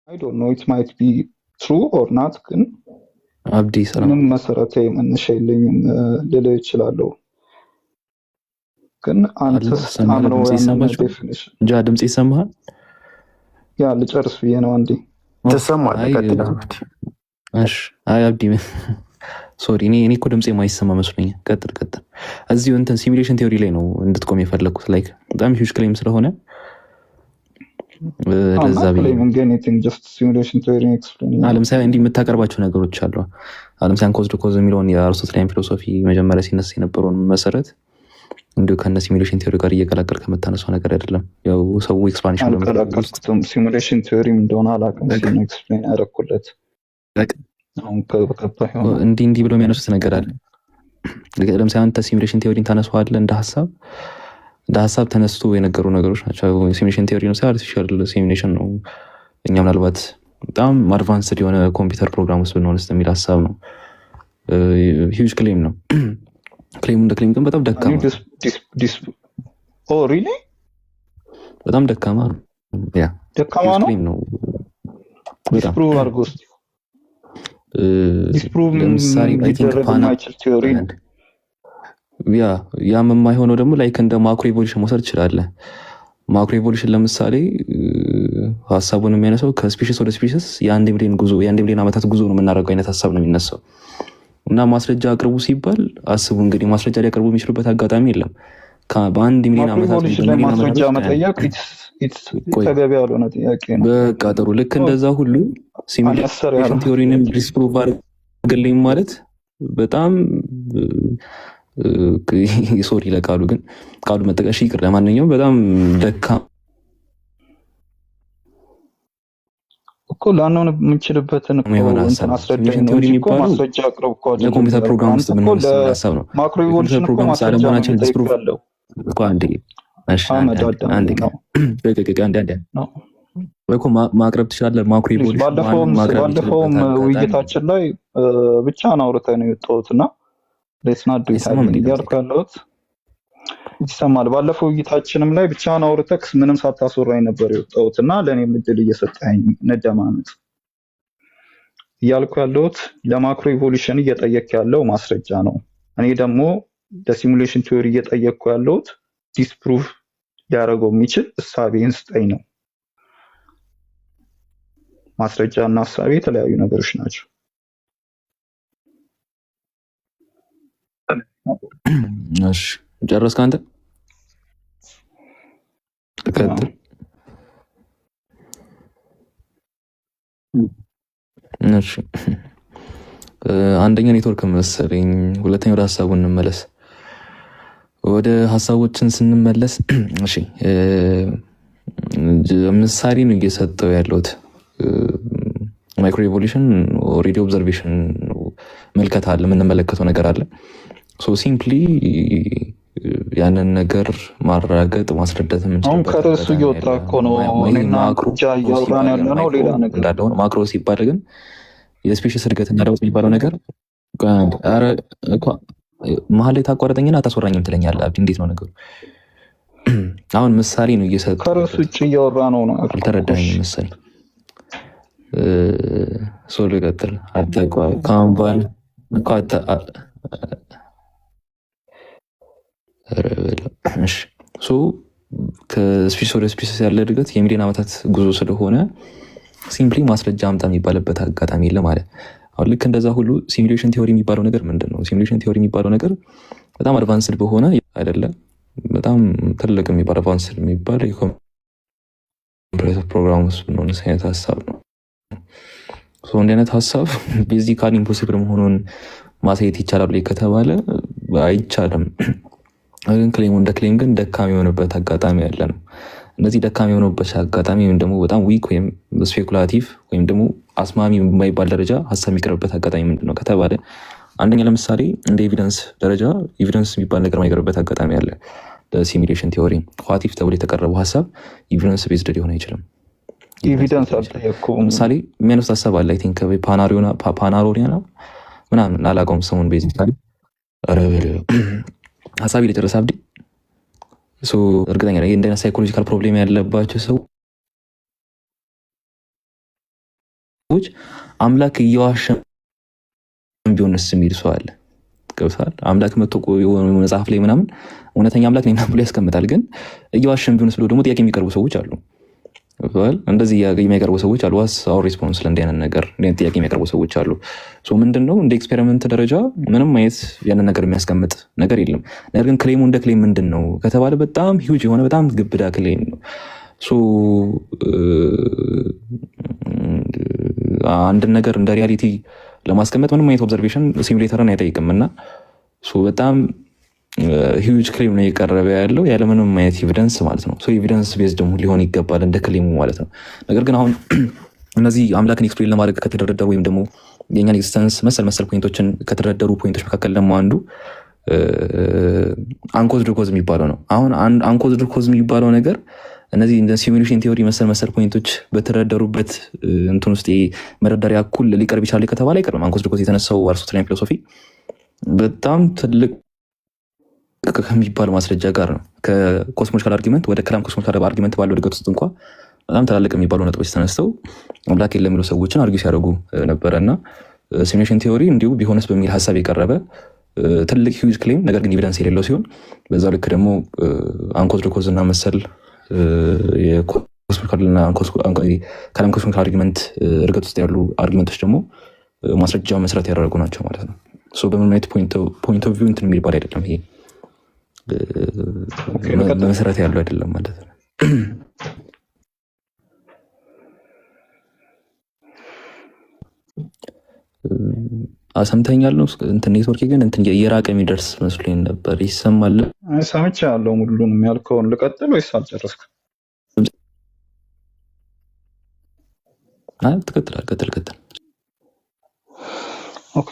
አይ ዶንት ኖ ኢት ማይት ቢ ትሩ ኦር ናት፣ ግን አብዲ ሰላም ምንም መሰረታዊ መነሻ የለኝም ልልህ እችላለሁ። ግን አንተ ስታምነው ያንን ዴፊኒሽን እንጃ ድምጽ ይሰማሃል? ያ ልጨርስ ብዬ ነው። አንዴ ትሰማለህ? ቀጥል። እሺ። አይ አብዲ ሶሪ፣ እኔ እኮ ድምጽ የማይሰማ መስሎኛል። ቀጥል። እዚሁ እንትን ሲሙሌሽን ቲዮሪ ላይ ነው እንድትቆም የፈለኩት። ላይክ በጣም ሂውጅ ክሌም ስለሆነ ለምሳሌ እንዲህ የምታቀርባቸው ነገሮች አሉ። ለምሳሌ ኮዝ ቱ ኮዝ የሚለውን የአርስቶትሊያን ፊሎሶፊ መጀመሪያ ሲነሳ የነበረውን መሰረት እንዲሁ ከነ ሲሙሌሽን ቲዮሪ ጋር እየቀላቀል ከምታነሳው ነገር አይደለም። ያው ሰው ኤክስፓንሽን አልቀላቀልኩትም። ሲሙሌሽን ቲዮሪ እንደሆነ አላውቅም። ኤክስፕሌን ያደረኩለት እንዲህ ብለው የሚያነሱት ነገር አለ። ለምሳሌ አንተ ሲሙሌሽን ቲዮሪን ታነሳዋለህ እንደ ሀሳብ ተነስቶ የነገሩ ነገሮች ናቸው። ሲሙሌሽን ቲዮሪ ነው፣ አርቲፊሻል ሲሙሌሽን ነው። እኛ ምናልባት በጣም አድቫንስድ የሆነ ኮምፒውተር ፕሮግራም ውስጥ ብንሆንስ የሚል ሀሳብ ነው። ሂውጅ ክሌም ነው። ክሌሙ እንደ ክሌም ግን በጣም ደካማ በጣም ደካማ ነው። ነው። ለምሳሌ ያ የማይሆነው ደግሞ ላይክ እንደ ማክሮ ኢቮሉሽን መውሰድ ትችላለህ። ማክሮ ኢቮሉሽን ለምሳሌ ሀሳቡን የሚያነሳው ከስፔሽስ ወደ ስፔሽስ የአንድ ሚሊዮን ዓመታት ጉዞ ነው የምናደርገው አይነት ሀሳብ ነው የሚነሳው። እና ማስረጃ አቅርቡ ሲባል አስቡ እንግዲህ ማስረጃ ሊያቀርቡ የሚችሉበት አጋጣሚ የለም። በአንድ ሚሊዮን ዓመታት ማስረጃ መጠየቅ ተገቢ ያልሆነ ጥያቄ ነው። በቃ ጥሩ። ልክ እንደዛ ሁሉ ሲሙሌሽን ቲዮሪንም ዲስፕሩቭ አድርግልኝ ማለት በጣም ሶሪ ለቃሉ ግን ቃሉ መጠቀሽ ይቅር። ለማንኛውም በጣም ደካማ እኮ ላንሆን የምንችልበትን ማስረጃ አቅርብ እኮ የኮምፒውተር ፕሮግራም ውስጥ ምን ሀሳብ ነው። ማክሮ ኢቮሉሽን እኮ አለመሆናችን ዲስፕሩቭ ያለው ማቅረብ ትችላለህ። ማክሮ ኢቮሉሽን ባለፈውም ውይይታችን ላይ ብቻህን አውርተህ ነው የወጣሁት እና እያልኩ ያለሁት ይሰማል። ባለፈው ውይይታችንም ላይ ብቻህን አውርተህ ምንም ሳታስወራኝ ነበር የወጣሁት እና ለእኔም እድል እየሰጠኸኝ ነደማመጥ እያልኩ ያለሁት ለማክሮ ኢቮሉሽን እየጠየቅ ያለው ማስረጃ ነው። እኔ ደግሞ ለሲሙሌሽን ቲዮሪ እየጠየቅኩ ያለሁት ዲስፕሩቭ ሊያደርገው የሚችል እሳቤን ስጠኝ ነው። ማስረጃ እና እሳቤ የተለያዩ ነገሮች ናቸው። እሺ ጨረስክ አንተ? እሺ አንደኛ ኔትወርክ መሰለኝ፣ ሁለተኛ ወደ ሀሳቡ እንመለስ። ወደ ሀሳቦችን ስንመለስ እሺ ምሳሌ ነው እየሰጠው ያለሁት። ማይክሮ ኢቮሉሽን ኦልሬዲ ኦብዘርቬሽን መልከታ አለ፣ የምንመለከተው ነገር አለ። ሶ ሲምፕሊ ያንን ነገር ማረጋገጥ ማስረዳት አሁን ከርዕሱ እየወጣ እኮ ነው። እኔና ቁጫ እያወራን ያለ ነው ሌላ ነገር እንዳለው። ማክሮ ሲባል ግን የስፔሽስ እድገትና ለውጥ የሚባለው ነገር መሀል ላይ ታቋረጠኝና አታስወራኝም ትለኛለህ። አብዲ እንዴት ነው ነገሩ? አሁን ምሳሌ ነው እየሰጠ ከርዕሱ ውጭ እያወራ ነው። አልተረዳኝም መሰለኝ። ሶሎ ይቀጥል። ካምባል ከስፔስ ወደ ስፔስ ያለ እድገት የሚሊዮን ዓመታት ጉዞ ስለሆነ ሲምፕሊ ማስረጃ አምጣ የሚባልበት አጋጣሚ የለም ማለት። አሁን ልክ እንደዛ ሁሉ ሲሙሌሽን ቲዮሪ የሚባለው ነገር ምንድን ነው? ሲሙሌሽን ቲዮሪ የሚባለው ነገር በጣም አድቫንስድ በሆነ አይደለም፣ በጣም ትልቅ የሚባል አድቫንስድ የሚባል የኮምፒውተር ፕሮግራም ውስጥ ብንሆን አይነት ሀሳብ ነው። እንዲህ አይነት ሀሳብ ቤዚካሊ ኢምፖሲብል መሆኑን ማሳየት ይቻላል ከተባለ አይቻልም። ግን ክሌሙ እንደ ክሌም ግን ደካሚ የሆነበት አጋጣሚ ያለ ነው። እነዚህ ደካሚ የሆነበት አጋጣሚ ወይም ደግሞ በጣም ዊክ ወይም ስፔኩላቲቭ ወይም ደግሞ አስማሚ የማይባል ደረጃ ሀሳብ የሚቀርብበት አጋጣሚ ምንድን ነው ከተባለ፣ አንደኛ ለምሳሌ እንደ ኤቪደንስ ደረጃ ኤቪደንስ የሚባል ነገር የማይቀርብበት አጋጣሚ አለ። ለሲሙሌሽን ቲዮሪ ዋቲፍ ተብሎ የተቀረበው ሀሳብ ኤቪደንስ ቤዝድ ሊሆን አይችልም። ኤቪደንስ አልጠየኩም። ለምሳሌ የሚያነሱት ሀሳብ አለ። አይ ቲንክ ፓናሮኒያ ነው ምናምን አላውቀውም ስሙን። ቤዚካሊ ሀሳቢ ለጨረሰ አብዲ እርግጠኛ ነኝ እንደ ሳይኮሎጂካል ፕሮብሌም ያለባቸው ሰው ሰዎች አምላክ እየዋሸን ቢሆንስ የሚል ሰው አለ። ገብቷል። አምላክ መጥቶ መጽሐፍ ላይ ምናምን እውነተኛ አምላክ ነኝ ብሎ ያስቀምጣል። ግን እየዋሸን ቢሆንስ ብሎ ደግሞ ጥያቄ የሚቀርቡ ሰዎች አሉ። እንደዚህ የሚያቀርቡ ሰዎች አሉ። ዋስ አወር ሪስፖንስ ለእንዲህ አይነት ነገር ጥያቄ የሚያቀርቡ ሰዎች አሉ። ምንድነው እንደ ኤክስፔሪመንት ደረጃ ምንም አይነት ያንን ነገር የሚያስቀምጥ ነገር የለም። ነገር ግን ክሌሙ እንደ ክሌም ምንድን ነው ከተባለ በጣም ሂውጅ የሆነ በጣም ግብዳ ክሌም ነው። አንድን ነገር እንደ ሪያሊቲ ለማስቀመጥ ምንም አይነት ኦብዘርቬሽን ሲሙሌተርን አይጠይቅም እና በጣም ሂውጅ ክሌም ነው እየቀረበ ያለው ያለምንም አይነት ኤቪደንስ ማለት ነው። ኤቪደንስ ቤዝ ደግሞ ሊሆን ይገባል እንደ ክሌሙ ማለት ነው። ነገር ግን አሁን እነዚህ አምላክን ኤክስፕሌን ለማድረግ ከተደረደሩ ወይም ደግሞ የእኛን ኤግዚስተንስ መሰል ፖይንቶችን ከተደረደሩ ፖይንቶች መካከል ደግሞ አንዱ አንኮዝድ ኮዝ የሚባለው ነው። አሁን አንኮዝድ ኮዝ የሚባለው ነገር እነዚህ እንደ ሲሙሌሽን ቲዮሪ መሰል ፖይንቶች በተደረደሩበት እንትን ውስጥ መደርደሪያ እኩል ሊቀርብ ይችላል ከተባለ አይቀርም። አንኮዝድ ኮዝ የተነሳው አርስቶትሊያን ፊሎሶፊ በጣም ትልቅ ከሚባል ማስረጃ ጋር ነው። ከኮስሞሎጂካል አርጊመንት ወደ ከላም ኮስሞሎጂካል አርጊመንት ባለው እድገት ውስጥ እንኳ በጣም ትላልቅ የሚባሉ ነጥቦች ተነስተው አምላክ የለም የሚሉ ሰዎችን አርጊው ሲያደርጉ ነበረ እና ሲሙሌሽን ቲዮሪ እንዲሁ ቢሆንስ በሚል ሀሳብ የቀረበ ትልቅ ሂውጅ ክሌም ነገር ግን ኤቪደንስ የሌለው ሲሆን በዛው ልክ ደግሞ አንኮዝድ ኮዝ እና መሰል ከላም ኮስሞሎጂካል አርጊመንት እድገት ውስጥ ያሉ አርጊመንቶች ደግሞ ማስረጃ መሰረት ያደረጉ ናቸው ማለት ነው። በምን አይነት ፖይንት ኦፍ ቪው እንትን የሚባል አይደለም። ይሄ መሰረት ያለው አይደለም ማለት ነው። ሰምተኛል ነው እንትን ኔትወርክ ግን እንትን የራቀ የሚደርስ መስሎኝ ነበር። ይሰማል? ሰምቻለሁ። ሙሉንም ያልከውን ልቀጥል ወይስ አልጨረስክም? ቀጥል። ኦኬ።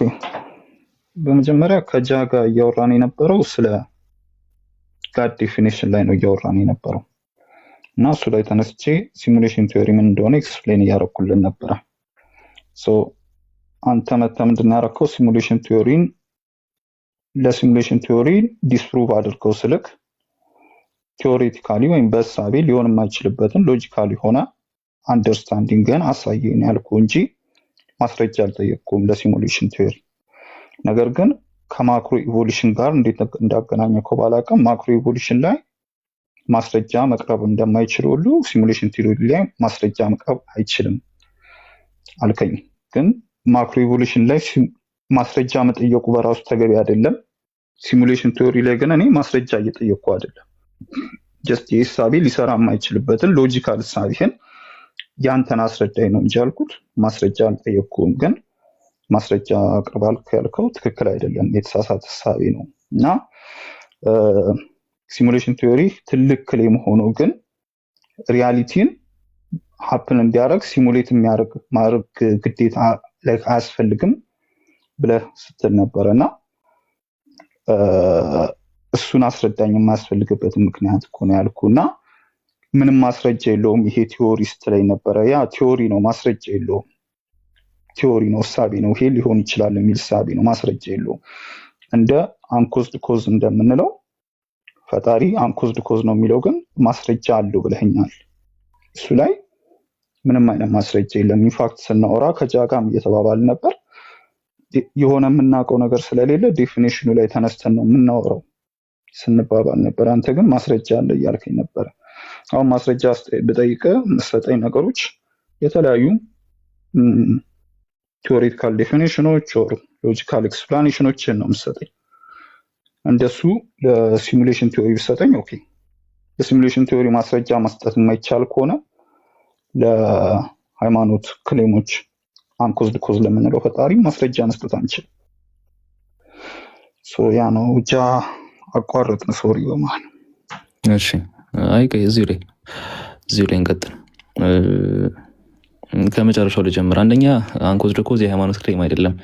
በመጀመሪያ ከጃ ጋር እያወራን የነበረው ስለ ጋድ ዴፊኒሽን ላይ ነው እያወራን የነበረው እና እሱ ላይ ተነስቼ ሲሙሌሽን ቲዮሪ ምን እንደሆነ ኤክስፕሌን እያደረኩልን ነበረ። አንተ መተህ ምንድን ነው ያደረከው? ለሲሙሌሽን ቲዮሪ ዲስፕሩቭ አድርገው ስልክ ቲዎሬቲካሊ ወይም በእሳቤ ሊሆን የማይችልበትን ሎጂካሊ ሆነ አንደርስታንዲንግን አሳየኝ ያልኩ እንጂ ማስረጃ አልጠየቅኩም ለሲሙሌሽን ቲዮሪ። ነገር ግን ከማክሮ ኢቮሉሽን ጋር እንዴት እንዳገናኘከው ባላውቅም ማክሮ ኢቮሉሽን ላይ ማስረጃ መቅረብ እንደማይችል ሁሉ ሲሙሌሽን ቲዮሪ ላይ ማስረጃ መቅረብ አይችልም አልከኝ። ግን ማክሮ ኢቮሉሽን ላይ ማስረጃ መጠየቁ በራሱ ተገቢ አይደለም። ሲሙሌሽን ቲዮሪ ላይ ግን እኔ ማስረጃ እየጠየቅኩ አይደለም። ጀስት የእሳቤ ሊሰራ የማይችልበትን ሎጂካል እሳቤህን ያንተን አስረዳኝ ነው እንጂ ያልኩት ማስረጃ አልጠየቅኩም። ግን ማስረጃ አቅርባል ያልከው ትክክል አይደለም፣ የተሳሳተ እሳቤ ነው እና ሲሙሌሽን ቲዮሪ ትልቅ ክሌም ሆኖ ግን ሪያሊቲን ሀፕን እንዲያደርግ ሲሙሌት ማድረግ ግዴታ ላይ አያስፈልግም ብለህ ስትል ነበረ እና እሱን አስረዳኝ። የማያስፈልግበትን ምክንያት እኮ ነው ያልኩ እና ምንም ማስረጃ የለውም ይሄ ቲዮሪስት ላይ ነበረ። ያ ቲዮሪ ነው፣ ማስረጃ የለውም። ቲዮሪ ነው፣ እሳቤ ነው። ይሄ ሊሆን ይችላል የሚል እሳቤ ነው፣ ማስረጃ የለውም። እንደ አንኮዝድ ኮዝ እንደምንለው ፈጣሪ አንኮዝድ ኮዝ ነው የሚለው ግን ማስረጃ አለው ብለኸኛል። እሱ ላይ ምንም አይነት ማስረጃ የለም። ኢንፋክት ስናወራ ከጃጋም እየተባባል ነበር የሆነ የምናውቀው ነገር ስለሌለ ዴፊኒሽኑ ላይ ተነስተን ነው የምናወራው ስንባባል ነበር። አንተ ግን ማስረጃ አለ እያልከኝ ነበር። አሁን ማስረጃ ብጠይቅህ መሰጠኝ ነገሮች የተለያዩ ቲዎሬቲካል ዴፊኒሽኖች ኦር ሎጂካል ኤክስፕላኔሽኖችን ነው የምትሰጠኝ። እንደሱ ለሲሙሌሽን ቲዮሪ ብትሰጠኝ ኦኬ። ለሲሙሌሽን ቲዮሪ ማስረጃ መስጠት የማይቻል ከሆነ ለሃይማኖት ክሌሞች አንኮዝድ ኮዝ ለምንለው ፈጣሪ ማስረጃ መስጠት አንችልም። ያ ነው ብቻ አቋረጥን። ሶሪ በመሀል። እሺ፣ አይ እዚሁ ላይ እንቀጥል። ከመጨረሻው ልጀምር። አንደኛ አንኮዝድ ኮዝ የሃይማኖት ክሌም አይደለም።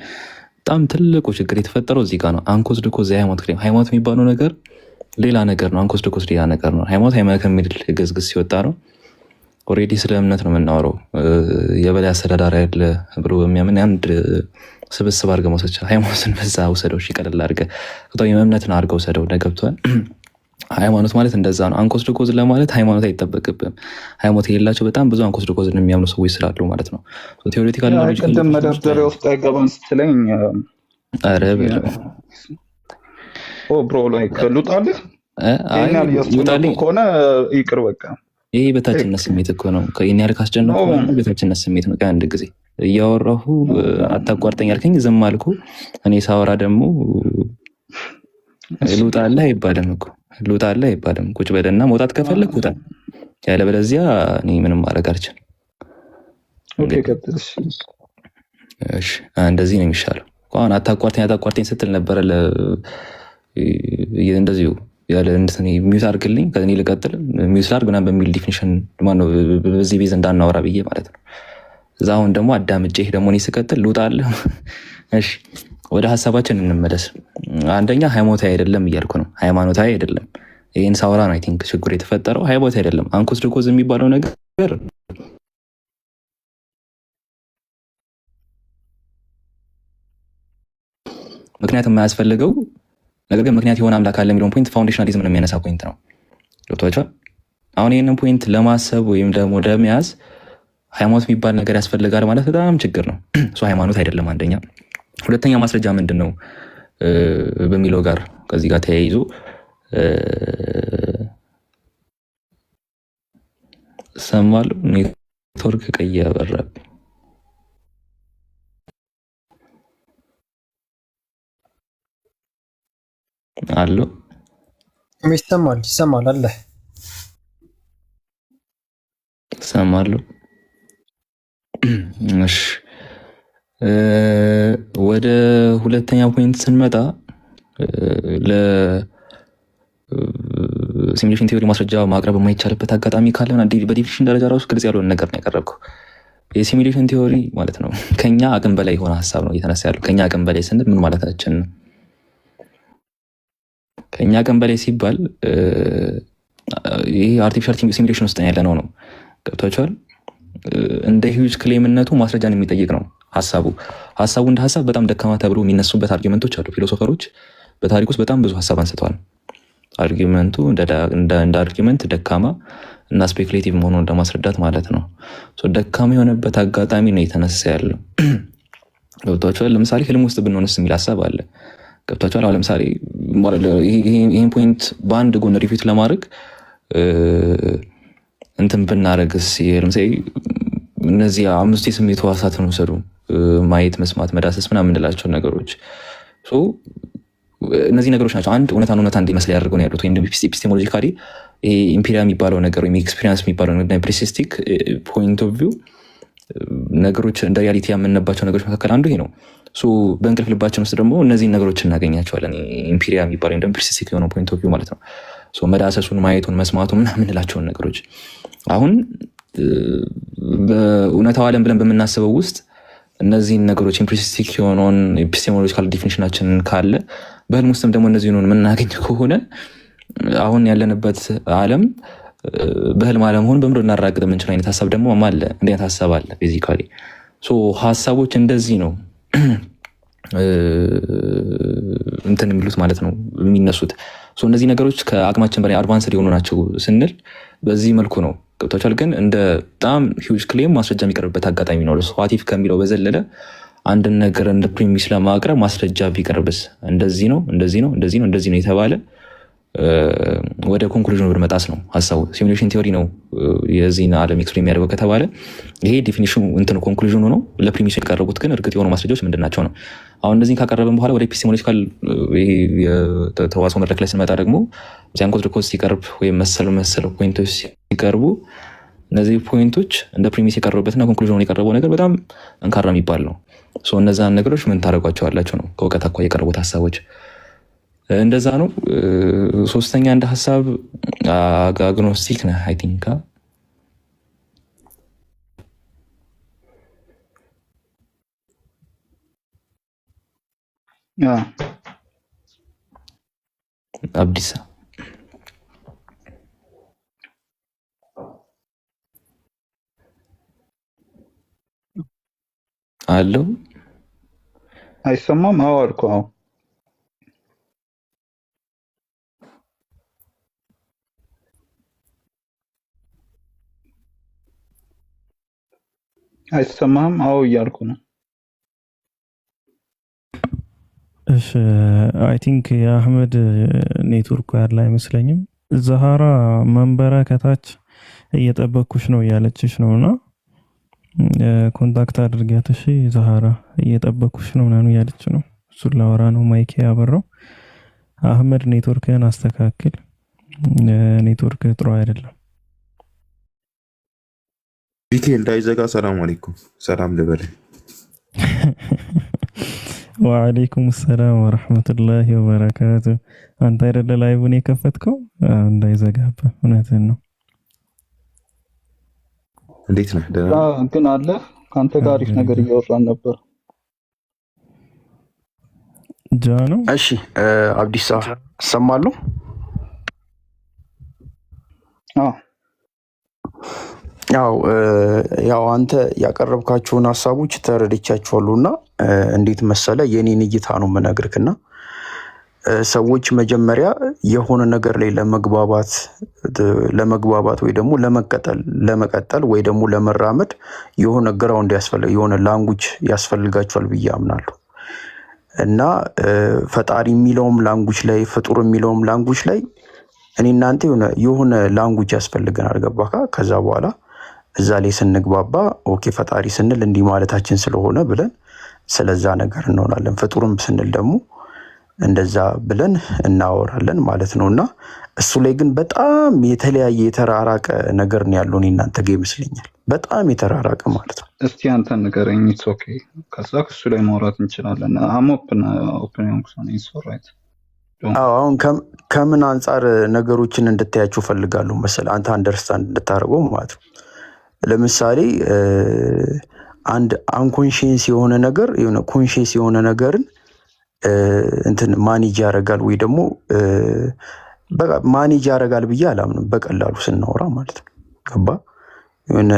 በጣም ትልቁ ችግር የተፈጠረው እዚህ ጋር ነው። አንኮዝድ ኮዝ የሃይማኖት ክሌም፣ ሃይማኖት የሚባለው ነገር ሌላ ነገር ነው። አንኮዝድ ኮዝ ሌላ ነገር ነው። ሃይማኖት ከሚል ግዝግዝ ሲወጣ ነው። ኦልሬዲ ስለ እምነት ነው የምናወራው። የበላይ አስተዳዳሪ ያለ ብሎ በሚያምን አንድ ስብስብ አድርገህ መውሰድ ሃይማኖትን በዛ ውሰደው። ቀለል አድርገህ እምነትን አድርገህ ውሰደው። ገብቶሃል? ሃይማኖት ማለት እንደዛ ነው። አንኮስ ድኮዝ ለማለት ሃይማኖት አይጠበቅብም። ሃይማኖት የሌላቸው በጣም ብዙ አንኮስ ድኮዝን የሚያምኑ ሰዎች ስላሉ ማለት ነው። ቴዎሬቲካል ቅድም መደርደሪያ ውስጥ አይገባም ስትለኝ ኧረ ብሮ ላይ ልውጣልህ ይውጣልኝ ከሆነ ይቅር በቃ። ይሄ በታችነት ስሜት እኮ ነው። ይህን ያህል ካስጨነቁ በታችነት ስሜት ነው። አንድ ጊዜ እያወራሁ አታቋርጠኝ ያልከኝ ዝም አልኩ። እኔ ሳወራ ደግሞ ልውጣልህ አይባልም እኮ ልውጣልህ አይባልም። ቁጭ በልና መውጣት ከፈለግ ውጣ፣ ያለበለዚያ እኔ ምንም ማድረግ አልችልም። እንደዚህ ነው የሚሻለው። አሁን አታቋርጠኝ ስትል ነበረ እንደዚሁ ያለ ሚዩት አድርግልኝ ከእኔ ልቀጥል ሚዩት ላድርግ ምናምን በሚል ዲፊኒሽን ማነው በዚህ ቤዝ እንዳናወራ ብዬ ማለት ነው። እዛ አሁን ደግሞ አዳምጬ ደግሞ እኔ ስቀጥል ልውጣልህ። እሺ ወደ ሀሳባችን እንመለስ። አንደኛ ሃይማኖታዊ አይደለም እያልኩ ነው። ሃይማኖታዊ አይደለም። ይህን ሳውራ ነው አይ ቲንክ ችግር የተፈጠረው። ሃይማኖት አይደለም። አንኮስ ድኮዝ የሚባለው ነገር ምክንያት የማያስፈልገው ነገር ግን ምክንያት የሆነ አምላክ አለ የሚለውን ፖይንት ፋውንዴሽናሊዝምን የሚያነሳ ፖይንት ነው። ገብቷችኋል? አሁን ይህንን ፖይንት ለማሰብ ወይም ደግሞ ለመያዝ ሃይማኖት የሚባል ነገር ያስፈልጋል ማለት በጣም ችግር ነው። እሱ ሃይማኖት አይደለም አንደኛ። ሁለተኛ ማስረጃ ምንድን ነው በሚለው ጋር ከዚህ ጋር ተያይዞ ሰማለሁ። ኔትወርክ ቀይ ያበራል አሎ ይሰማል አለ ሰማለሁ። እሺ ወደ ሁለተኛ ፖይንት ስንመጣ ለሲሙሌሽን ቲዮሪ ማስረጃ ማቅረብ የማይቻልበት አጋጣሚ ካለ በዲፊኒሽን ደረጃ ራሱ ግልጽ ያልሆነ ነገር ነው ያቀረብኩ። የሲሙሌሽን ቲዮሪ ማለት ነው ከኛ አቅም በላይ የሆነ ሀሳብ ነው እየተነሳ ያለው። ከኛ አቅም በላይ ስንል ምን ማለታችን ነው? ከኛ አቅም በላይ ሲባል ይሄ አርቲፊሻል ሲሙሌሽን ውስጥ ያለ ነው። ገብቷችኋል? እንደ ሂውጅ ክሌምነቱ ማስረጃን የሚጠይቅ ነው ሀሳቡ እንደ ሀሳብ በጣም ደካማ ተብሎ የሚነሱበት አርጊመንቶች አሉ። ፊሎሶፈሮች በታሪክ ውስጥ በጣም ብዙ ሀሳብ አንስተዋል። አርጊመንቱ እንደ አርጊመንት ደካማ እና ስፔኩሌቲቭ መሆኑን ለማስረዳት ማለት ነው። ደካማ የሆነበት አጋጣሚ ነው የተነሳ ያለው። ገብቷችኋል? ለምሳሌ ህልም ውስጥ ብንሆንስ የሚል ሀሳብ አለ። ገብቷችኋል? አሁን ለምሳሌ ይህን ፖይንት በአንድ ጎን ሪፊት ለማድረግ እንትን ብናረግስ ለምሳሌ እነዚህ 5 የስሜት ህዋሳትን ውሰዱ፣ ማየት፣ መስማት፣ መዳሰስ ምናምን የምንላቸው ነገሮች እነዚህ ነገሮች ናቸው አንድ እውነታ እንዲመስል ያደርገው ነው ያሉት። ወይም ኤፒስቴሞሎጂካሊ ኢምፒሪያ የሚባለው ነገር ወይም ኤክስፒሪንስ የሚባለው ነገር ፕሪሲስቲክ ፖይንት ኦፍ ቪው ነገሮች እንደ ሪያሊቲ ያምንባቸው ነገሮች መካከል አንዱ ይሄ ነው። በእንቅልፍ ልባችን ውስጥ ደግሞ እነዚህን ነገሮች እናገኛቸዋለን። ኢምፒሪያ የሚባለው ወይም ፕሪሲስቲክ የሆነው ፖይንት ኦፍ ቪው ማለት ነው። መዳሰሱን፣ ማየቱን፣ መስማቱን ምናምን የምንላቸውን ነገሮች አሁን በእውነታው ዓለም ብለን በምናስበው ውስጥ እነዚህን ነገሮች ኢምፕሪሲስቲክ የሆነውን ኤፒስቴሞሎጂካል ዲፊኒሽናችንን ካለ በህልም ውስጥም ደግሞ እነዚህን የምናገኝ ከሆነ አሁን ያለንበት ዓለም በህልም አለመሆን በምሮ እናራግጥ የምንችል አይነት ሀሳብ ደግሞ አለ። እንዲህ አይነት ሀሳብ አለ። ቤዚካሊ ሀሳቦች እንደዚህ ነው እንትን የሚሉት ማለት ነው የሚነሱት። እነዚህ ነገሮች ከአቅማችን በላይ አድቫንስድ የሆኑ ናቸው ስንል በዚህ መልኩ ነው። ገብቷችኋል? ግን እንደ በጣም ሂውጅ ክሌም ማስረጃ የሚቀርብበት አጋጣሚ ነው። ዋቲፍ ከሚለው በዘለለ አንድን ነገር እንደ ፕሪሚስ ለማቅረብ ማስረጃ ቢቀርብስ እንደዚህ ነው የተባለ ወደ ኮንክሉዥን ብንመጣስ ነው ሀሳቡ። ሲሙሌሽን ቲዮሪ ነው የዚህን ዓለም ኤክስፕሌን የሚያደርገው ከተባለ ይሄ ዲፊኒሽኑ እንትን ኮንክሉዥኑ ነው። ለፕሪሚሱ የቀረቡት ግን እርግጥ የሆኑ ማስረጃዎች ምንድን ናቸው ነው። አሁን እነዚህን ካቀረብን በኋላ ወደ ኤፒስቴሞሎጂካል የተዋጽኦ መድረክ ላይ ስንመጣ ደግሞ ዚያንኮስ ድኮዝ ሲቀርብ ወይም መሰል ፖይንቶች ሲቀርቡ እነዚህ ፖይንቶች እንደ ፕሪሚስ የቀረቡበትና ኮንክሉዥኑ የቀረበው ነገር በጣም ጠንካራ የሚባል ነው። እነዛን ነገሮች ምን ታደርጓቸዋላቸው ነው ከእውቀት አኳያ የቀረቡት ሀሳቦች እንደዛ ነው። ሶስተኛ እንደ ሀሳብ አግኖስቲክ ነህ አይ ቲንክ አብዲሳ አለው አይሰማም? አዎ አልኩ። አይሰማህም? አዎ እያልኩ ነው። እሺ አይ ቲንክ የአህመድ ኔትወርክ ያለ አይመስለኝም። ዛሃራ መንበረ ከታች እየጠበኩሽ ነው እያለችሽ ነውና ኮንታክት አድርጊያት። እሺ ዛሃራ እየጠበኩሽ ነው ምናምን እያለች ነው። እሱን ላወራ ነው ማይክ ያበራው። አህመድ ኔትወርክህን አስተካክል። ኔትወርክ ጥሩ አይደለም። ቢቴ እንዳይዘጋ። ሰላም አለይኩም። ሰላም ልበል። ወአለይኩም ሰላም ወራህመቱላሂ ወበረካቱ። አንተ አይደለ ላይቡን የከፈትከው? እንዳይዘጋብህ። እውነትህን ነው። እንዴት ነህ? ደህና ግን አለ ካንተ ጋር አሪፍ ነገር እያወራን ነበር። ጃኖ እሺ አብዲሳ ሰማለሁ። ያው አንተ ያቀረብካቸውን ሀሳቦች ተረድቻቸዋለሁና እንዴት መሰለ የኔን እይታ ነው የምነግርክና ሰዎች መጀመሪያ የሆነ ነገር ላይ ለመግባባት ወይ ደግሞ ለመቀጠል ወይ ደግሞ ለመራመድ የሆነ ግራውንድ ያስፈልጋል፣ የሆነ ላንጉጅ ያስፈልጋቸዋል ብዬ አምናለሁ። እና ፈጣሪ የሚለውም ላንጉጅ ላይ ፍጡር የሚለውም ላንጉጅ ላይ እኔ እናንተ የሆነ ላንጉጅ ያስፈልገናል። ገባካ? ከዛ በኋላ እዛ ላይ ስንግባባ ኦኬ ፈጣሪ ስንል እንዲህ ማለታችን ስለሆነ ብለን ስለዛ ነገር እንሆናለን። ፍጡርም ስንል ደግሞ እንደዛ ብለን እናወራለን ማለት ነውና እሱ ላይ ግን በጣም የተለያየ የተራራቀ ነገር ነው ያለው እናንተ ጋር ይመስለኛል። በጣም የተራራቀ ማለት ነው። እስቲ አንተ ንገረኝ። ኢትስ ኦኬ። ከዛ እሱ ላይ ማውራት እንችላለን። አም ኦፕን ኢትስ ኦልራይት። አሁን ከምን አንጻር ነገሮችን እንድታያቸው ፈልጋለሁ መሰለህ? አንተ አንደርስታንድ እንድታደርገው ማለት ነው። ለምሳሌ አንድ አንኮንሺየስ የሆነ ነገር የሆነ ኮንሺየስ የሆነ ነገርን እንትን ማኔጅ ያደርጋል ወይ ደግሞ በቃ ማኔጅ ያደርጋል ብዬ አላምንም። በቀላሉ ስናወራ ማለት ነው። ገባ? የሆነ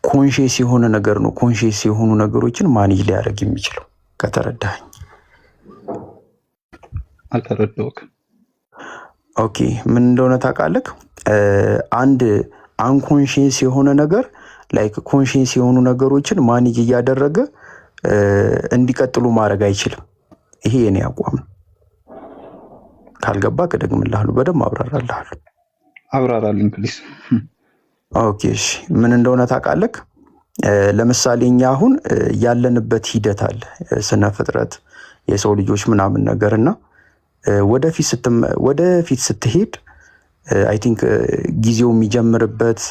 ኮንሺየስ የሆነ ነገር ነው ኮንሺየስ የሆኑ ነገሮችን ማኔጅ ሊያደርግ የሚችለው። ከተረዳኸኝ? አልተረዳሁም። ኦኬ ምን እንደሆነ ታውቃለህ? አንድ አንኮንሺየስ የሆነ ነገር ላይክ ኮንሺየስ የሆኑ ነገሮችን ማኔጅ እያደረገ እንዲቀጥሉ ማድረግ አይችልም። ይሄ የኔ አቋም ነው። ካልገባ ከደግምልሃለሁ፣ በደንብ አብራራልሃለሁ። አብራራልኝ ፕሊዝ። ኦኬ እሺ ምን እንደሆነ ታውቃለህ? ለምሳሌ እኛ አሁን ያለንበት ሂደት አለ፣ ስነ ፍጥረት የሰው ልጆች ምናምን ነገርና ወደፊት ስትሄድ አይ ቲንክ ጊዜው የሚጀምርበት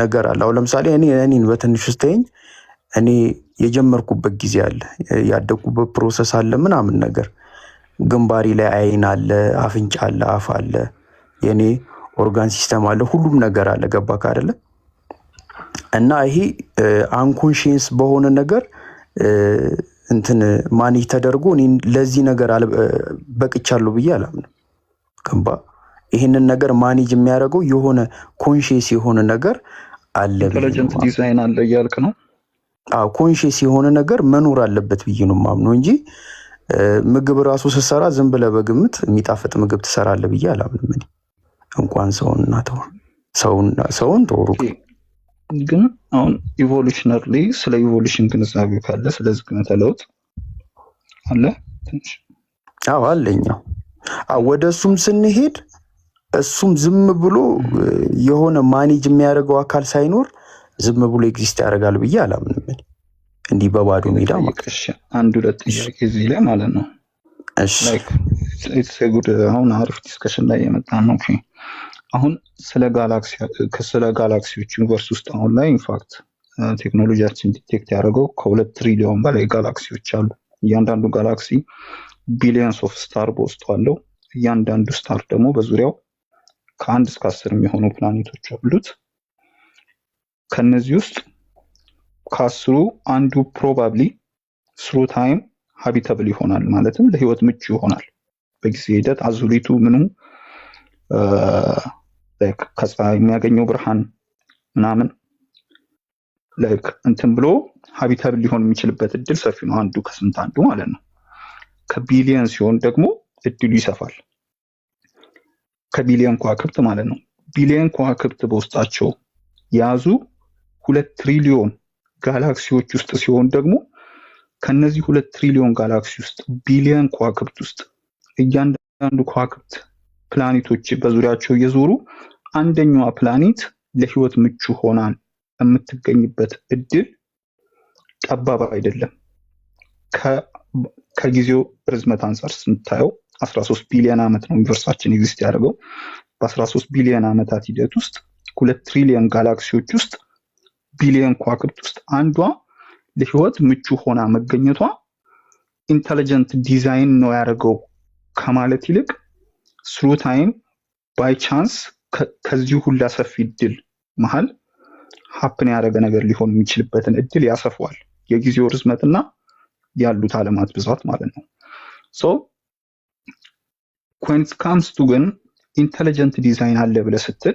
ነገር አለ። አሁን ለምሳሌ እኔን በትንሹ ስተኝ እኔ የጀመርኩበት ጊዜ አለ፣ ያደኩበት ፕሮሰስ አለ ምናምን ነገር። ግንባሪ ላይ አይን አለ፣ አፍንጫ አለ፣ አፍ አለ፣ የኔ ኦርጋን ሲስተም አለ፣ ሁሉም ነገር አለ። ገባክ አይደለ? እና ይሄ አንኮንሺየስ በሆነ ነገር እንትን ማኔጅ ተደርጎ እኔ ለዚህ ነገር በቅቻለሁ ብዬ አላምንም። ገባ? ይሄንን ነገር ማኔጅ የሚያደርገው የሆነ ኮንሺየስ የሆነ ነገር አለ። ኢንተለጀንት ዲዛይን አለ እያልክ ነው? አዎ ኮንሺየስ የሆነ ነገር መኖር አለበት ብዬ ነው የማምነው እንጂ ምግብ ራሱ ስትሰራ ዝም ብለህ በግምት የሚጣፍጥ ምግብ ትሰራለህ ብዬ አላምንም። እኔ እንኳን ሰውን ተወሩቅ። ግን አሁን ኢቮሉሽነርሊ ስለ ኢቮሉሽን ግንዛቤው ካለ ስለ ዝግመተ ለውጥ አለ ትንሽ? አዎ አለኛው። ወደ እሱም ስንሄድ እሱም ዝም ብሎ የሆነ ማኔጅ የሚያደርገው አካል ሳይኖር ዝም ብሎ ኤግዚስት ያደርጋል ብዬ አላምንም። እንዲህ በባዶ ሜዳ ማቀሽ አንድ ሁለት ጥያቄ እዚህ ላይ ማለት ነው። እሺ ኢትስ ጉድ። አሁን አሪፍ ዲስከሽን ላይ የመጣን ነው። አሁን ስለ ጋላክሲዎች ዩኒቨርስ ውስጥ አሁን ላይ ኢንፋክት ቴክኖሎጂያችን ዲቴክት ያደረገው ከ2 ትሪሊዮን በላይ ጋላክሲዎች አሉ። እያንዳንዱ ጋላክሲ ቢሊየንስ ኦፍ ስታር በውስጡ አለው። እያንዳንዱ ስታር ደግሞ በዙሪያው ከ1 እስከ 10 የሚሆኑ ፕላኔቶች አሉት። ከነዚህ ውስጥ ከ10 አንዱ ፕሮባብሊ ስሩ ታይም ሃቢታብል ይሆናል፣ ማለትም ለህይወት ምቹ ይሆናል። በጊዜ ሂደት አዙሪቱ ምኑ ከፀሐይ የሚያገኘው ብርሃን ምናምን ላይክ እንትን ብሎ ሃቢታብል ሊሆን የሚችልበት እድል ሰፊ ነው። አንዱ ከስንት አንዱ ማለት ነው። ከቢሊየን ሲሆን ደግሞ እድሉ ይሰፋል። ከቢሊየን ከዋክብት ማለት ነው። ቢሊየን ከዋክብት በውስጣቸው የያዙ 2 ትሪሊዮን ጋላክሲዎች ውስጥ ሲሆን ደግሞ ከነዚህ 2 ትሪሊዮን ጋላክሲ ውስጥ ቢሊዮን ከዋክብት ውስጥ እያንዳንዱ ከዋክብት ፕላኔቶች በዙሪያቸው እየዞሩ አንደኛዋ ፕላኔት ለህይወት ምቹ ሆና የምትገኝበት እድል ጠባብ አይደለም። ከጊዜው ርዝመት አንፃር ስንታየው 13 ቢሊዮን ዓመት ነው ዩኒቨርሳችን ኤግዚስት ያደርገው። በ13 ቢሊዮን ዓመታት ሂደት ውስጥ 2 ትሪሊዮን ጋላክሲዎች ውስጥ ቢሊዮን ከዋክብት ውስጥ አንዷ ለህይወት ምቹ ሆና መገኘቷ ኢንተለጀንት ዲዛይን ነው ያደርገው ከማለት ይልቅ ስሩ ታይም ባይ ቻንስ ከዚህ ሁላ ሰፊ እድል መሃል ሀፕን ያደረገ ነገር ሊሆን የሚችልበትን እድል ያሰፋዋል። የጊዜው ርዝመትና ያሉት ዓለማት ብዛት ማለት ነው። ሶ when it comes to ግን ኢንተለጀንት ዲዛይን አለ ብለህ ስትል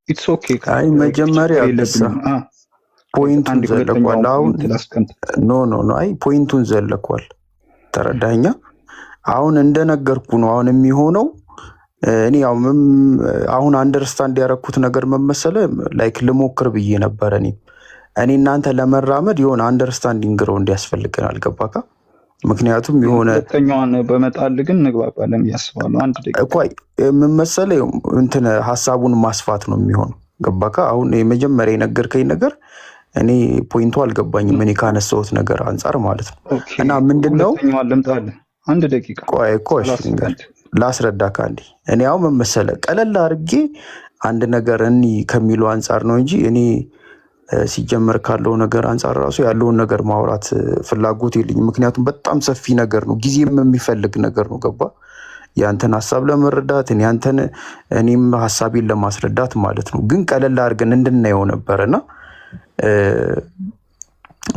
ኢትስ ኦኬ። አይ መጀመሪያ ፖይንቱን ዘለኳል። አሁን ኖ አይ ፖይንቱን ዘለኳል። ተረዳኛ? አሁን እንደነገርኩ ነው አሁን የሚሆነው። እኔ አሁን አንደርስታንድ ያደረኩት ነገር መመሰለ ላይክ ልሞክር ብዬ ነበር። እኔ እናንተ ለመራመድ የሆነ አንደርስታንዲንግ ግራውንድ ያስፈልገናል። ገባካ? ምክንያቱም የሆነ ሁለተኛዋን በመጣል ግን እንግባባለን ያስባሉ። አንድ ደቂቃ እኮይ ምን መሰለህ እንትን ሐሳቡን ማስፋት ነው የሚሆነው። ገባካ? አሁን የመጀመሪያ የነገርከኝ ነገር እኔ ፖይንቱ አልገባኝም። እኔ ካነሳሁት ነገር አንፃር ማለት ነው። እና ምንድነው ሁለተኛዋን ልምጣልህ። አንድ ደቂቃ ቆይ ላስረዳ ካንዲ። እኔ አሁን ምን መሰለህ ቀለል አድርጌ አንድ ነገር እኔ ከሚሉ አንፃር ነው እንጂ እኔ ሲጀመር ካለው ነገር አንፃር ራሱ ያለውን ነገር ማውራት ፍላጎት የለኝም። ምክንያቱም በጣም ሰፊ ነገር ነው፣ ጊዜም የሚፈልግ ነገር ነው። ገባ? ያንተን ሐሳብ ለመረዳት እኔም ሐሳቤን ለማስረዳት ማለት ነው። ግን ቀለል አድርገን እንድናየው ነበርና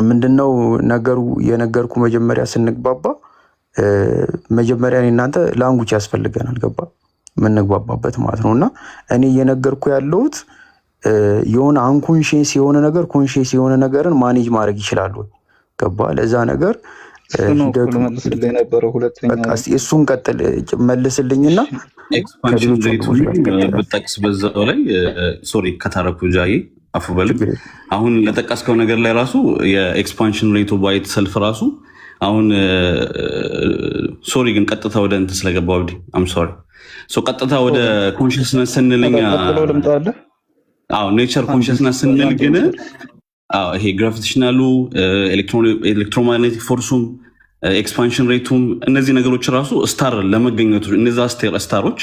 ምንድነው ነገሩ የነገርኩ መጀመሪያ ስንግባባ መጀመሪያ እናንተ ላንጉጅ ያስፈልገናል። ገባ? የምንግባባበት ማለት ነውና እኔ እየነገርኩ ያለሁት የሆነ አንኮንሺየስ የሆነ ነገር ኮንሺየስ የሆነ ነገርን ማኔጅ ማድረግ ይችላል ወይ? ገባ? ለዛ ነገር እሱን ቀጥል መልስልኝና ኤክስፓንሽን ሬቱን ብጠቅስ በዛው ላይ ሶሪ ከታረኩ ጃይ አፉ በልግ አሁን ለጠቀስከው ነገር ላይ ራሱ የኤክስፓንሽን ሬቱ ባይት ሰልፍ ራሱ አሁን ሶሪ ግን ቀጥታ ወደ እንትን ስለገባው አብዲ አም ሶሪ ቀጥታ ወደ ኮንሺየስነስ ስንልኛ ኔቸር ኮንሽስነስ ስንል ግን ይሄ ግራቪቴሽናሉ ኤሌክትሮማግኔቲክ ፎርሱም ኤክስፓንሽን ሬቱም እነዚህ ነገሮች ራሱ ስታር ለመገኘቱ እነዛ ስታሮች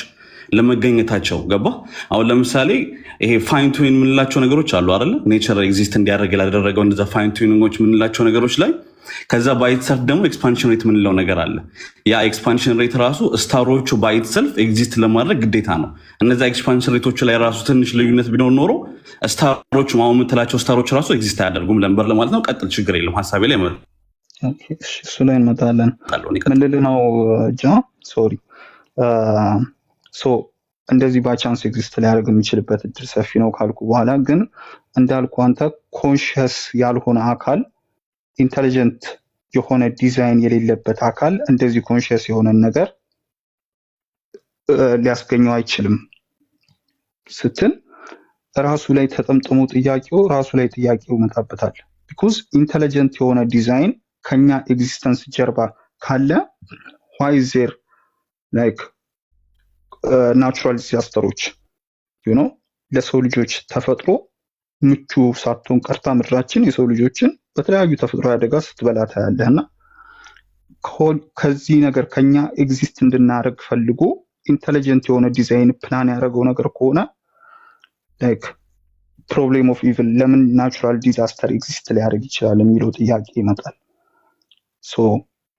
ለመገኘታቸው ገባ። አሁን ለምሳሌ ይሄ ፋይን ቱዊን የምንላቸው ነገሮች አሉ አይደለ? ኔቸር ኤግዚስት እንዲያደርግ ላደረገው እነዛ ፋይን ቱዊንጎች የምንላቸው ነገሮች ላይ ከዛ ባይትሰልፍ ደግሞ ኤክስፓንሽን ሬት የምንለው ነገር አለ። ያ ኤክስፓንሽን ሬት ራሱ ስታሮቹ ባይትሰልፍ ኤግዚስት ለማድረግ ግዴታ ነው። እነዛ ኤክስፓንሽን ሬቶች ላይ ራሱ ትንሽ ልዩነት ቢኖር ኖሮ ስታሮቹ ማው የምትላቸው ስታሮች ራሱ ኤግዚስት አያደርጉም ነበር ለማለት ነው። ቀጥል፣ ችግር የለም። ሀሳቤ ላይ ማለት እሱ ላይ እንመጣለን። ምን ልል ነው ጃ ሶሪ እንደዚህ ባቻንስ ኤግዚስት ሊያደርግ የሚችልበት እድል ሰፊ ነው ካልኩ በኋላ ግን እንዳልኩ አንተ ኮንሽስ ያልሆነ አካል ኢንተሊጀንት የሆነ ዲዛይን የሌለበት አካል እንደዚህ ኮንሽስ የሆነ ነገር ሊያስገኘው አይችልም ስትል ራሱ ላይ ተጠምጥሞ ጥያቄው ራሱ ላይ ጥያቄው መጣበታል። ቢኮዝ ኢንተሊጀንት የሆነ ዲዛይን ከኛ ኤግዚስተንስ ጀርባ ካለ why is there like ናቹራል ዲዛስተሮች ለሰው ልጆች ተፈጥሮ ምቹ ሳትሆን ቀርታ ምድራችን የሰው ልጆችን በተለያዩ ተፈጥሯዊ አደጋ ስትበላ ታያለህና ከዚህ ነገር ከኛ ኤግዚስት እንድናደርግ ፈልጎ ኢንተሊጀንት የሆነ ዲዛይን ፕላን ያደረገው ነገር ከሆነ ላይክ ፕሮብሌም ኦፍ ኢቭል ለምን ናቹራል ዲዛስተር ኤግዚስት ሊያደርግ ይችላል የሚለው ጥያቄ ይመጣል።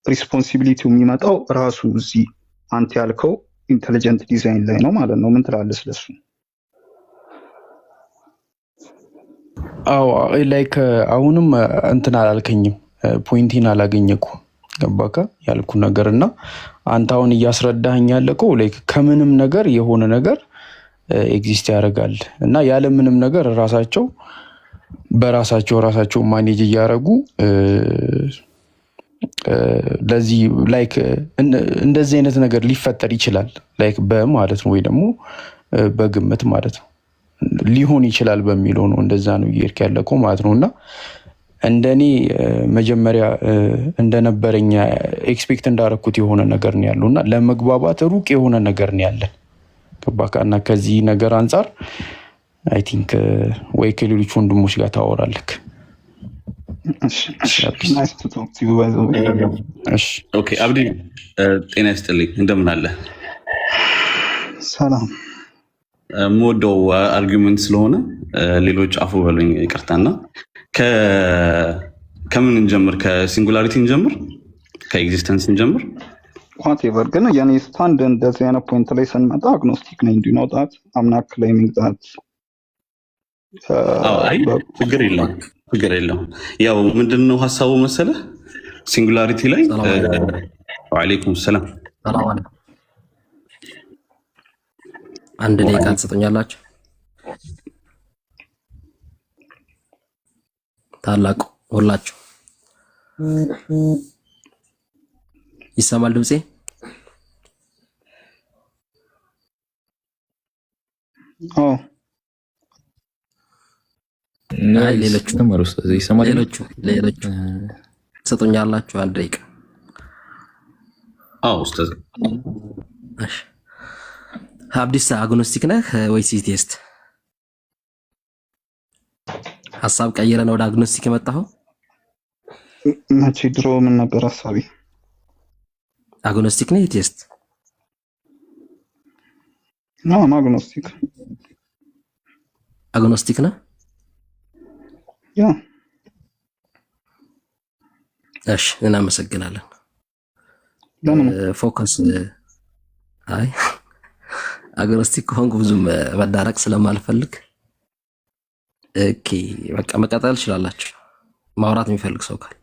ሪስፖንሲቢሊቲው የሚመጣው ራሱ እዚህ አንተ ያልከው ኢንተሊጀንት ዲዛይን ላይ ነው ማለት ነው። ምን ትላለህ ስለሱ? ላይክ አሁንም እንትን አላልከኝም፣ ፖይንቲን አላገኘኩ ገባካ ያልኩ ነገር እና አንተ አሁን እያስረዳኸኝ ያለከው ላይክ ከምንም ነገር የሆነ ነገር ኤግዚስት ያደርጋል እና ያለ ምንም ነገር በራሳቸው ማኔጅ እያደረጉ ለዚህ ላይክ እንደዚህ አይነት ነገር ሊፈጠር ይችላል ላይክ በማለት ነው ወይ ደግሞ በግምት ማለት ነው ሊሆን ይችላል በሚለው ነው እንደዛ ነው እየሄድክ ያለከው ማለት ነውና እንደኔ መጀመሪያ እንደነበረኛ ኤክስፔክት እንዳረኩት የሆነ ነገር ነው ያለውና ለመግባባት ሩቅ የሆነ ነገር ነው ያለን ከባካና ከዚህ ነገር አንፃር አይ ቲንክ ወይ ከሌሎች ወንድሞች ጋር ታወራለክ ናይስ ቱ ቶክ ቱ ዩ ባይ ዘ ዌይ እሺ ኦኬ አብዲ ጤና ይስጥልኝ እንደምን አለ ሰላም ሞዶ አርጊውመንት ስለሆነ ሌሎች አፉ በሉኝ ይቅርታና ከምን እንጀምር ከሲንጉላሪቲ እንጀምር ከኤግዚስተንስ እንጀምር whatever ግን ያኔ ስታንድ እንደዚህ አይነት ፖይንት ላይ ስንመጣ አግኖስቲክ ነኝ ዱ ኖ ዳት አም ናት ክሌሚንግ ዳት አይ ችግር የለም ያው ምንድነው ሐሳቡ መሰለ ሲንጉላሪቲ ላይ ወአለይኩም ሰላም አንድ ደቂቃ ትሰጡኛላችሁ ታላቁ ሁላችሁ ይሰማል ድምጼ ሌሎቹ ተመሩስ ይሰማል ሌሎቹ ትሰጡኛላችሁ አንድ ደቂቃ ኡስታዝ እሺ አብዲስ አግኖስቲክ ነህ ወይስ ቴስት ሐሳብ ቀይረን ወደ አግኖስቲክ የመጣኸው መቼ ድሮ ምን ነበር ሐሳቢ አግኖስቲክ ነህ ቴስት ነው አግኖስቲክ ነህ ያ እሺ እናመሰግናለን ለምን ፎከስ አይ አግኖስቲክ ሆንኩ ብዙም መዳረቅ ስለማልፈልግ ኦኬ በቃ መቀጠል ይችላልላችሁ ማውራት የሚፈልግ ሰው ካለ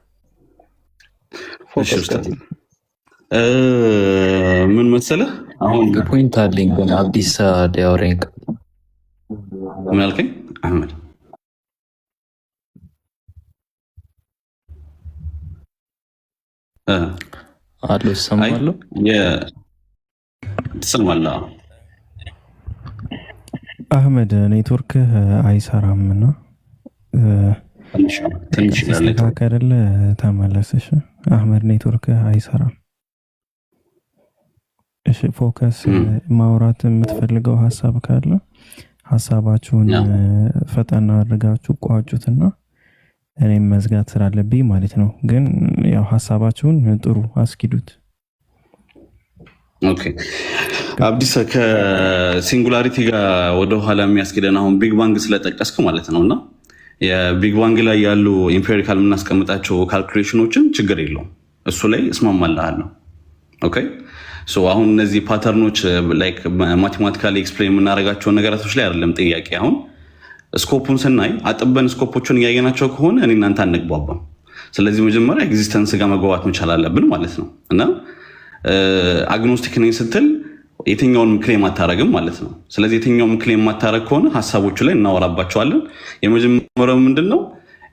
ምን መሰለህ አሁን ፖይንት አለኝ ግን አብዲስ ዲያወሪንግ መልከኝ አህመድ አሎ ሰማለሁ ትሰማለህ አህመድ ኔትወርክ አይሰራምና ትንሽ ተስተካከለ ተመለስሽ አህመድ ኔትወርክ አይሰራም እሺ ፎከስ ማውራት የምትፈልገው ሐሳብ ካለ ሐሳባችሁን ፈጠና አድርጋችሁ ቋጩትና እኔም መዝጋት ስላለብኝ ማለት ነው ግን ያው ሐሳባችሁን ጥሩ አስኪዱት ኦኬ አብዲስ ከሲንጉላሪቲ ጋር ወደ ኋላ የሚያስኬደን አሁን ቢግ ባንግ ስለጠቀስኩ ማለት ነውና የቢግ ባንግ ላይ ያሉ ኢምፔሪካል የምናስቀምጣቸው ካልኩሌሽኖችን ችግር የለውም እሱ ላይ እስማማለሁ ኦኬ ሶ አሁን እነዚህ ፓተርኖች ላይክ ማቴማቲካሊ ኤክስፕሌን የምናደርጋቸው ነገራቶች ላይ አይደለም ጥያቄ አሁን ስኮፑን ስናይ አጥበን ስኮፖቹን እያየናቸው ከሆነ እኔ እናንተ አንግባባም ስለዚህ መጀመሪያ ኤግዚስተንስ ጋር መግባባት መቻል አለብን ማለት ነው እና አግኖስቲክ ነኝ ስትል የትኛውንም ክሌም አታረግም ማለት ነው ስለዚህ የትኛውንም ክሌም ማታረግ ከሆነ ሐሳቦቹ ላይ እናወራባቸዋለን የመጀመሪያው ምንድነው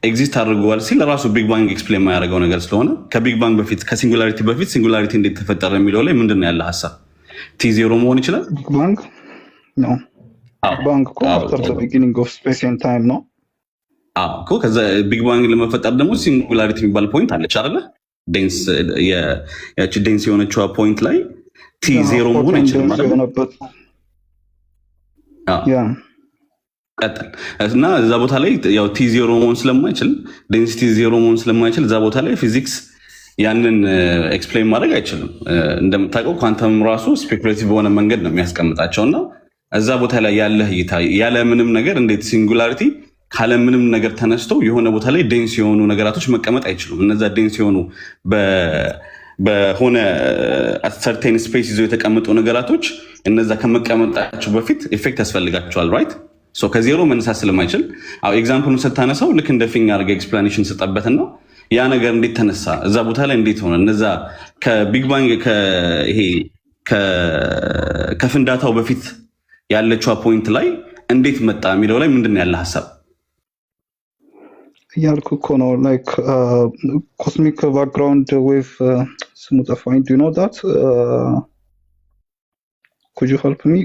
ኤግዚስት አድርጓል ሲል ራሱ ቢግ ባንግ ኤክስፕሌን የማያደርገው ነገር ስለሆነ ከቢግ ባንግ በፊት ከሲንጉላሪቲ በፊት ሲንጉላሪቲ እንዴት ተፈጠረ የሚለው ላይ ምንድነው ያለ ሐሳብ ቲ0 መሆን ይችላል ቢግ ባንግ ነው ባንግ እኮ after the beginning of space and time ነው እኮ ከዛ ቢግ ባንግ ለመፈጠር ደግሞ ሲንጉላሪቲ የሚባል ፖይንት አለች አይደለ ዴንስ ያቺ ዴንስ የሆነችው ፖይንት ላይ ቲ0 መሆን አይችልም ማለት ያ ቀጥል እና እዛ ቦታ ላይ ያው ቲ0 መሆን ስለማይችል ዴንሲቲ 0 መሆን ስለማይችል እዛ ቦታ ላይ ፊዚክስ ያንን ኤክስፕሌን ማድረግ አይችልም እንደምታውቀው ኳንተም ራሱ ስፔኩሌቲቭ በሆነ መንገድ ነው የሚያስቀምጣቸውና እዛ ቦታ ላይ ያለ እይታ ያለ ምንም ነገር እንዴት ሲንጉላሪቲ ካለ ምንም ነገር ተነስቶ የሆነ ቦታ ላይ ዴንስ የሆኑ ነገራቶች መቀመጥ አይችሉም እነዛ ዴንስ የሆኑ በሆነ ሰርቴን ስፔስ ይዘው የተቀመጡ ነገራቶች እነዛ ከመቀመጣቸው በፊት ኢፌክት ያስፈልጋቸዋል ራይት ሶ ከዜሮ መነሳት ስለማይችል ኤግዛምፕሉን ስታነሳው ልክ እንደ ፊኛ አድርገህ ኤክስፕላኔሽን ስጠበትና ያ ነገር እንዴት ተነሳ እዛ ቦታ ላይ እንዴት ሆነ እነዛ ከቢግ ባንግ ይሄ ከፍንዳታው በፊት ያለችው ፖይንት ላይ እንዴት መጣ የሚለው ላይ ምንድነው ያለ ሐሳብ ያልኩ እኮ ነው ላይክ ኮስሚክ ባክግራውንድ ዌቭ ስሙ ጠፋኝ ዱ ዩ ኖ ዳት could you help me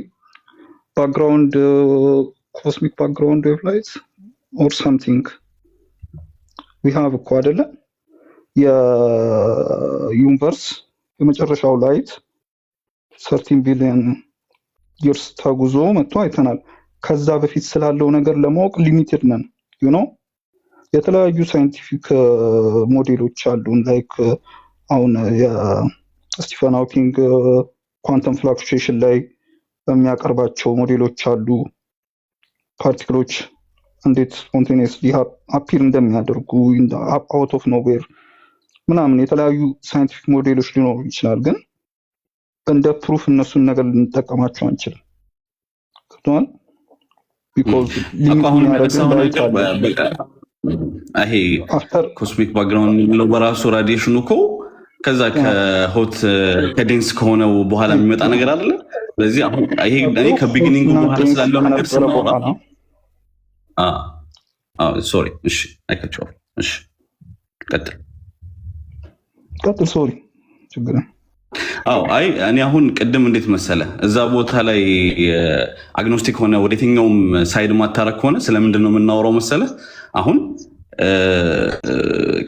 background cosmic background wave lights or something we have እኮ አይደለ የዩኒቨርስ የመጨረሻው ላይት 13 ቢሊዮን ይርስ ተጉዞ መጥቶ አይተናል። ከዛ በፊት ስላለው ነገር ለማወቅ ሊሚትድ ነን ዩ ኖ የተለያዩ ሳይንቲፊክ ሞዴሎች አሉ ላይክ አሁን የስቲፈን ሃውኪንግ ኳንተም ፍላክቹዌሽን ላይ የሚያቀርባቸው ሞዴሎች አሉ ፓርቲክሎች እንዴት ስፖንቴኒየስሊ አፒር እንደሚያደርጉ አውት ኦፍ ኖዌር ምናምን የተለያዩ ሳይንቲፊክ ሞዴሎች ሊኖሩ ይችላል ግን እንደ ፕሩፍ እነሱን ነገር ልንጠቀማቸው አንችልም ከተዋል ቢኮዝ ይሄ ኮስሚክ ባክግራውንድ የሚለው በራሱ ራዲዬሽኑ እኮ ከዛ ከሆት ከዴንስ ከሆነው በኋላ የሚመጣ ነገር አይደለ ስለዚህ ይሄ እኔ ከቢጊኒንግ በኋላ ስላለው ነገር ስናወራ ሶሪ እሺ አይከቸው እሺ ቀጥል ሶሪ ችግር አይ እኔ አሁን ቅድም እንዴት መሰለ እዛ ቦታ ላይ አግኖስቲክ ሆነ ወደየትኛውም ሳይድ ማታረክ ሆነ ስለምንድን ነው የምናወራው መሰለ አሁን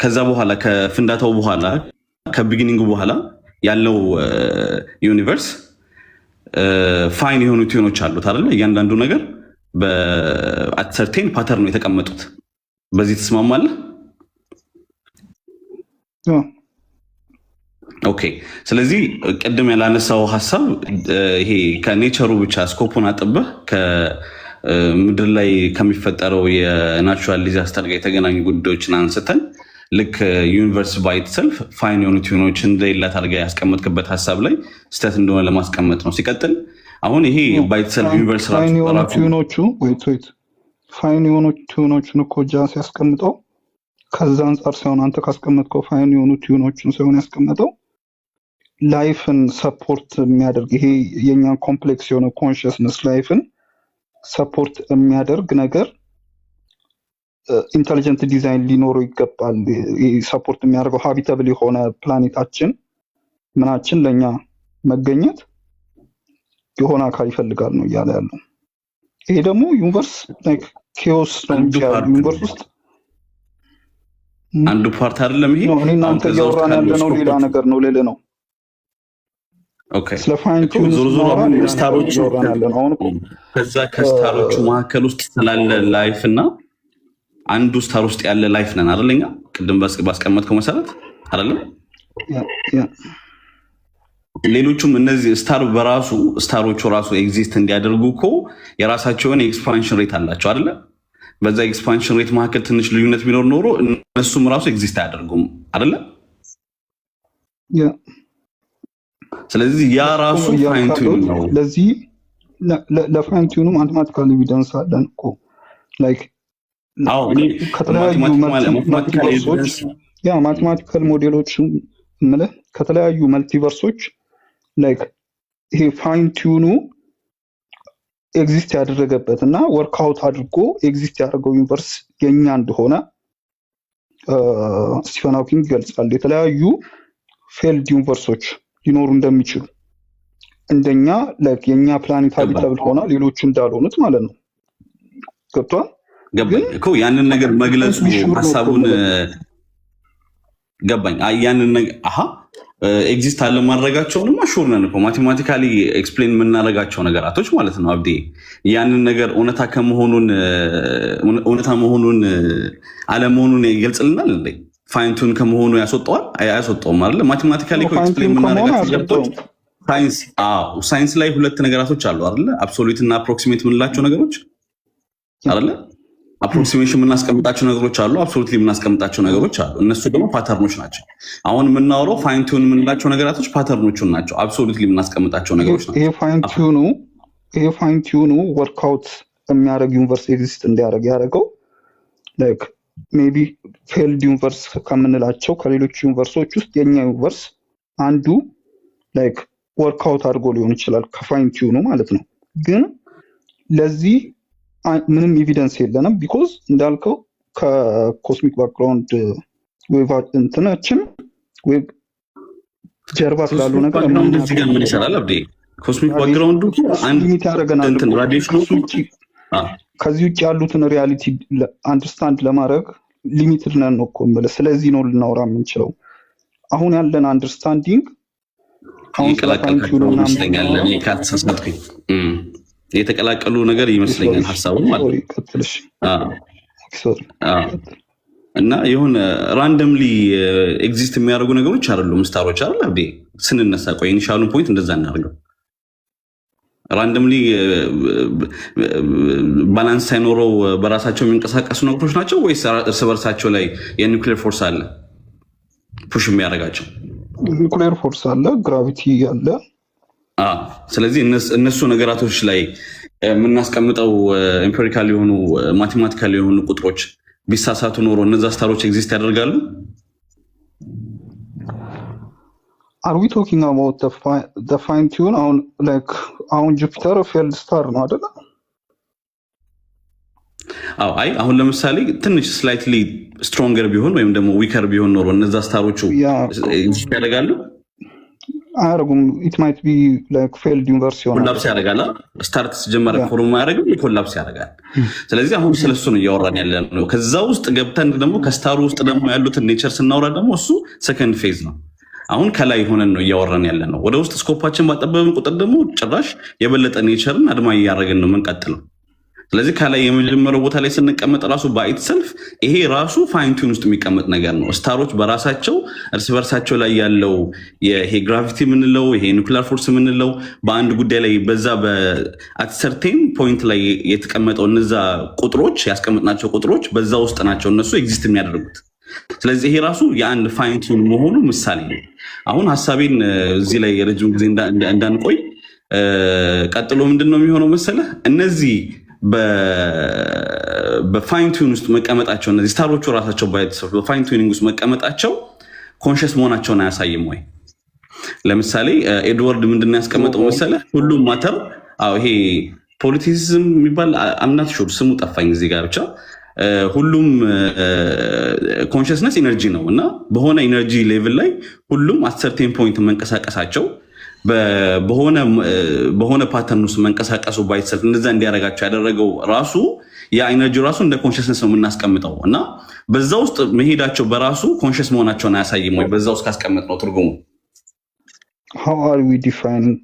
ከዛ በኋላ ከፍንዳታው በኋላ ከቢጊኒንጉ በኋላ ያለው ዩኒቨርስ ፋይን የሆኑ ቲዮኖች አሉት አይደል እያንዳንዱ ነገር በአሰርቴን ፓተርን ነው የተቀመጡት በዚህ ተስማማለህ ኦኬ ስለዚህ ቅድም ያላነሳው ሐሳብ ይሄ ከኔቸሩ ብቻ ስኮፑን አጥበህ ከምድር ላይ ከሚፈጠረው የናቹራል ዲዛስተር ጋር የተገናኙ ጉዳዮችን አንስተን ልክ ዩኒቨርስ ባይ ኢትሰልፍ ፋይን የሆኑ ቲዩኖች እንደሌላት አድርገህ ያስቀመጥክበት ሐሳብ ላይ ስህተት እንደሆነ ለማስቀመጥ ነው ሲቀጥል አሁን ይሄ ባይ ኢትሰልፍ ዩኒቨርስ ፋይን የሆኑ ቲዩኖቹን እኮ ጃስ ያስቀምጠው ከዛ አንጻር ሳይሆን አንተ ካስቀመጥከው ፋይን የሆኑ ቲዩኖችን ሳይሆን ያስቀምጠው ላይፍን ሰፖርት የሚያደርግ ይሄ የኛን ኮምፕሌክስ የሆነ ኮንሽስነስ ላይፍን ሰፖርት የሚያደርግ ነገር ኢንተሊጀንት ዲዛይን ሊኖረው ይገባል ሰፖርት የሚያደርገው ሃቢታብል የሆነ ፕላኔታችን ምናችን ለኛ መገኘት የሆነ አካል ይፈልጋል ነው እያለ ያለው ይሄ ደግሞ ዩኒቨርስ ላይክ ኬኦስ ነው ዩኒቨርስ ውስጥ አንዱ ፓርት አይደለም ይሄ እኔ እናንተ እያወራን ያለነው ሌላ ነገር ነው ሌላ ነው ኦኬ ዞሮ ዞሮ አሁን ስታሮቹ ከዛ ከስታሮቹ መካከል ውስጥ ስላለ ላይፍ እና አንዱ ስታር ውስጥ ያለ ላይፍ ነን አይደለኛ ቅድም ባስቀመጥከው መሰረት አይደለም ሌሎቹም እነዚህ ስታር በራሱ ስታሮቹ ራሱ ኤግዚስት እንዲያደርጉ እኮ የራሳቸውን ኤክስፓንሽን ሬት አላቸው አይደለ በዛ ኤክስፓንሽን ሬት መካከል ትንሽ ልዩነት ቢኖር ኖሮ እነሱም ራሱ ኤግዚስት አያደርጉም አይደለ ስለዚህ ያ ራሱ ፋይን ቲዩን ነው ለዚህ ለፋይን ቲዩኑ ማቴማቲካል ኤቪደንስ አለን እኮ ላይክ ከተለያዩ ማቴማቲካል ሞዴሎች ማለት ከተለያዩ መልቲቨርሶች ላይክ ይሄ ፋይን ቲዩኑ ኤግዚስት ያደረገበት እና ወርክ አውት አድርጎ ኤግዚስት ያደረገው ዩኒቨርስ የኛ እንደሆነ ስቲፈን ሃውኪንግ ይገልጻል የተለያዩ ፌልድ ዩኒቨርሶች ሊኖሩ እንደሚችሉ እንደኛ ላይክ የኛ ፕላኔት ሃቢታብል ሆና ሌሎቹ እንዳልሆኑት ማለት ነው ገብቷል ገባኝ እኮ ያንን ነገር መግለጹ ሐሳቡን ገባኝ ያንን ነገር ኤግዚስት አለ ማድረጋቸውንም ሹር ነን እኮ ማቴማቲካሊ ኤክስፕሌን የምናደርጋቸው ነገራቶች ማለት ነው አብዲ ያንን ነገር እውነታ መሆኑን አለመሆኑን ይገልጽልናል እንዴ ፋይንቱን ከመሆኑ ያስወጣዋል አያስወጣውም አይደል ማቴማቲካሊ ኤክስፕሌን የምናደርጋቸው ነገሮች ሳይንስ ላይ ሁለት ነገራቶች አሉ አይደል አብሶሉት እና አፕሮክሲሜት የምንላቸው ነገሮች አይደል አፕሮክሲሜሽን የምናስቀምጣቸው ነገሮች አሉ አብሶሉትሊ የምናስቀምጣቸው ነገሮች አሉ እነሱ ደግሞ ፓተርኖች ናቸው አሁን የምናወራው ፋይን ቲዩን የምንላቸው ነገራቶች ፓተርኖቹን ናቸው አብሶሉትሊ የምናስቀምጣቸው ነገሮች ናቸው ይሄ ፋይን ቲዩኑ ወርክአውት የሚያደርግ ዩኒቨርስ ኤግዚስት እንዲያደርግ ያደረገው ላይክ ሜቢ ፌልድ ዩኒቨርስ ከምንላቸው ከሌሎች ዩኒቨርሶች ውስጥ የኛ ዩኒቨርስ አንዱ ላይክ ወርክአውት አድርጎ ሊሆን ይችላል ከፋይን ቲዩኑ ማለት ነው ግን ለዚህ ምንም ኤቪደንስ የለንም ቢኮዝ እንዳልከው ከኮስሚክ ባክግራውንድ ዌቭ እንትናችን ዌቭ ጀርባ ስላሉ ነገር እዚህ ጋር ምን ይሰራል አብዲ ኮስሚክ ባክግራውንዱ አንድ ራዲዬሽን ከዚህ ውጭ ያሉትን ሪያሊቲ አንደርስታንድ ለማድረግ ሊሚትድ ነን ነው እኮ የምልህ። ስለዚህ ነው ልናወራ የምንችለው። አሁን ያለን አንደርስታንዲንግ አሁን የተቀላቀሉ ይመስለኛል። እኔ ካልተሳሳትኩኝ የተቀላቀሉ ነገር ይመስለኛል ሀሳቡ ማለት እና የሆነ ራንደምሊ ኤግዚስት የሚያደርጉ ነገሮች አይደሉም ስታሮች አይደል እንዴ? ስንነሳ ቆይ ኢኒሻሉን ፖይንት እንደዛ እናደርገው። ራንደምሊ ባላንስ ሳይኖረው በራሳቸው የሚንቀሳቀሱ ነገሮች ናቸው ወይስ እርስ በርሳቸው ላይ የኒውክሌር ፎርስ አለ ፑሽ የሚያደርጋቸው? ኒውክሌር ፎርስ አለ፣ ግራቪቲ አለ። ስለዚህ እነሱ ነገራቶች ላይ የምናስቀምጠው ኤምፒሪካል የሆኑ ማቴማቲካል የሆኑ ቁጥሮች ቢሳሳቱ ኖሮ እነዛ ስታሮች ኤግዚስት ያደርጋሉ? Are we talking about the fine tune? አሁን ጁፒተር ፌልድ ስታር ነው አይደል? አይ አሁን ለምሳሌ ትንሽ ስላይትሊ ስትሮንገር ቢሆን ወይም ደግሞ ዊከር ቢሆን ኖሮ እነዛ ስታሮቹ ኤግዚስት ያደርጋሉ? አያደርጉም። ኢት ማይት ቢ ላይክ ፌልድ ዩኒቨርስ ይሆናል። ኮላፕስ ያደርጋል። ስታርት ሲጀመር ፎርም ያደርጋል፣ ኮላፕስ ያደርጋል። ስለዚህ አሁን ስለሱ ነው እያወራን ያለ ነው። ከዛ ውስጥ ገብተን ደግሞ ከስታሩ ውስጥ ደግሞ ያሉትን ኔቸር ስናወራ ደግሞ እሱ ሰከንድ ፌዝ ነው። አሁን ከላይ ሆነን ነው እያወራን ያለ ነው። ወደ ውስጥ ስኮፓችን ባጠበብን ቁጥር ደግሞ ጭራሽ የበለጠ ኔቸርን አድማ እያደረግን ነው የምንቀጥለው። ስለዚህ ከላይ የመጀመሪያው ቦታ ላይ ስንቀመጥ ራሱ ባይት ሰልፍ ይሄ ራሱ ፋይንቲዩን ውስጥ የሚቀመጥ ነገር ነው። ስታሮች በራሳቸው እርስ በርሳቸው ላይ ያለው ይሄ ግራቪቲ የምንለው ይሄ ኒውክሊር ፎርስ የምንለው በአንድ ጉዳይ ላይ በዛ በአትሰርቴን ፖይንት ላይ የተቀመጠው እነዛ ቁጥሮች ያስቀመጥናቸው ቁጥሮች በዛ ውስጥ ናቸው እነሱ ኤግዚስት የሚያደርጉት። ስለዚህ ይሄ ራሱ የአንድ ፋይንቲዩን መሆኑ ምሳሌ ነው። አሁን ሀሳቤን እዚህ ላይ የረጅም ጊዜ እንዳንቆይ ቀጥሎ ምንድን ነው የሚሆነው መሰለህ? እነዚህ በፋይንቲዩን ውስጥ መቀመጣቸው እነዚህ ስታሮቹ ራሳቸው በፋይንቲዩኒንግ ውስጥ መቀመጣቸው ኮንሽስ መሆናቸውን አያሳይም ወይ? ለምሳሌ ኤድዋርድ ምንድን ነው ያስቀመጠው መሰለህ? ሁሉም ማተር ይሄ ፖሊቲሲዝም የሚባል አምናት ሹር ስሙ ጠፋኝ እዚህ ጋር ብቻ ሁሉም ኮንሽስነስ ኢነርጂ ነው እና በሆነ ኢነርጂ ሌቭል ላይ ሁሉም አሰርቴን ፖይንት መንቀሳቀሳቸው በሆነ ፓተርን ውስጥ መንቀሳቀሱ ባይሰልፍ እንደዛ እንዲያደርጋቸው ያደረገው ራሱ ያ ኢነርጂ ራሱ እንደ ኮንሽስነስ ነው የምናስቀምጠው እና በዛ ውስጥ መሄዳቸው በራሱ ኮንሽስ መሆናቸውን አያሳይም ወይ? በዛ ውስጥ ካስቀመጥ ነው ትርጉሙ። How are we defining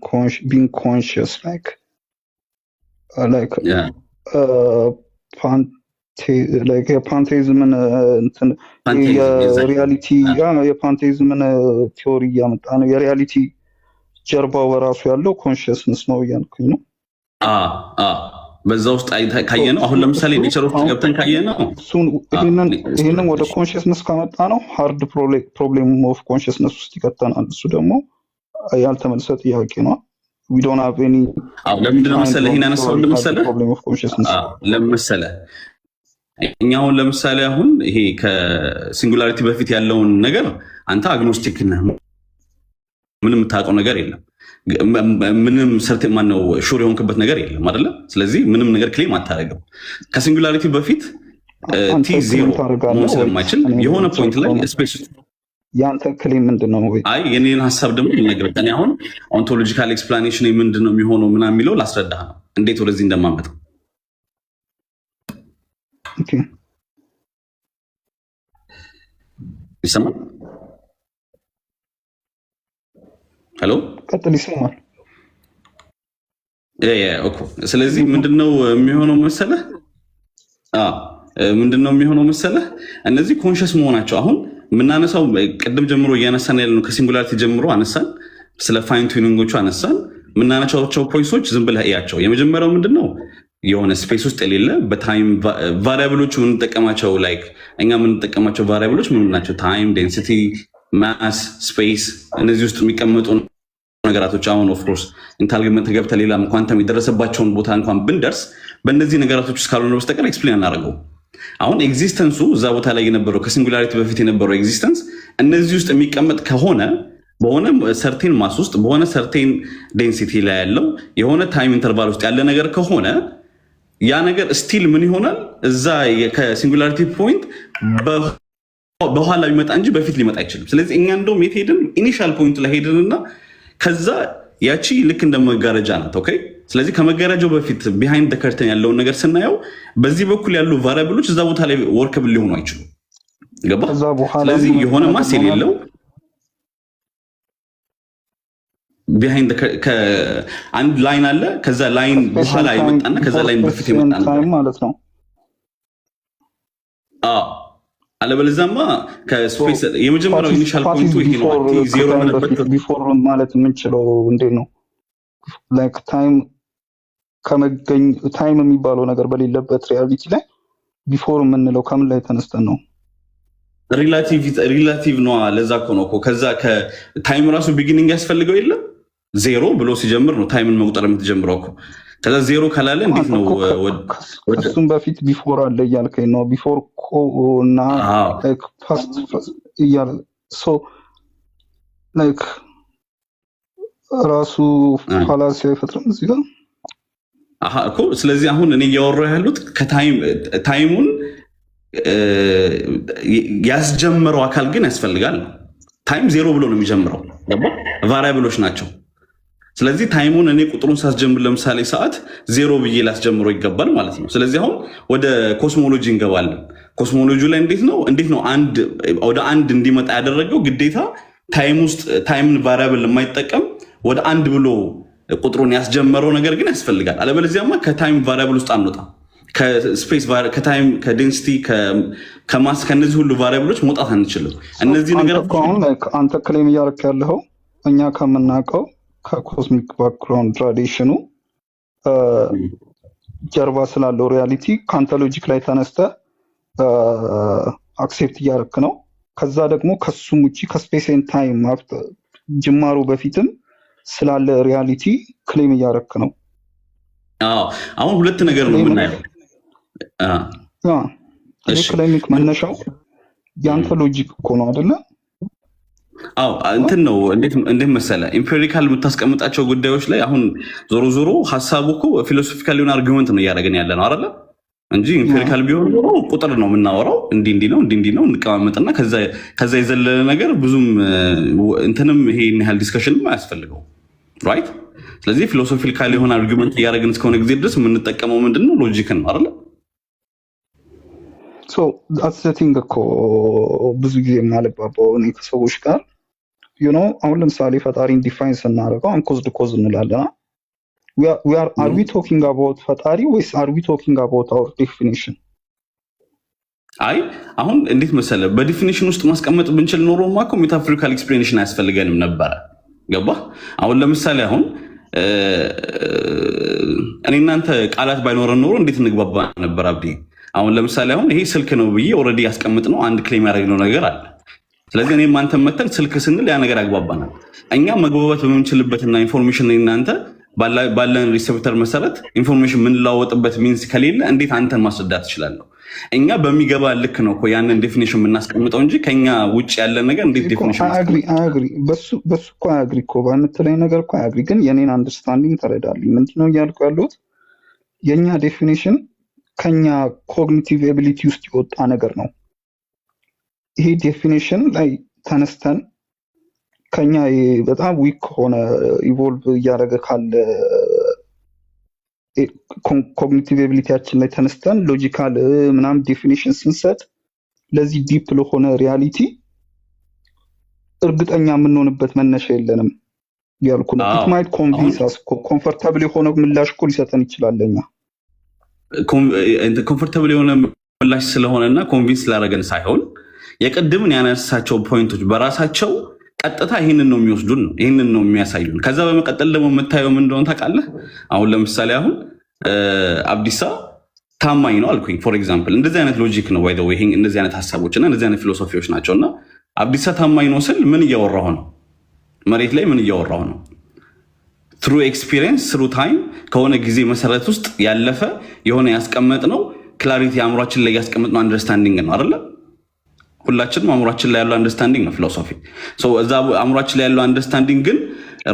being conscious? የፓንቴዝምን የሪያሊቲ የፓንቴዝምን ቲዮሪ እያመጣ ነው። የሪያሊቲ ጀርባው በራሱ ያለው ኮንሽስነስ ነው እያልኩኝ ነው። በዛ ውስጥ ካየ ነው። አሁን ለምሳሌ ኔቸር ውስጥ ገብተን ካየ ነው ይህንን ወደ ኮንሽስነስ ካመጣ ነው ሃርድ ፕሮብሌም ኦፍ ኮንሽስነስ ውስጥ ይቀጠናል። እሱ ደግሞ ያልተመለሰ ጥያቄ ነው። we don't have any ለምንድነው መሰለህ ይሄን ያነሳው? ለምሳሌ እኛ አሁን ለምሳሌ አሁን ይሄ ከሲንጉላሪቲ በፊት ያለውን ነገር አንተ አግኖስቲክ ነህ፣ ምንም የምታውቀው ነገር የለም፣ ምንም ሰርቴን ማነው ሹር የሆንክበት ነገር የለም አይደለ? ስለዚህ ምንም ነገር ክሌም አታደርገው። ከሲንጉላሪቲ በፊት ቲ ዜሮ መሆን ስለማይችል የሆነ ፖይንት ላይ ስፔስ ያንተ ክሌም ምንድነው? አይ የኔን ሀሳብ ደግሞ ልነግርህ። እኔ አሁን ኦንቶሎጂካል ኤክስፕላኔሽን ምንድነው የሚሆነው ምናምን የሚለው ላስረዳህ ነው እንዴት ወደዚህ እንደማመጣው። ይሰማል? ሄሎ ቀጥል። ይሰማል? ኦኬ። ስለዚህ ምንድነው የሚሆነው መሰለህ? እነዚህ ኮንሽስ መሆናቸው አሁን የምናነሳው ቅድም ጀምሮ እያነሳን ያለ ነው። ከሲንጉላሪቲ ጀምሮ አነሳን፣ ስለ ፋይን ቱኒንጎቹ አነሳን። የምናነሳቸው ፖይንቶች ዝም ብለህ እያቸው። የመጀመሪያው ምንድነው የሆነ ስፔስ ውስጥ የሌለ በታይም ቫሪያብሎቹ የምንጠቀማቸው ላይክ እኛ የምንጠቀማቸው ቫሪያብሎች ምን ናቸው? ታይም፣ ዴንሲቲ፣ ማስ፣ ስፔስ እነዚህ ውስጥ የሚቀመጡ ነገራቶች አሁን ኦፍኮርስ ኢንታልግመንት ገብተህ ሌላ ኳንተም የደረሰባቸውን ቦታ እንኳን ብንደርስ በእነዚህ ነገራቶች ውስጥ ካልሆነ በስተቀር ኤክስፕሌን አናደርገው። አሁን ኤግዚስተንሱ እዛ ቦታ ላይ የነበረው ከሲንጉላሪቲ በፊት የነበረው ኤግዚስተንስ እነዚህ ውስጥ የሚቀመጥ ከሆነ በሆነ ሰርቴን ማስ ውስጥ በሆነ ሰርቴን ዴንሲቲ ላይ ያለው የሆነ ታይም ኢንተርቫል ውስጥ ያለ ነገር ከሆነ ያ ነገር ስቲል ምን ይሆናል? እዛ ከሲንጉላሪቲ ፖይንት በኋላ ሊመጣ እንጂ በፊት ሊመጣ አይችልም። ስለዚህ እኛ እንደውም የት ሄድን? ኢኒሻል ፖይንት ላይ ሄድንና ከዛ ያቺ ልክ እንደ መጋረጃ ናት። ኦኬ። ስለዚህ ከመጋረጃው በፊት ቢሃይንድ ከርተን ያለውን ነገር ስናየው በዚህ በኩል ያሉ ቫሪያብሎች እዛ ቦታ ላይ ወርከብል ሊሆኑ አይችሉም። ገባ? ከዛ በኋላ ስለዚህ የሆነ ማስ የሌለው ቢሃይንድ አንድ ላይን አለ ከዛ ላይን በኋላ ይመጣና ከዛ ላይን በፊት ይመጣና ማለት ነው። አለበለዚያማ ከስፔስ የመጀመሪያው ኢኒሻል ፖይንቱ ይሄ ነው። ዜሮ ማለት ቢፎር ማለት የምንችለው እንዴት ነው? ላይክ ታይም የሚባለው ነገር በሌለበት ሪያሊቲ ላይ ቢፎር የምንለው ከምን ላይ ተነስተን ነው? ሪላቲቭ ነው። ለዛ እኮ ነው ከዛ ከታይም ራሱ ቢጊኒንግ ያስፈልገው የለም ዜሮ ብሎ ሲጀምር ነው ታይምን መቁጠር የምትጀምረው እኮ። ከዛ ዜሮ ካላለ እንዴት ነው? እሱም በፊት ቢፎር አለ እያልከኝ ነው። ቢፎር እና ፓስት እያለ ሶ ላይክ ራሱ ፋላሲ አይፈጥርም እዚህ ጋር እኮ። ስለዚህ አሁን እኔ እያወራሁ ያሉት ታይሙን ያስጀመረው አካል ግን ያስፈልጋል። ታይም ዜሮ ብሎ ነው የሚጀምረው። ቫሪያብሎች ናቸው። ስለዚህ ታይሙን እኔ ቁጥሩን ሳስጀምር ለምሳሌ ሰዓት ዜሮ ብዬ ላስጀምረው ይገባል ማለት ነው። ስለዚህ አሁን ወደ ኮስሞሎጂ እንገባለን። ኮስሞሎጂ ላይ እንዴት ነው ወደ አንድ እንዲመጣ ያደረገው ግዴታ ታይም ውስጥ ታይምን ቫሪያብል የማይጠቀም ወደ አንድ ብሎ ቁጥሩን ያስጀመረው ነገር ግን ያስፈልጋል። አለበለዚያማ ከታይም ቫሪያብል ውስጥ አንወጣም። ከስፔስ ከታይም ከዴንሲቲ ከማስ ከነዚህ ሁሉ ቫሪያብሎች መውጣት አንችልም። እነዚህ ነገሮች አንተ ክሌም እያደረክ ያለው እኛ ከምናውቀው ከኮስሚክ ባክግራውንድ ራዲሽኑ ጀርባ ስላለው ሪያሊቲ ከአንተ ሎጂክ ላይ ተነስተ አክሴፕት እያደረክ ነው። ከዛ ደግሞ ከሱም ውጭ ከስፔስ ኤንድ ታይም ጅማሩ በፊትም ስላለ ሪያሊቲ ክሌም እያደረክ ነው። አሁን ሁለት ነገር ነው የምናየው። ክሌሚክ መነሻው ያንተ ሎጂክ እኮ ነው አይደለ? እንትን ነው። እንዴት መሰለ ኢምፔሪካል የምታስቀምጣቸው ጉዳዮች ላይ አሁን ዞሮ ዞሮ ሀሳቡ እኮ ፊሎሶፊካል የሆነ አርጊመንት ነው እያደረግን ያለ ነው አይደለ? እንጂ ኢምፔሪካል ቢሆን ኖሮ ቁጥር ነው የምናወራው። እንዲህ ነው እንቀማመጥና ከዛ የዘለለ ነገር ብዙም እንትንም ይሄን ያህል ዲስከሽንም አያስፈልገው ራይት። ስለዚህ ፊሎሶፊካል የሆነ አርጊመንት እያደረግን እስከሆነ ጊዜ ድረስ የምንጠቀመው ምንድነው? ሎጂክን ነው አይደለ? ሶ that's the thing እኮ ብዙ ጊዜ የማልባባው እኔ ከሰዎች ጋር አሁን ለምሳሌ ፈጣሪን ዲፋይን ስናደርገው አንኮዝድ ኮዝ እንላለን። are we talking about ፈጣሪ ወይስ are we talking about our definition? አይ አሁን እንዴት መሰለ በዲፊኒሽን ውስጥ ማስቀመጥ ብንችል ኖሮማ እኮ ሜታፎሪካል ኤክስፕሌኔሽን አያስፈልገንም ነበረ። ገባ? አሁን ለምሳሌ አሁን እኔ እናንተ ቃላት ባይኖረን ኖሮ እንዴት እንግባባ ነበር አብዲ? አሁን ለምሳሌ አሁን ይሄ ስልክ ነው ብዬ ኦልሬዲ ያስቀምጥ ነው አንድ ክሌም ያደረግነው ነገር አለ። ስለዚህ እኔ ማንተም መተን ስልክ ስንል ያ ነገር ያግባባናል። እኛ መግባባት በምንችልበትና ኢንፎርሜሽን እናንተ ባለን ሪሴፕተር መሰረት ኢንፎርሜሽን የምንለዋወጥበት ሚንስ ከሌለ እንዴት አንተን ማስረዳት ትችላለሁ? እኛ በሚገባ ልክ ነው እኮ ያንን ዴፊኒሽን የምናስቀምጠው እንጂ ከኛ ውጭ ያለ ነገር እንዴት ዴፊኒሽን አግሪ በሱ እኮ አግሪ እኮ በምትለኝ ነገር እኮ አግሪ። ግን የኔን አንደርስታንዲንግ ተረዳልኝ። ምንድነው እያልኩ ያለሁት የኛ ዴፊኒሽን ከኛ ኮግኒቲቭ ኤቢሊቲ ውስጥ የወጣ ነገር ነው። ይሄ ዴፊኒሽን ላይ ተነስተን ከኛ በጣም ዊክ ሆነ ኢቮልቭ እያደረገ ካለ ኮግኒቲቭ ኤቢሊቲያችን ላይ ተነስተን ሎጂካል ምናምን ዴፊኒሽን ስንሰጥ ለዚህ ዲፕ ለሆነ ሪያሊቲ እርግጠኛ የምንሆንበት መነሻ የለንም ያልኩ ነው። ኢት ማይት ኮንቪንስ አስ ኮምፎርታብል የሆነ ምላሽ እኮ ሊሰጠን ይችላል። ለኛ ኮምፎርታብል የሆነ ምላሽ ስለሆነና ኮንቪንስ ስላደረገን ሳይሆን የቅድምን ያነሳቸው ፖይንቶች በራሳቸው ቀጥታ ይህንን ነው የሚወስዱን ነው ይህንን ነው የሚያሳዩን። ከዛ በመቀጠል ደግሞ የምታየው ምን እንደሆነ ታውቃለህ? አሁን ለምሳሌ አሁን አብዲሳ ታማኝ ነው አልኩኝ ፎር ኤግዛምፕል። እንደዚህ አይነት ሎጂክ ነው ወይ ይሄ እንደዚህ አይነት ሀሳቦች እና እንደዚህ አይነት ፊሎሶፊዎች ናቸውና አብዲሳ ታማኝ ነው ስል ምን እያወራሁ ነው? መሬት ላይ ምን እያወራሁ ነው? ትሩ ኤክስፒሪየንስ ትሩ ታይም ከሆነ ጊዜ መሰረት ውስጥ ያለፈ የሆነ ያስቀመጥ ነው ክላሪቲ አእምሯችን ላይ ያስቀመጥ ነው አንደርስታንዲንግ ነው አይደለ? ሁላችንም አእምሯችን ላይ ያለው አንደርስታንዲንግ ነው ፊሎሶፊ። እዛ አእምሯችን ላይ ያለው አንደርስታንዲንግ ግን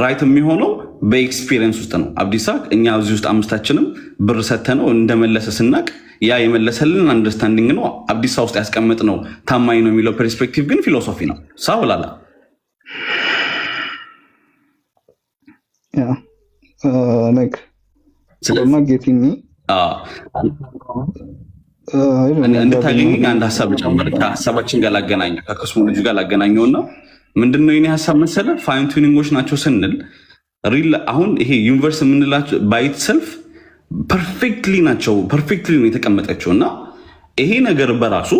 ራይት የሚሆነው በኤክስፒሪየንስ ውስጥ ነው። አብዲሳ እኛ እዚህ ውስጥ አምስታችንም ብር ሰተነው እንደመለሰ ስናቅ ያ የመለሰልን አንደርስታንዲንግ ነው። አብዲሳ ውስጥ ያስቀመጥ ነው ታማኝ ነው የሚለው ፐርስፔክቲቭ ግን ፊሎሶፊ ነው። ሳውላላ እንድታገኘኝ አንድ ሀሳብ ጨምር ከሀሳባችን ጋር ላገናኘው ከኮስሞሎጂ ጋር ላገናኘውና ምንድነው የኔ ሀሳብ መሰለህ ፋይን ቱኒንጎች ናቸው ስንል ሪል አሁን ይሄ ዩኒቨርስ የምንላቸው ባይት ሰልፍ ፐርፌክትሊ ናቸው ፐርፌክትሊ ነው የተቀመጠችው እና ይሄ ነገር በራሱ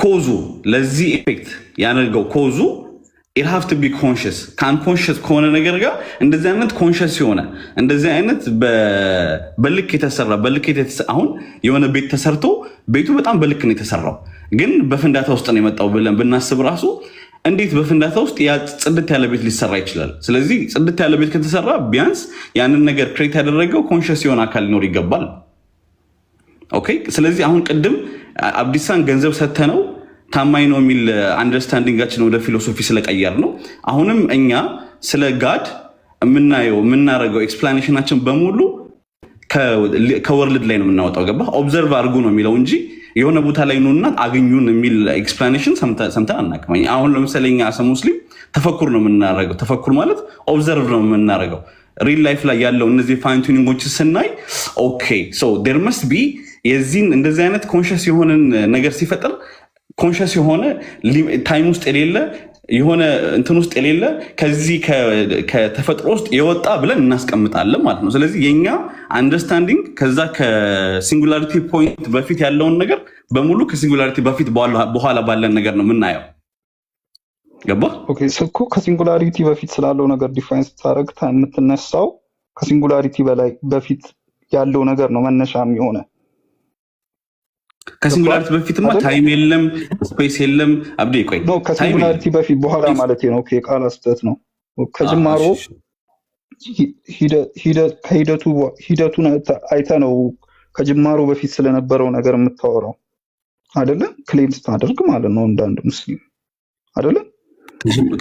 ኮዙ ለዚህ ኢፌክት ያደርገው ኮዙ it have to be conscious ካንኮንሽስ ከሆነ ነገር ጋር እንደዚህ አይነት ኮንሽስ የሆነ እንደዚህ አይነት በልክ የተሰራ አሁን የሆነ ቤት ተሰርቶ ቤቱ በጣም በልክ ነው የተሰራው ግን በፍንዳታ ውስጥ ነው የመጣው ብለን ብናስብ ራሱ እንዴት በፍንዳታ ውስጥ ያ ጽድት ያለ ቤት ሊሰራ ይችላል ስለዚህ ጽድት ያለ ቤት ከተሰራ ቢያንስ ያንን ነገር ክሬት ያደረገው ኮንሽስ የሆነ አካል ሊኖር ይገባል ኦኬ ስለዚህ አሁን ቅድም አብዲሳን ገንዘብ ሰተነው ታማኝ ነው የሚል አንደርስታንዲንጋችን ወደ ፊሎሶፊ ስለቀየር ነው አሁንም እኛ ስለ ጋድ የምናረገው ኤክስፕላኔሽናችን በሙሉ ከወርልድ ላይ ነው የምናወጣው ገባ ኦብዘርቭ አድርጉ ነው የሚለው እንጂ የሆነ ቦታ ላይ ነውና አገኙን የሚል ኤክስፕላኔሽን ሰምተን አናውቅም አሁን ለምሳሌ እኛ አሰ ሙስሊም ተፈኩር ነው የምናረገው ተፈኩር ማለት ኦብዘርቭ ነው የምናረገው ሪል ላይፍ ላይ ያለው እነዚህ ፋይን ቱኒንጎች ስናይ ኦኬ ሶ ዴር መስት ቢ የዚህን እንደዚህ አይነት ኮንሽስ የሆነን ነገር ሲፈጠር ኮንሽስ የሆነ ታይም ውስጥ የሌለ የሆነ እንትን ውስጥ የሌለ ከዚህ ከተፈጥሮ ውስጥ የወጣ ብለን እናስቀምጣለን ማለት ነው ስለዚህ የኛ አንደርስታንዲንግ ከዛ ከሲንጉላሪቲ ፖይንት በፊት ያለውን ነገር በሙሉ ከሲንጉላሪቲ በፊት በኋላ ባለን ነገር ነው የምናየው ገባ ኦኬ ስኮ ከሲንጉላሪቲ በፊት ስላለው ነገር ዲፋይን ስታደርግ የምትነሳው ከሲንጉላሪቲ በላይ በፊት ያለው ነገር ነው መነሻም የሆነ ከሲንጉላሪቲ በፊትማ ታይም የለም ስፔስ የለም አብዴ ቆይ ነው ከሲንጉላሪቲ በፊት በኋላ ማለት ነው ኦኬ ቃል አስተት ነው ከጅማሮ ሂደቱን አይተ ነው ከጅማሮ በፊት ስለነበረው ነገር የምታወራው አይደለ ክሌም ስታደርግ ማለት ነው እንዳንድ ሙስሊም አይደለ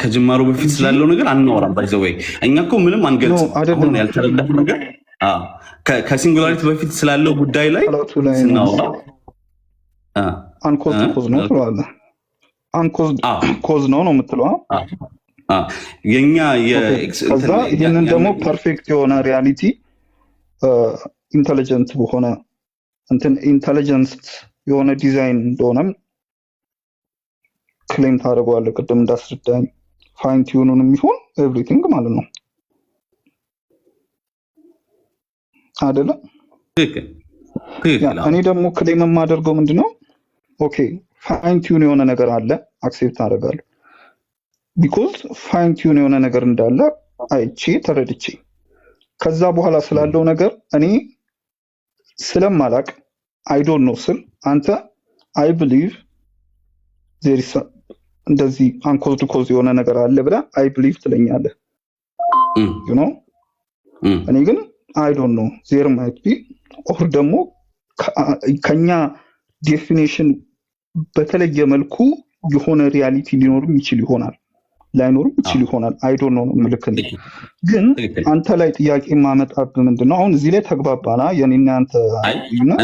ከጅማሮ በፊት ስላለው ነገር አናወራም ባይ ዘ ወይ እኛ እኮ ምንም አንገልጽም አሁን ያልተረዳነው ነገር ከሲንጉላሪቲ በፊት ስላለው ጉዳይ ላይ ስናወራ አንኮዝ ኮዝ ነው ትላለህ አንኮዝ ኮዝ ነው የምትለው የኛ ከዛ ይሄንን ደግሞ ፐርፌክት የሆነ ሪያሊቲ ኢንተሊጀንት በሆነ እንትን ኢንተሊጀንስ የሆነ ዲዛይን እንደሆነም ክሌም ታደርገዋለህ ቅድም እንዳስረዳኝ ፋይን ቲዩኑን የሚሆን ኤቭሪቲንግ ማለት ነው አይደለ እኔ ደግሞ ክሌም የማደርገው ምንድነው ኦኬ ፋይን ቲዩን የሆነ ነገር አለ አክሴፕት አደርጋለሁ ቢኮዝ ፋይን ቲዩን የሆነ ነገር እንዳለ አይቼ ተረድቼ ከዛ በኋላ ስላለው ነገር እኔ ስለማላቅ አይ ዶንት ኖ ስል አንተ አይ ቢሊቭ ዜር ኢዝ እንደዚህ አንኮዝድ ኮዝ የሆነ ነገር አለ ብለህ አይ ቢሊቭ ትለኛለህ ዩ ኖ እኔ ግን አይ ዶንት ኖ ዜር ማይት ቢ ኦር ደግሞ ከኛ ዴፊኒሽን በተለየ መልኩ የሆነ ሪያሊቲ ሊኖርም ይችል ይሆናል ላይኖርም ይችል ይሆናል አይ ዶንት ኖ ምልክት ግን አንተ ላይ ጥያቄ ማመጣብህ ምንድነው አሁን እዚህ ላይ ተግባባና የኔና አንተ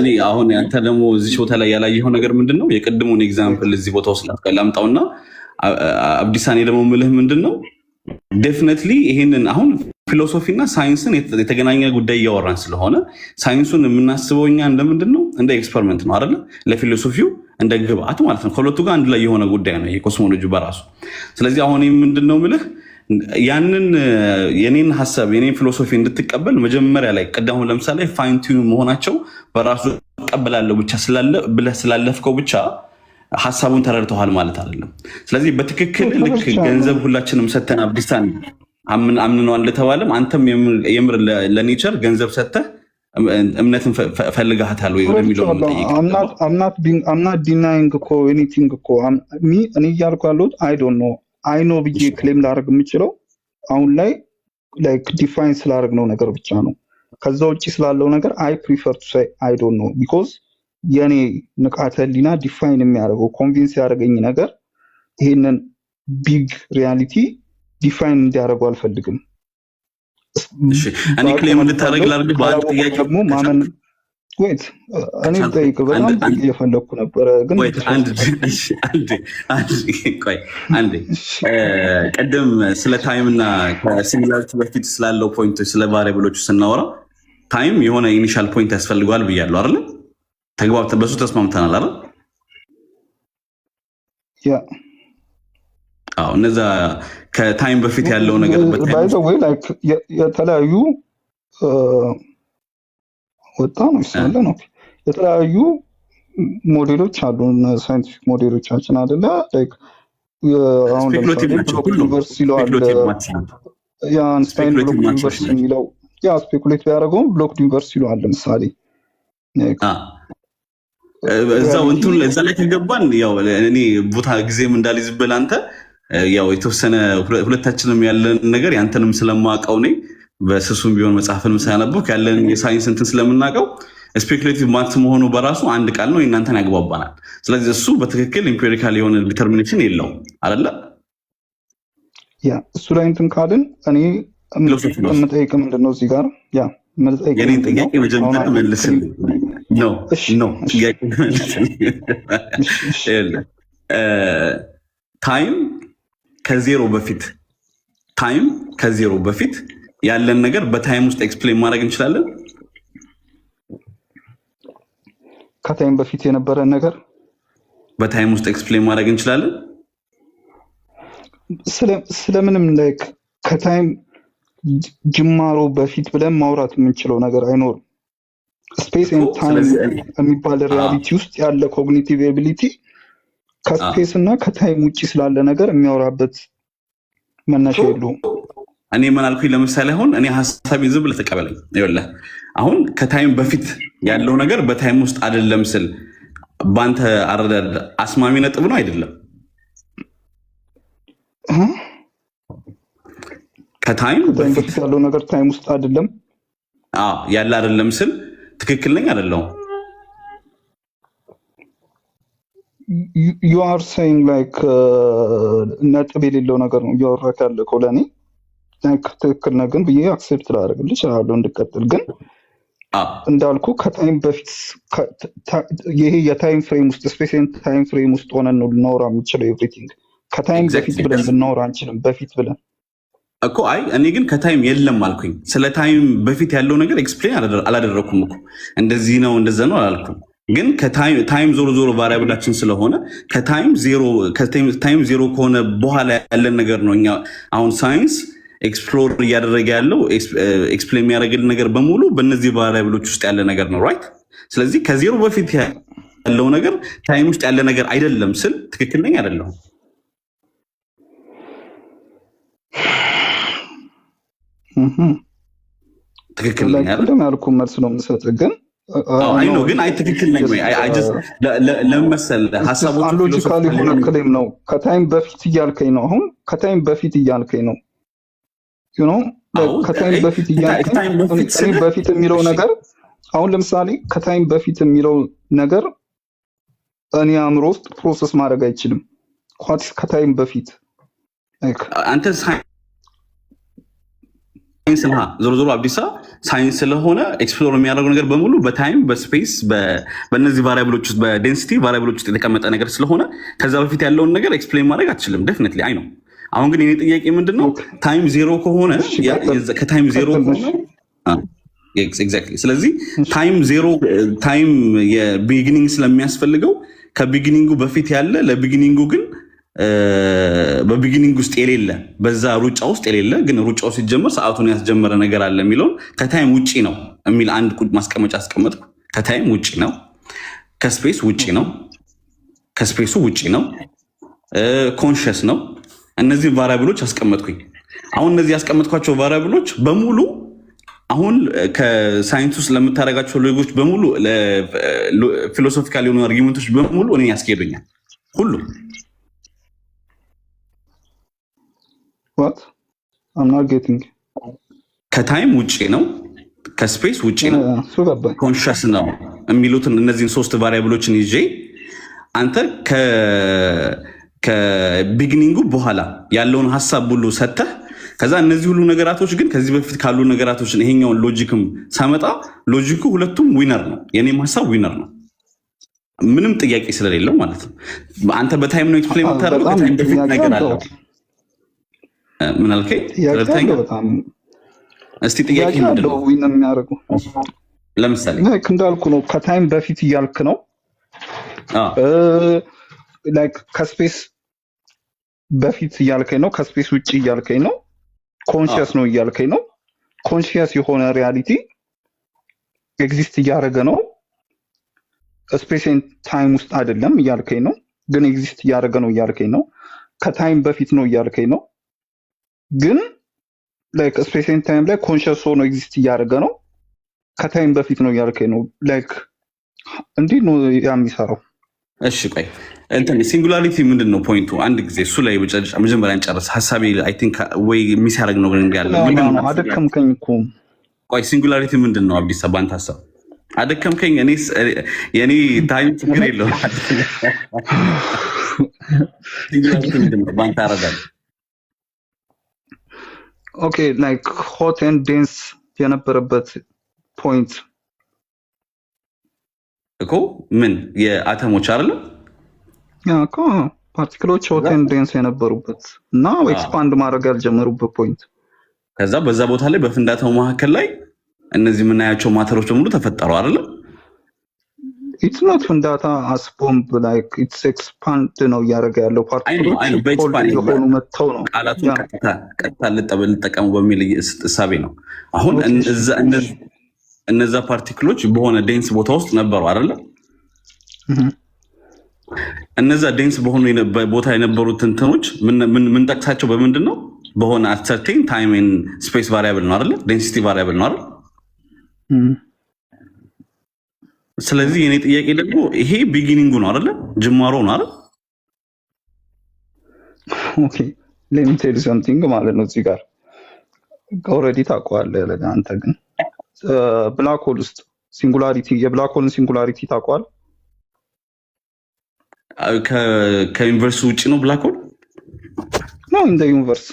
እኔ አሁን አንተ ደግሞ እዚህ ቦታ ላይ ያላየኸው ነገር ምንድነው የቅድሙን ኤግዛምፕል እዚህ ቦታ ውስጥ ላምጣውና አብዲሳኔ ደግሞ ምልህ ምንድነው ዴፊኒትሊ ይሄንን አሁን ፊሎሶፊና ሳይንስን የተገናኘ ጉዳይ እያወራን ስለሆነ ሳይንሱን የምናስበው እኛ እንደምንድነው እንደ ኤክስፐሪመንት ነው አይደል ለፊሎሶፊው እንደ ግብአት ማለት ነው ከሁለቱ ጋር አንድ ላይ የሆነ ጉዳይ ነው የኮስሞሎጂ በራሱ ስለዚህ አሁን ምንድነው ምልህ ያንን የኔን ሐሳብ የኔን ፊሎሶፊ እንድትቀበል መጀመሪያ ላይ ቀዳሁ ለምሳሌ ፋይን ቲዩን መሆናቸው በራሱ ተቀበላለሁ ብቻ ስላለፍከው ብቻ ሐሳቡን ተረድተዋል ማለት አይደለም ስለዚህ በትክክል ልክ ገንዘብ ሁላችንም ሰተን አብዲሳን አምነናል ለተባለም አንተም የምር ለኔቸር ገንዘብ ሰተህ እምነትን ፈልጋታል ወይ ወደሚለው ነው I'm not denying እኮ anything እኮ እኔ እያልኩ ያለሁት I don't know I know ብዬ ክሌም ላደርግ የምችለው አሁን ላይ like define ስላደርግ ነው ነገር ብቻ ነው ከዛ ውጪ ስላለው ነገር I prefer to say I don't know because የኔ ንቃተ ህሊና ዲፋይን የሚያደርገው ኮንቪንስ ያደርገኝ ነገር ይሄንን ቢግ ሪያሊቲ ዲፋይን እንዲያደርገው አልፈልግም እሺ እኔ ክሌም እንድታደርግ ላድርግ በአንድ ጥያቄ ደግሞ ማመን ወይት እኔ ጠይቅ በጣም እየፈለኩ ነበር ግን አንዴ ቀደም ስለ ታይም እና ከሲንጉላሪቲ በፊት ስላለው ፖይንቶች ስለ ቫሪያብሎቹ ስናወራ ታይም የሆነ ኢኒሻል ፖይንት ያስፈልገዋል ብያለሁ አይደል ተግባብተን በሱ ተስማምተናል አይደል? ያ አዎ እነዛ ከታይም በፊት ያለው ነገር ባይ ዘ ዌይ ላይክ የተለያዩ ወጣ ነው ይሳለ ነው የተለያዩ ሞዴሎች አሉ ሳይንቲፊክ ሞዴሎቻችን አይደለ ላይክ አሁን ስፔኩሌቲቭ ናቸው ሁሉ ያ አንስታይን ብሎክ ዩኒቨርስ የሚለው ያ ስፔኩሌት ያደረገው ብሎክ ዩኒቨርስ ይለዋል ለምሳሌ እዛው እንትን እዛ ላይ ከገባን ያው እኔ ቦታ ጊዜም እንዳልይዝብል አንተ ያው የተወሰነ ሁለታችንም ያለን ነገር ያንተንም ስለማውቀው ነኝ በስሱም ቢሆን መጽሐፍንም ሳያነበው ያለን የሳይንስ እንትን ስለምናውቀው ስፔኩሌቲቭ ማት መሆኑ በራሱ አንድ ቃል ነው እናንተን ያግባባናል። ስለዚህ እሱ በትክክል ኢምፒሪካል የሆነ ዲተርሚኔሽን የለውም አይደለ? ያ እሱ ላይ እንትን ካልን እኔ የምጠይቅ ምንድነው እዚህ ጋር ያ የምጠይቅ የኔን ጥያቄ መጀመሪያ መልስልኝ ነው ጥያቄ መልስልኝ። ታይም ከዜሮ በፊት ያለን ነገር በታይም ውስጥ ኤክስፕሌን ማድረግ እንችላለን። ከታይም በፊት የነበረ ነገር በታይም ውስጥ ኤክስፕሌን ማድረግ እንችላለን። ስለምንም ላይክ ከታይም ጅማሮ በፊት ብለን ማውራት የምንችለው ነገር አይኖርም። ስፔስ ኤንድ ታይም የሚባል ሪያሊቲ ውስጥ ያለ ኮግኒቲቭ ኤቢሊቲ ከስፔስ እና ከታይም ውጪ ስላለ ነገር የሚያወራበት መነሻ የለውም። እኔ ምን አልኩኝ? ለምሳሌ አሁን እኔ ሐሳቤን ዝም ብለህ ተቀበለኝ። ይኸውልህ አሁን ከታይም በፊት ያለው ነገር በታይም ውስጥ አይደለም ስል በአንተ አረዳድ አስማሚ ነጥብ ነው አይደለም? ከታይም በፊት ያለው ነገር ታይም ውስጥ አይደለም ያለ አይደለም ስል ትክክል ነኝ አይደለሁም? you are saying like ነጥብ የሌለው ነገር ነው እያወራክ ያለከው ለእኔ ትክክል ነው ግን ብዬ አክሴፕት ላደርግልህ እችላለሁ እንድቀጥል። ግን እንዳልኩ ከታይም በፊት ይሄ የታይም ፍሬም ውስጥ ስፔስ ኤንድ ታይም ፍሬም ውስጥ ሆነን ነው ልናወራ የምንችለው ኤቭሪቲንግ። ከታይም በፊት ብለን ልናወራ አንችልም በፊት ብለን እኮ። አይ እኔ ግን ከታይም የለም አልኩኝ። ስለ ታይም በፊት ያለው ነገር ኤክስፕሌን አላደረኩም እኮ። እንደዚህ ነው እንደዛ ነው አላልኩም። ግን ታይም ዞሮ ዞሮ ቫሪያብላችን ስለሆነ ከታይም ዜሮ ከሆነ በኋላ ያለን ነገር ነው እኛ አሁን ሳይንስ ኤክስፕሎር እያደረገ ያለው ኤክስፕሌን የሚያደርግልን ነገር በሙሉ በእነዚህ ቫሪያብሎች ውስጥ ያለ ነገር ነው ራይት። ስለዚህ ከዜሮ በፊት ያለው ነገር ታይም ውስጥ ያለ ነገር አይደለም ስል ትክክል ነኝ አይደለሁም? ትክክል ነኝ አይደል? ያልኩህ መልስ ነው የምሰጥህ ግን አይ ነው ግን አይ ትክክል ነኝ ወይ? አይ ጀስት ለምን መሰለህ ሀሳቦቹ ሎጂካሊ ሆነ ክሌም ነው። ከታይም በፊት እያልከኝ ነው አሁን ከታይም በፊት እያልከኝ ነው ዩ ኖ ከታይም በፊት እያልከኝ በፊት የሚለው ነገር አሁን ለምሳሌ ከታይም በፊት የሚለው ነገር እኔ አእምሮ ውስጥ ፕሮሰስ ማድረግ አይችልም። ኳትስ ከታይም በፊት አንተ ሳይንስ ነህ ዞሮ ዞሮ አብዲሳ ሳይንስ ስለሆነ ኤክስፕሎር የሚያደርገው ነገር በሙሉ በታይም በስፔስ በእነዚህ ቫሪያብሎች ውስጥ በዴንሲቲ ቫሪያብሎች ውስጥ የተቀመጠ ነገር ስለሆነ ከዛ በፊት ያለውን ነገር ኤክስፕሌን ማድረግ አትችልም። ዴፊኒትሊ አይ ነው። አሁን ግን የኔ ጥያቄ ምንድነው ታይም ዜሮ ከሆነ ከታይም ዜሮ ከሆነ ኤግዛክትሊ ስለዚህ ታይም የቢጊኒንግ ስለሚያስፈልገው ከቢጊኒንጉ በፊት ያለ ለቢጊኒንጉ ግን በቢጊኒንግ ውስጥ የሌለ በዛ ሩጫ ውስጥ የሌለ ግን ሩጫው ሲጀመር ሰዓቱን ያስጀመረ ነገር አለ የሚለውን ከታይም ውጪ ነው የሚል አንድ ማስቀመጫ አስቀመጥኩ። ከታይም ውጪ ነው፣ ከስፔስ ውጪ ነው፣ ከስፔሱ ውጪ ነው፣ ኮንሽስ ነው። እነዚህ ቫሪያብሎች አስቀመጥኩኝ። አሁን እነዚህ ያስቀመጥኳቸው ቫሪያብሎች በሙሉ አሁን ከሳይንስ ውስጥ ለምታደርጋቸው ሎጂኮች በሙሉ ፊሎሶፊካል የሆኑ አርጊመንቶች በሙሉ እኔ ያስኬዱኛል ሁሉ What? I'm not getting. ከታይም ውጪ ነው፣ ከስፔስ ውጪ ነው፣ ኮንሽስ ነው የሚሉትን እነዚህን ሶስት ቫሪያብሎችን ይዤ አንተ ከቢግኒንጉ በኋላ ያለውን ሀሳብ ሁሉ ሰተህ ከዛ እነዚህ ሁሉ ነገራቶች ግን ከዚህ በፊት ካሉ ነገራቶችን ይሄኛውን ሎጂክም ሳመጣ ሎጂኩ ሁለቱም ዊነር ነው። የኔም ሀሳብ ዊነር ነው፣ ምንም ጥያቄ ስለሌለው ማለት ነው። አንተ በታይም ነው ኤክስፕሌን የምታደርገው፣ ከታይም በፊት ነገር አለ። ምን አልከኝ? እስቲ ጥያቄ ምንድን ነው? ለምሳሌ ላይክ እንዳልኩ ነው ከታይም በፊት እያልክ ነው ላይክ ከስፔስ በፊት እያልከኝ ነው ከስፔስ ውጪ እያልከኝ ነው ኮንሺየስ ነው እያልከኝ ነው ኮንሺየስ የሆነ ሪያሊቲ ኤግዚስት እያደረገ ነው ስፔስ ኤንድ ታይም ውስጥ አይደለም እያልከኝ ነው ግን ኤግዚስት እያደረገ ነው እያልከኝ ነው ከታይም በፊት ነው እያልከኝ ነው ግን ላይክ ስፔስ ኤንድ ታይም ላይ ኮንሺየስ ሆኖ ኤግዚስት እያደረገ ነው ከታይም በፊት ነው እያልከኝ ነው ላይክ እንዴት ነው የሚሰራው እሺ ቆይ እንትን ሲንጉላሪቲ ምንድን ነው ፖይንቱ አንድ ጊዜ እሱ ላይ መጀመሪያ እንጨርስ ሀሳቤ አይ ቲንክ ወይ ሚስ ያደረግ ነው ግን ያለ ምንድን ነው አደከምከኝ እኮ ቆይ ሲንጉላሪቲ ምንድን ነው አብዲሳ ባንተ ሀሳብ አደከምከኝ እኔ የኔ ታይም ችግር የለውም ሲንጉላሪቲ ምንድን ነው ባንተ አረዳል ኦኬ ላይክ ሆት ኤንድ ዴንስ የነበረበት ፖይንት እኮ ምን የአተሞች አይደለም ያ እኮ ፓርቲክሎች ሆት ኤንድ ዴንስ የነበሩበት እና ኤክስፓንድ ማድረግ ያልጀመሩበት ፖይንት ከዛ በዛ ቦታ ላይ በፍንዳታው መካከል ላይ እነዚህ የምናያቸው ማተሮች በሙሉ ተፈጠሩ አይደለም ኢትስ ኖት ፍንዳታ አስ ቦምብ ላይክ ኢትስ ኤክስፓንድ ነው እያደረገ ያለው ፓርቲክሎች የሆኑ መጥተው ነው ቃላቱን ቀጥታ ልጠቀሙ በሚል እሳቤ ነው አሁን እነዛ ፓርቲክሎች በሆነ ዴንስ ቦታ ውስጥ ነበሩ አይደለ እነዛ ዴንስ በሆኑ ቦታ የነበሩት እንትኖች ምን ጠቅሳቸው በምንድን ነው በሆነ አሰርቴን ታይም ኤንድ ስፔስ ቫሪያብል ነው አይደለ ዴንሲቲ ቫሪያብል ነው አይደል ስለዚህ የኔ ጥያቄ ደግሞ ይሄ ቢጊኒንጉ ነው አይደለ ጅማሮ ነው አይደል ኦኬ ሌት ሚ ቴል ሰምቲንግ ማለት ነው እዚህ ጋር ኦልሬዲ ታውቀዋለህ አንተ ግን ብላክ ሆል ውስጥ ሲንጉላሪቲ የብላክ ሆልን ሲንጉላሪቲ ታውቀዋል ከዩኒቨርስ ውጪ ነው ብላክ ሆል ነው ኢን ዘ ዩኒቨርስ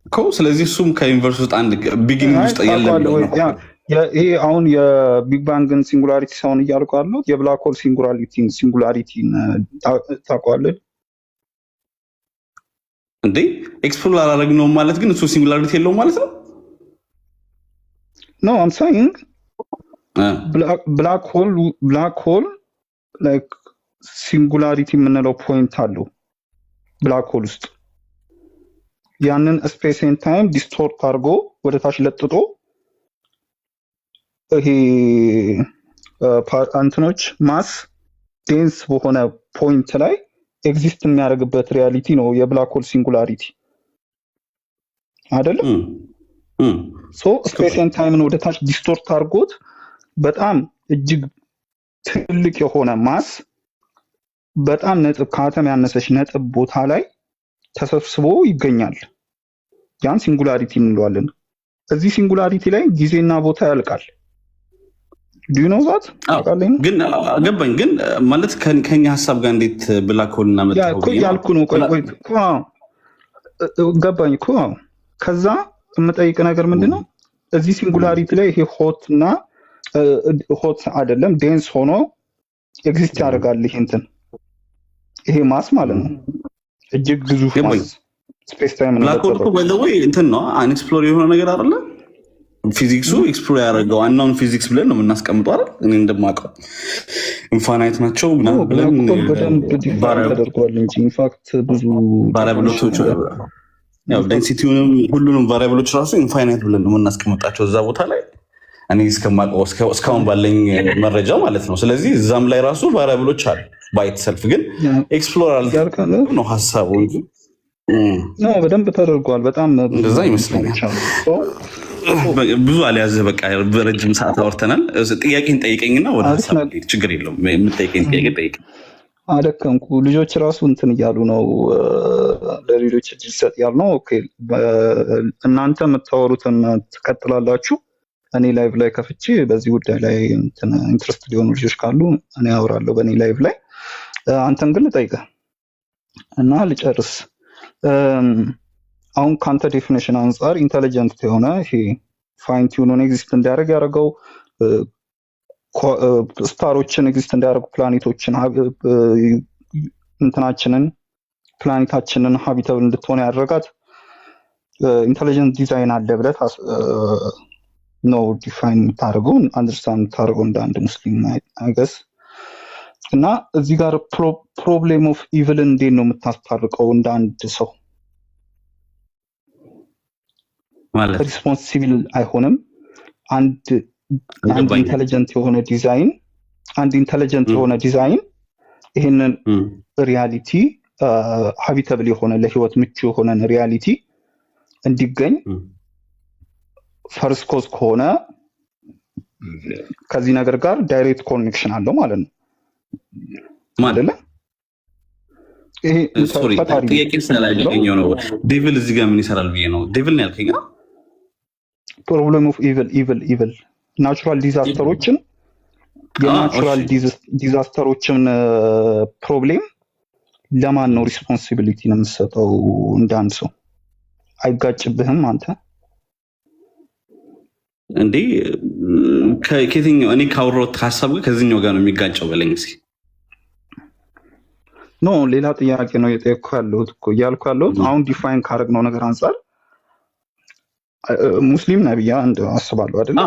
እኮ ስለዚህ እሱም ከዩኒቨርስ ውስጥ አንድ ቢጊኒንግ ውስጥ ያለ ይሄ አሁን የቢግ ባንግን ሲንጉላሪቲ ሳይሆን እያልኩ ያለው የብላክ ሆል ሲንጉላሪቲን ታውቀዋለህ እንዴ ኤክስፕሎር አላደረግነውም ማለት ግን እሱ ሲንጉላሪቲ የለውም ማለት ነው No, I'm saying black hole like singularity የምንለው ፖይንት አለው ብላክ ሆል ውስጥ ያንን ስፔስ ኤንድ ታይም ዲስቶርት አድርጎ ወደ ታች ለጥጦ ይሄ አንትኖች ማስ ዴንስ በሆነ ፖይንት ላይ ኤግዚስት የሚያደርግበት ሪያሊቲ ነው የብላክ ሆል ሲንጉላሪቲ አይደለም ሶ ስፔስ ኤንድ ታይምን ወደ ታች ዲስቶርት አድርጎት በጣም እጅግ ትልቅ የሆነ ማስ በጣም ነጥብ ከአተም ያነሰች ነጥብ ቦታ ላይ ተሰብስቦ ይገኛል ያን ሲንጉላሪቲ እንለዋለን እዚህ ሲንጉላሪቲ ላይ ጊዜና ቦታ ያልቃል do you know that ግን ገባኝ ግን ማለት ከኛ ሐሳብ ጋር እንዴት ብላክ ሆል እና መጣው እኮ ያልኩ ነው ቆይ ገባኝ እኮ ከዛ የምጠይቅ ነገር ምንድነው እዚህ ሲንጉላሪቲ ላይ ይሄ ሆት አይደለም ዴንስ ሆኖ ኤግዚስት ያደርጋል ይሄ ማስ ማለት ነው እጅግ ግዙፍ ማስ ስፔስ ታይም ነው ብላክ ሆል እኮ by the way እንትን ነው አንኤክስፕሎር የሆነ ነገር አይደለ ፊዚክሱ ኤክስፕሎር ያደረገው አናውን ፊዚክስ ብለን ነው የምናስቀምጠው አይደል እኔ እንደማውቀው ኢንፋይናይት ናቸው ምናምን ብለን ተደርጓል እንጂ ኢንፋክት ብዙ ቫሪያብሎች ያው ዴንሲቲውንም ሁሉንም ቫሪያብሎች ራሱ ኢንፋይናይት ብለን ነው የምናስቀምጣቸው እዛ ቦታ ላይ እኔ እስከማውቀው እስካሁን ባለኝ መረጃ ማለት ነው ስለዚህ እዛም ላይ ራሱ ቫሪያብሎች አሉ ባይት ሰልፍ ግን ኤክስፕሎር አልተደረገም ነው ሐሳቡ እንጂ ነው በደንብ ተደርጓል በጣም እንደዛ ይመስለኛል ብዙ አልያዘ በቃ በረጅም ሰዓት አወርተናል ጥያቄን ጠይቀኝና ወደ ሐሳብ ችግር የለውም የምትጠይቀኝ ጥያቄ ጠይቅ አደከምኩ ልጆች ራሱ እንትን እያሉ ነው ለሌሎች እድል ሰጥ ያሉ ነው ኦኬ እናንተ የምታወሩትን ትቀጥላላችሁ እኔ ላይቭ ላይ ከፍቼ በዚህ ጉዳይ ላይ እንትን ኢንትረስት ሊሆኑ ልጆች ካሉ እኔ አወራለሁ በእኔ ላይቭ ላይ አንተን ግን ልጠይቅህ እና ልጨርስ አሁን ካንተ ዴፊኒሽን አንፃር ኢንተለጀንት የሆነ ይሄ ፋይን ቲዩን ኤግዚስት እንዲያደርግ ያደረገው ስታሮችን ኤግዚስት እንዲያደርጉ ፕላኔቶችን እንትናችንን ፕላኔታችንን ሃቢታብል እንድትሆን ያደረጋት ኢንተለጀንት ዲዛይን አለ ብለህ ነው ዲፋይን የምታደርገው አንደርስታንድ የምታደርገው እንደ አንድ ሙስሊም አይገስ። እና እዚህ ጋር ፕሮብሌም ኦፍ ኢቭል እንዴት ነው የምታስታርቀው እንደ አንድ ሰው? ማለት ሪስፖንሲብል አይሆንም። አንድ ኢንተለጀንት የሆነ ዲዛይን ይህንን ሪያሊቲ ሀቢተብል የሆነ ለህይወት ምቹ የሆነን ሪያሊቲ እንዲገኝ ፈርስት ኮዝ ከሆነ ከዚህ ነገር ጋር ዳይሬክት ኮኔክሽን አለው ማለት ነው አይደለ? ይሄ ጥያቄ ስላላገኘው ነው። ዴቪል እዚህ ጋር ምን ይሰራል ብዬ ነው። ዴቪል ነው ያልከኝ? ፕሮብሌም ኦፍ ኢቭል ናቹራል ዲዛስተሮችን የናቹራል ዲዛስተሮችን ፕሮብሌም ለማን ነው ሪስፖንሲቢሊቲ ነው የምትሰጠው? እንደ አንድ ሰው አይጋጭብህም አንተ እንዴ? ከየትኛው እኔ ካወራሁት ሀሳብ ጋር ከዚህኛው ጋር ነው የሚጋጨው በለኝ እስኪ። ኖ ሌላ ጥያቄ ነው የጠየቅኩህ ያለሁት እኮ እያልኩ ያለሁት አሁን ዲፋይን ካደረግነው ነገር አንጻር ሙስሊም ነህ ብዬ አንድ አስባለሁ አይደለ?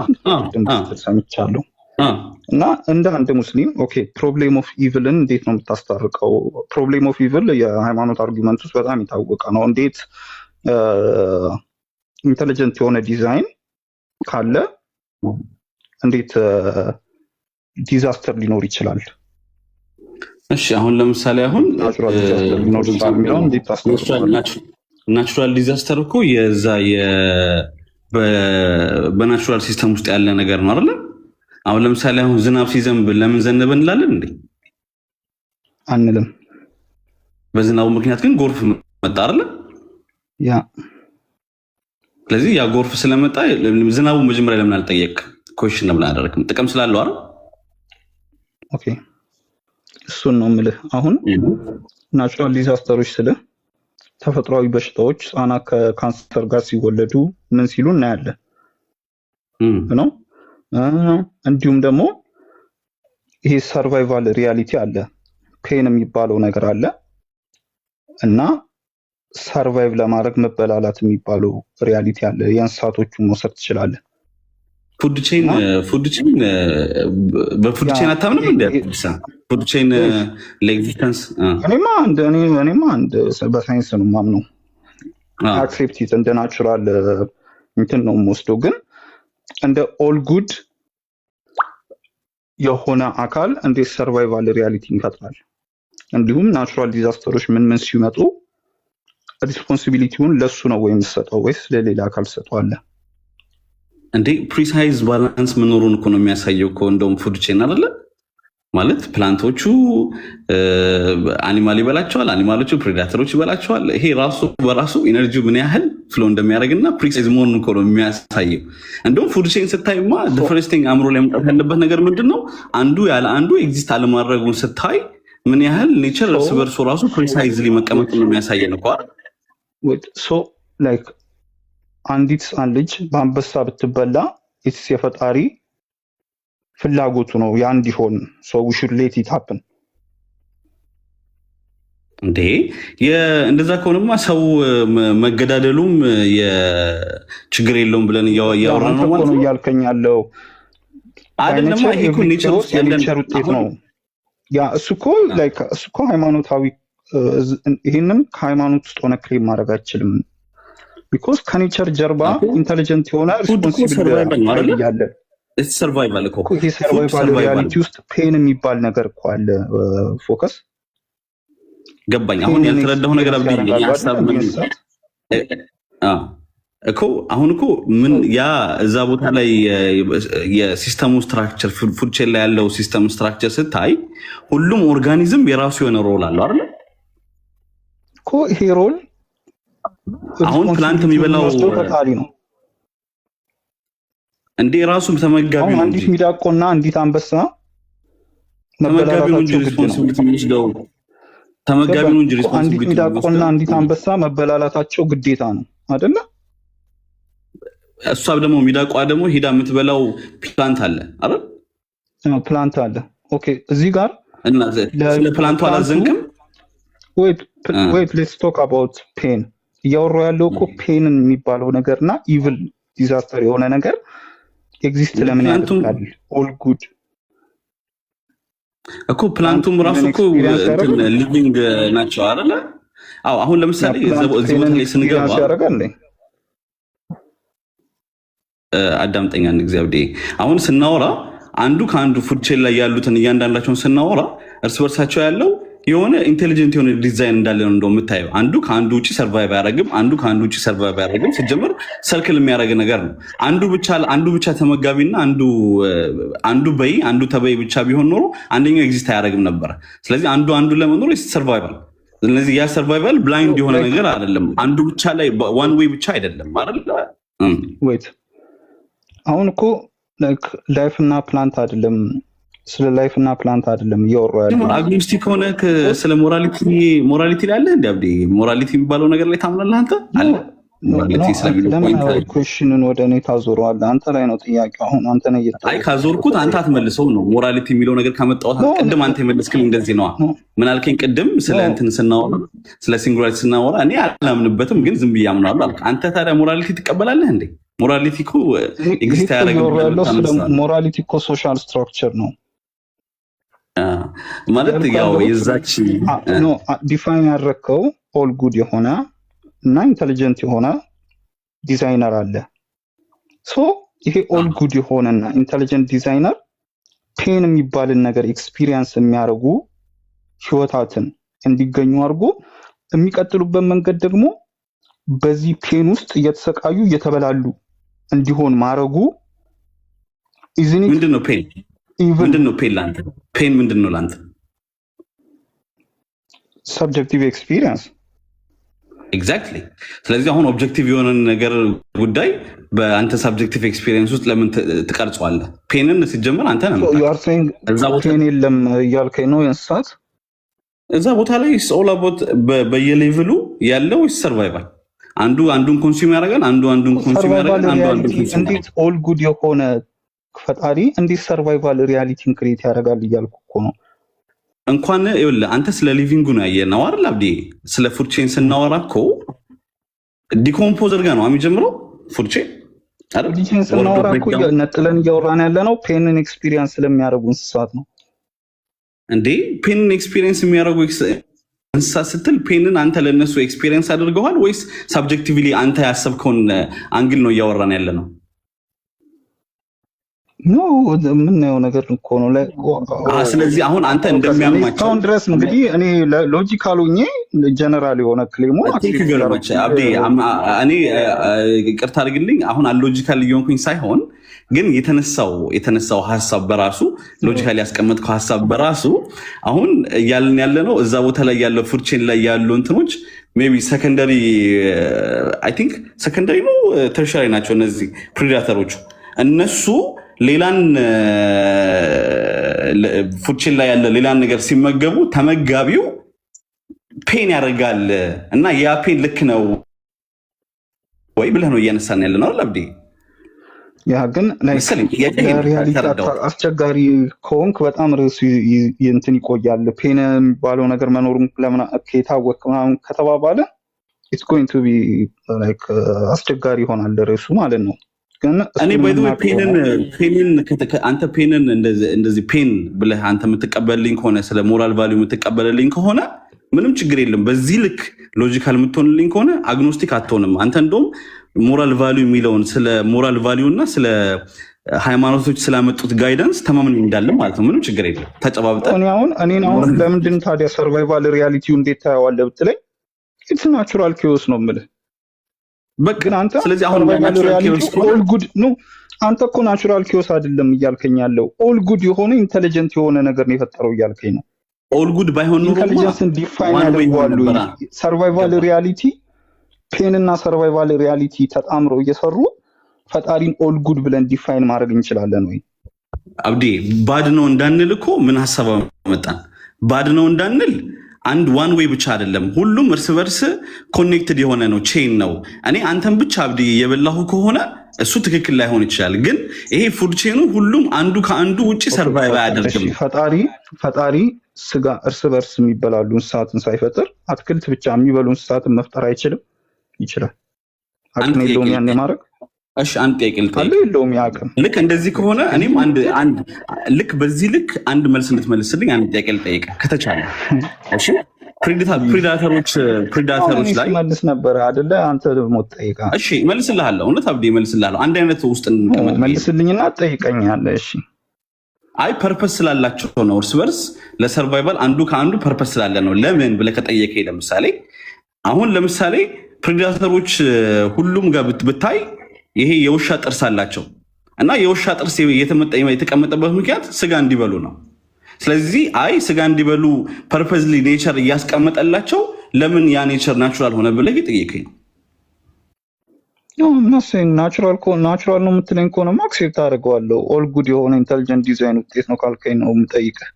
ሰምቻለሁ። እና እንደ አንድ ሙስሊም ኦኬ ፕሮብሌም ኦፍ ኢቭልን እንዴት ነው የምታስታርቀው? ፕሮብሌም ኦፍ ኢቭል የሃይማኖት አርጊመንት ውስጥ በጣም የታወቀ ነው። እንዴት ኢንተለጀንት የሆነ ዲዛይን ካለ እንዴት ዲዛስተር ሊኖር ይችላል? እሺ አሁን ለምሳሌ አሁን ናቹራል ዲዛስተር እኮ የዛ በናቹራል ሲስተም ውስጥ ያለ ነገር ነው አይደለ? አሁን ለምሳሌ አሁን ዝናብ ሲዘንብ ለምን ዘነበ እንላለን እንዴ? አንልም። በዝናቡ ምክንያት ግን ጎርፍ መጣ አይደለ? ያ ስለዚህ ያ ጎርፍ ስለመጣ ዝናቡ መጀመሪያ ለምን አልጠየቅ? ኮሽን ለምን አደረክም? ጥቅም ስላለው አይደል? ኦኬ እሱን ነው የምልህ። አሁን ናቹራል ዲዛስተሮች ስለ ተፈጥሯዊ በሽታዎች ህጻናት ከካንሰር ጋር ሲወለዱ ምን ሲሉ እናያለን ነው። እንዲሁም ደግሞ ይሄ ሰርቫይቫል ሪያሊቲ አለ፣ ፔን የሚባለው ነገር አለ እና ሰርቫይቭ ለማድረግ መበላላት የሚባለው ሪያሊቲ አለ። የእንስሳቶቹን መውሰድ ትችላለን። ፉድ ቼን በፉድ ቼን አታምንም እንደ ፉድ ቼን ለኤግዚስተንስ እኔማ አንድ በሳይንስ ነው የማምነው። አክሴፕት ኢት እንደ ናቹራል እንትን ነው የምወስደው። ግን እንደ ኦል ጉድ የሆነ አካል እንዴት ሰርቫይቫል ሪያሊቲ ይፈጥራል? እንዲሁም ናቹራል ዲዛስተሮች ምን ሲመጡ ሪስፖንሲቢሊቲውን ለሱ ነው ወይ የምትሰጠው ወይስ ለሌላ አካል ትሰጠዋለህ? እንዴ ፕሪሳይዝ ባላንስ መኖሩን እኮ ነው የሚያሳየው እኮ። እንደውም ፉድ ቼን አይደለ ማለት ፕላንቶቹ አኒማል ይበላቸዋል፣ አኒማሎቹ ፕሬዳተሮች ይበላቸዋል። ይሄ ራሱ በራሱ ኢነርጂ ምን ያህል ፍሎ እንደሚያደርግና ፕሪሳይዝ መሆኑን እኮ ነው የሚያሳየው። እንደውም ፉድ ቼን ስታይማ ፈርስቲንግ አእምሮ ላይ መምጣት ያለበት ነገር ምንድን ነው? አንዱ ያለ አንዱ ኤግዚስት አለማድረጉን ስታይ ምን ያህል ኔቸር እርስ በርሱ ራሱ ፕሪሳይዝሊ መቀመጡን ነው የሚያሳየን እኮ። ላይክ አንዲት ህፃን ልጅ በአንበሳ ብትበላ ኢትስ የፈጣሪ ፍላጎቱ ነው ያ እንዲሆን። ሶ ዊ ሹድ ሌት ኢት ሃፕን። እንዴ እንደዛ ከሆነማ ሰው መገዳደሉም ችግር የለውም ብለን እያወራን ነው ማለት ነው እያልከኝ ያለው አይደለም። ይሄ እኮ ኔቸር ውስጥ ያለ ውጤት ነው። ያ እሱ እኮ ሃይማኖታዊ ይሄንን ከሃይማኖት ውስጥ ሆነ ክሌም ማድረግ አይችልም። ቢኮዝ ከኔቸር ጀርባ ኢንተለጀንት የሆነ ሪስፖንሲቢሊቲ ያለ ሰርቫይቫል እኮ ይሄ ሰርቫይቫል ሪያሊቲ ውስጥ ፔን የሚባል ነገር እኮ አለ። ፎከስ ገባኝ። አሁን ያልተረዳሁ ነገር አብኝ ሀሳብ ምን እኮ አሁን እኮ ምን ያ እዛ ቦታ ላይ የሲስተሙ ስትራክቸር ፉድ ቼን ላይ ያለው ሲስተም ስትራክቸር ስታይ ሁሉም ኦርጋኒዝም የራሱ የሆነ ሮል አለው አይደል እኮ። ይሄ ሮል አሁን ፕላንት የሚበላው ፈጣሪ ነው እንዴ? ራሱ ተመጋቢ ነው። አንዲት ሚዳቆና አንዲት አንበሳ ተመጋቢ ነው እንጂ ሪስፖንሲቢሊቲ የሚወስደው ተመጋቢ ነው እንጂ ሪስፖንሲቢሊቲ። አንዲት ሚዳቆና አንዲት አንበሳ መበላላታቸው ግዴታ ነው አይደለ? እሷ ደግሞ ሚዳቋ ደግሞ ሄዳ የምትበላው ፕላንት አለ አይደል? ፕላንት አለ። ኦኬ እዚህ ጋር እና ስለ ፕላንቱ አላዘንክም? ዌት ሌትስ ቶክ አባውት ፔን። እያወራሁ ያለው እኮ ፔንን የሚባለው ነገርና ኢቭል ዲዛስተር የሆነ ነገር ኤግዚስት ለምን ያደርጋል? ኦል ጉድ እኮ ፕላንቱም ራሱ እኮ ሊቪንግ ናቸው አይደለ? አዎ አሁን ለምሳሌ እዚህ ቦታ ላይ ስንገባ አዳምጠኛ አንድ ጊዜ አብዴ አሁን ስናወራ አንዱ ከአንዱ ፉድ ቼን ላይ ያሉትን እያንዳንዳቸውን ስናወራ እርስ በርሳቸው ያለው የሆነ ኢንቴሊጀንት የሆነ ዲዛይን እንዳለ ነው እንደው የምታየው። አንዱ ከአንዱ ውጪ ሰርቫይቭ አያደርግም፣ አንዱ ከአንዱ ውጪ ሰርቫይቭ አያደርግም። ሲጀምር ሰርክል የሚያደርግ ነገር ነው። አንዱ ብቻ ተመጋቢና አንዱ በይ አንዱ ተበይ ብቻ ቢሆን ኖሮ አንደኛው ኤግዚስት አያደርግም ነበር። ስለዚህ አንዱ ለመኖር ሰርቫይቫል። ስለዚህ ያ ሰርቫይቫል ብላይንድ የሆነ ነገር አይደለም። አንዱ ብቻ ላይ ዋን ዌይ ብቻ አይደለም አይደል? ወይት አሁን እኮ ላይፍ እና ፕላንት አይደለም፣ ስለ ላይፍ እና ፕላንት አይደለም እያወራሁ ያለው። አግኖስቲክ ሆነ ስለ ሞራሊቲ ላይ አለ እንደ አብዴ ሞራሊቲ የሚባለው ነገር ላይ ታምናለህ አንተ? አለ ሞራሊቲ ስለሚለው ፖይንት ኩዌሽንን ወደ እኔ ታዞረዋለህ። አንተ ላይ ነው ጥያቄው። አሁን አንተ ነው አይ ካዞርኩት አንተ አትመልሰው ነው። ሞራሊቲ የሚለው ነገር ካመጣሁት ቅድም አንተ የመለስክልኝ እንደዚህ ነው። ምን አልከኝ ቅድም? ስለ እንትን ስናወራ ስለ ሲንጉላሪቲ ስናወራ እኔ አላምንበትም ግን ዝም ብዬ አምናለሁ አልክ። አንተ ታዲያ ሞራሊቲ ትቀበላለህ እንዴ? ሞራሊቲ እኮ ኤግዚስት ያደርጋል። ሞራሊቲ እኮ ሶሻል ስትራክቸር ነው ማለት ያው የዛች ዲፋይን ያደረከው ኦል ጉድ የሆነ እና ኢንተሊጀንት የሆነ ዲዛይነር አለ። ሶ ይሄ ኦል ጉድ የሆነና ኢንተሊጀንት ዲዛይነር ፔን የሚባልን ነገር ኤክስፒሪየንስ የሚያደርጉ ህይወታትን እንዲገኙ አድርጎ የሚቀጥሉበት መንገድ ደግሞ በዚህ ፔን ውስጥ እየተሰቃዩ እየተበላሉ እንዲሆን ማድረጉ ምንድነው ፔን? ምንድነው ፔን ላንተ? ፔን ምንድነው ላንተ? ሰብጀክቲቭ ኤክስፒሪየንስ ኤግዛክትሊ። ስለዚህ አሁን ኦብጀክቲቭ የሆነ ነገር ጉዳይ በአንተ ሰብጀክቲቭ ኤክስፒሪየንስ ውስጥ ለምን ትቀርጸዋለህ? ፔንን ሲጀምር አንተ ነህ ፔን የለም እያልከኝ ነው። የእንስሳት እዛ ቦታ ላይ ኦል አባውት በየሌቭሉ ያለው ሰርቫይቫል። አንዱን ኮንሱም ያደርጋል፣ አንዱን ኮንሱም ያደርጋል። እንዴት ኦል ጉድ የሆነ ፈጣሪ እንዴት ሰርቫይቫል ሪያሊቲን ክሬት ያደርጋል እያልኩ እኮ ነው። እንኳን ይኸውልህ አንተ ስለ ሊቪንጉ ነው ያየነው አይደል አብዲ? ስለ ፉድ ቼን ስናወራ እኮ ዲኮምፖዘር ጋር ነው የሚጀምረው ፉድ ቼን አይደል? ፉድ ቼን ስናወራ እኮ ነጥለን እያወራን ያለ ነው ፔንን ኤክስፒሪየንስ ስለሚያደርጉ እንስሳት ነው እንዴ? ፔንን ኤክስፒሪየንስ የሚያደርጉ እንስሳት ስትል ፔንን አንተ ለነሱ ኤክስፒሪየንስ አድርገዋል ወይስ ሳብጀክቲቭሊ አንተ ያሰብከውን አንግል ነው እያወራን ያለ ነው? ኖ የምናየው ነገር እኮ ነው። ስለዚህ አሁን አንተ እንደሚያማቸው አሁን ድረስ እንግዲህ እኔ ሎጂካል ሆኜ ጀነራል የሆነ ክሌሙ አብዴ እኔ ይቅርታ አድርግልኝ አሁን አሎጂካል እየሆንኩኝ ሳይሆን ግን የተነሳው ሀሳብ በራሱ ሎጂካሊ ያስቀመጥከው ሀሳብ በራሱ አሁን እያልን ያለ ነው። እዛ ቦታ ላይ ያለው ፉድ ቼን ላይ ያሉ እንትኖች ሜይ ቢ ሰከንደሪ አይ ቲንክ ሰከንደሪ ነው ተርሻሪ ናቸው እነዚህ ፕሬዳተሮቹ። እነሱ ሌላን ፉድ ቼን ላይ ያለ ሌላን ነገር ሲመገቡ ተመጋቢው ፔን ያደርጋል እና ያ ፔን ልክ ነው ወይ ብለህ ነው እያነሳን ያለ ነው አብዲ? ያ ግን ሪያሊቲ አስቸጋሪ ከሆንክ በጣም ርዕሱ እንትን ይቆያል። ፔን የሚባለው ነገር መኖሩን ለምን ከታወቅ ምናምን ከተባባለ ኢትስ ጎይንግ ቱ ቢ ላይክ አስቸጋሪ ይሆናል ርዕሱ ማለት ነው። እኔ ባይ ዘ ወይ አንተ ፔንን እንደዚህ ፔን ብለህ አንተ የምትቀበልልኝ ከሆነ ስለ ሞራል ቫሊዩ የምትቀበልልኝ ከሆነ ምንም ችግር የለም። በዚህ ልክ ሎጂካል የምትሆንልኝ ከሆነ አግኖስቲክ አትሆንም አንተ። እንደውም ሞራል ቫሊዩ የሚለውን ስለ ሞራል ቫሊዩ እና ስለ ሃይማኖቶች ስላመጡት ጋይደንስ ተማምን እንዳለ ማለት ነው። ምንም ችግር የለም። ተጨባብጠን እኔን አሁን ለምንድን ታዲያ ሰርቫይቫል ሪያሊቲው እንዴት ታየዋለህ ብትለኝ ኢትስ ናቹራል ኪዮስ ነው የምልህ። ግን አንተ ስለዚህ አሁን ኦል ጉድ ነው። አንተ እኮ ናቹራል ኪዮስ አይደለም እያልከኝ ያለው ኦል ጉድ የሆነ ኢንተሊጀንት የሆነ ነገር ነው የፈጠረው እያልከኝ ነው። ኦል ጉድ ባይሆን ኖሮ ኢንተሊጀንስን ዲፋይን ያደርጋሉ። ሰርቫይቫል ሪያሊቲ ፔን እና ሰርቫይቫል ሪያሊቲ ተጣምረው እየሰሩ ፈጣሪን ኦል ጉድ ብለን ዲፋይን ማድረግ እንችላለን ወይ? አብዲ ባድ ነው እንዳንል እኮ ምን ሐሳብ መጣን? ባድ ነው እንዳንል አንድ ዋን ዌይ ብቻ አይደለም፣ ሁሉም እርስ በርስ ኮኔክትድ የሆነ ነው፣ ቼን ነው። እኔ አንተን ብቻ አብዲ የበላሁ ከሆነ እሱ ትክክል ላይሆን ይችላል። ግን ይሄ ፉድ ቼኑ ሁሉም አንዱ ከአንዱ ውጪ ሰርቫይቭ አያደርግም። ፈጣሪ ስጋ እርስ በርስ የሚበላሉ እንስሳትን ሳይፈጥር አትክልት ብቻ የሚበሉ እንስሳትን መፍጠር አይችልም? ይችላል። አቅም የለውም ያን የማድረግ እሺ አንድ ጥያቄ ልጠይቅ አለ የለውም ያቅም ልክ እንደዚህ ከሆነ እኔም አንድ ልክ በዚህ ልክ አንድ መልስ እንድትመልስልኝ አንድ ጥያቄ ልጠይቅ ከተቻለ። እሺ ፕሪዳተሮች ላይ መልስ ነበር አይደለ? አንተ ደግሞ ጠይቃ። እሺ መልስልሃለሁ፣ እውነት አብዴ መልስልሃለሁ። አንድ አይነት ውስጥ መልስልኝና ጠይቀኛለህ። እሺ አይ ፐርፐስ ስላላቸው ነው፣ እርስ በርስ ለሰርቫይቫል አንዱ ከአንዱ ፐርፐስ ስላለ ነው። ለምን ብለህ ከጠየቀኝ ለምሳሌ አሁን ለምሳሌ ፕሪዳተሮች ሁሉም ጋር ብታይ ይሄ የውሻ ጥርስ አላቸው እና የውሻ ጥርስ የተቀመጠበት ምክንያት ስጋ እንዲበሉ ነው። ስለዚህ አይ ስጋ እንዲበሉ ፐርፐዝሊ ኔቸር እያስቀመጠላቸው ለምን ያ ኔቸር ናቹራል ሆነ ብለህ ጠየቀኝ ነው። ናቹራል ነው የምትለኝ ከሆነ አክሴፕት አደርገዋለሁ። ኦል ጉድ የሆነ ኢንተሊጀንት ዲዛይን ውጤት ነው ካልከኝ ነው የምጠይቅህ።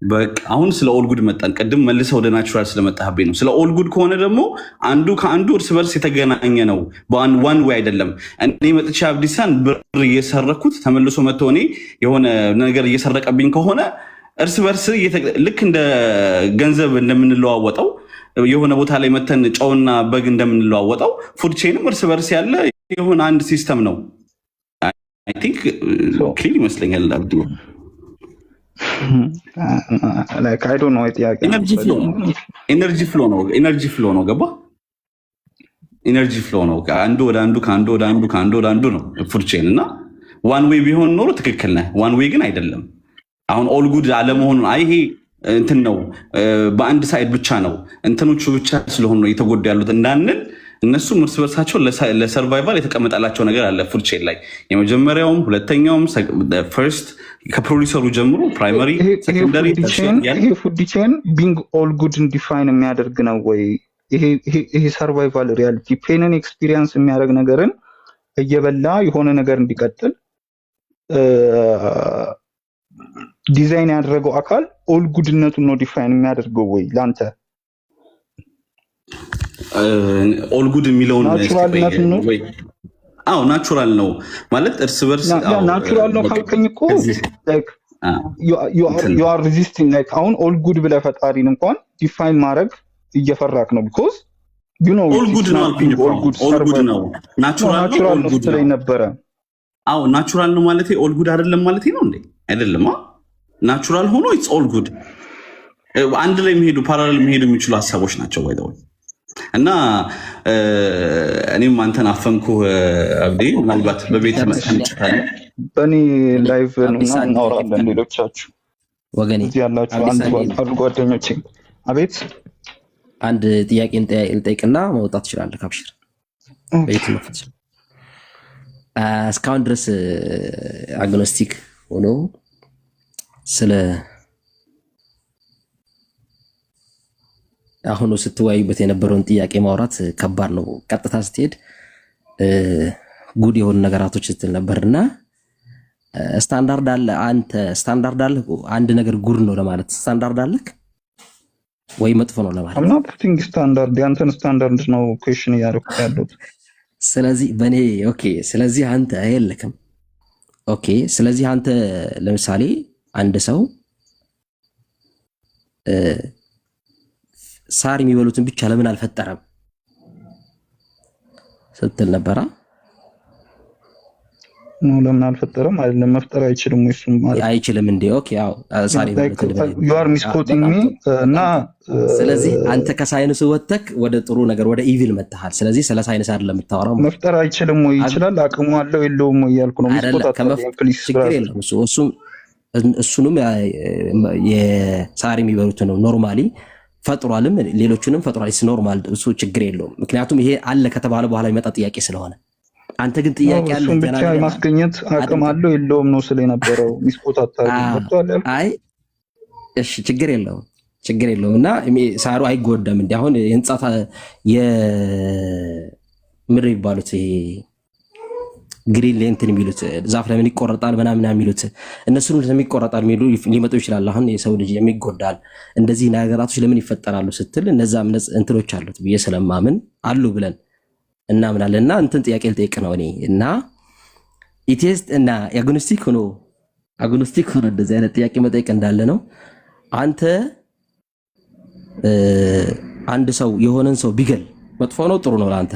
በቃ አሁን ስለ ኦል ጉድ መጣን። ቅድም መልሰህ ወደ ናቹራል ስለመጣህብኝ ነው። ስለ ኦል ጉድ ከሆነ ደግሞ አንዱ ከአንዱ እርስ በርስ የተገናኘ ነው፣ ዋን ወይ አይደለም። እኔ መጥቼ አብዲሳን ብር እየሰረኩት ተመልሶ መጥቶ እኔ የሆነ ነገር እየሰረቀብኝ ከሆነ እርስ በርስ ልክ እንደ ገንዘብ እንደምንለዋወጠው የሆነ ቦታ ላይ መተን ጨውና በግ እንደምንለዋወጠው ፉድ ቼንም እርስ በርስ ያለ የሆነ አንድ ሲስተም ነው። አይ ቲንክ ክሊር ይመስለኛል። አብዲ ኤነርጂ ፍሎ ነው ገባ? ኤነርጂ ፍሎ ነው አንዱ ወደ አንዱ ከአንዱ ወደ አንዱ ከአንዱ ወደ አንዱ ነው ፉድ ቼን እና ዋን ዌይ ቢሆን ኖሮ ትክክል ነህ። ዋን ዌይ ግን አይደለም። አሁን ኦል ጉድ አለመሆኑን ይሄ እንትን ነው በአንድ ሳይድ ብቻ ነው እንትኖቹ ብቻ ስለሆኑ ነው የተጎዱ ያሉት እንዳንል እነሱም እርስ በርሳቸው ለሰርቫይቫል የተቀመጠላቸው ነገር አለ ፉድ ቼን ላይ የመጀመሪያውም ሁለተኛውም ፈርስት ከፕሮዲሰሩ ጀምሮ ፕራይመሪ ሴኮንደሪ ይሄ ፉድ ቼን ቢንግ ኦል ጉድን ዲፋይን የሚያደርግ ነው ወይ? ይሄ ሰርቫይቫል ሪያሊቲ ፔንን ኤክስፒሪየንስ የሚያደርግ ነገርን እየበላ የሆነ ነገር እንዲቀጥል ዲዛይን ያደረገው አካል ኦል ጉድነቱን ነው ዲፋይን የሚያደርገው ወይ ላንተ? ኦል ጉድ የሚለውን ናቹራል ነው ማለት እርስ በርስ ናቹራል ነው ካልከኝ እኮ ዩ አር ሪዚስቲንግ ላይክ አሁን ኦል ጉድ ብለህ ፈጣሪን እንኳን ዲፋይን ማድረግ እየፈራክ ነው። ቢኮዝ ዩ ኖ ኦል ጉድ ነው ናቹራል ነው ላይ ነበረ። አዎ ናቹራል ነው ማለት ኦል ጉድ አይደለም ማለት ነው እንዴ? አይደለም። ናቹራል ሆኖ ኢትስ ኦል ጉድ አንድ ላይ የሚሄዱ ፓራሌል የሚሄዱ የሚችሉ ሀሳቦች ናቸው ወይ ደው እና እኔም አንተን አፈንኩ አብዲ ምናልባት በቤት መስጠት በእኔ ላይቭ እናወራለን። ሌሎቻችሁ ወገኔ እዚህ ያላችሁ አንድ ጓደኞቼ አቤት አንድ ጥያቄ እንጠይቅና መውጣት ትችላለህ። ካብሽር ቤት ነው እስካሁን ድረስ አግኖስቲክ ሆኖ ስለ አሁኑ ስትወያዩበት የነበረውን ጥያቄ ማውራት ከባድ ነው። ቀጥታ ስትሄድ ጉድ የሆኑ ነገራቶች ስትል ነበርና ስታንዳርድ አለ። አንተ ስታንዳርድ አለ አንድ ነገር ጉድ ነው ለማለት ስታንዳርድ አለ ወይ መጥፎ ነው ለማለት? አምና ቲንክ ስታንዳርድ ያንተን ስታንዳርድ ነው ኩዌሽን እያደረኩ ያለሁት። ስለዚህ በኔ ኦኬ። ስለዚህ አንተ አይልክም። ኦኬ። ስለዚህ አንተ ለምሳሌ አንድ ሰው ሳር የሚበሉትን ብቻ ለምን አልፈጠረም ስትል ነበራ። ነው ለምን አልፈጠረም አይደለም መፍጠር አይችልም ወይ? እሱም ማለት አይችልም እንዴ? ኦኬ ያው ሳር የሚበሉትን you are misquoting me እና ስለዚህ አንተ ከሳይንስ ወጥተክ ወደ ጥሩ ነገር ወደ ኢቪል መጣሃል። ስለዚህ ስለ ሳይንስ አይደለም የምታወራው። መፍጠር አይችልም ወይ? ይችላል አቅሙ አለው የለውም ወይ ያልኩ ነው። ችግር የለም እሱንም የሳር የሚበሉትን ነው ኖርማሊ ፈጥሯልም ሌሎቹንም ፈጥሯል። ኢስ ኖርማል እሱ ችግር የለውም። ምክንያቱም ይሄ አለ ከተባለ በኋላ የሚመጣ ጥያቄ ስለሆነ አንተ ግን ጥያቄ አለ ብቻ የማስገኘት አቅም አለው የለውም ነው ስለነበረው ሚስቆጣጣ ወጥቷል። አይ እሺ ችግር የለውም እና ሳሩ አይጎዳም። እንዴ አሁን የህንጻታ የምድር ይባሉት ይሄ ግሪን ሌንትን የሚሉት ዛፍ ለምን ይቆረጣል ምናምን የሚሉት እነሱን ለምን ይቆረጣል የሚሉ ሊመጡ ይችላል። አሁን የሰው ልጅ የሚጎዳል እንደዚህ ነገራቶች ለምን ይፈጠራሉ ስትል እነዛም እንትሎች አሉት ብዬ ስለማምን አሉ ብለን እናምናለንና እንትን ጥያቄ ልጠይቅ ነው እኔ እና ኢቴስት እና አግኖስቲክ ሆኖ እንደዚህ አይነት ጥያቄ መጠየቅ እንዳለ ነው። አንተ አንድ ሰው የሆነን ሰው ቢገል መጥፎ ነው ጥሩ ነው ለአንተ?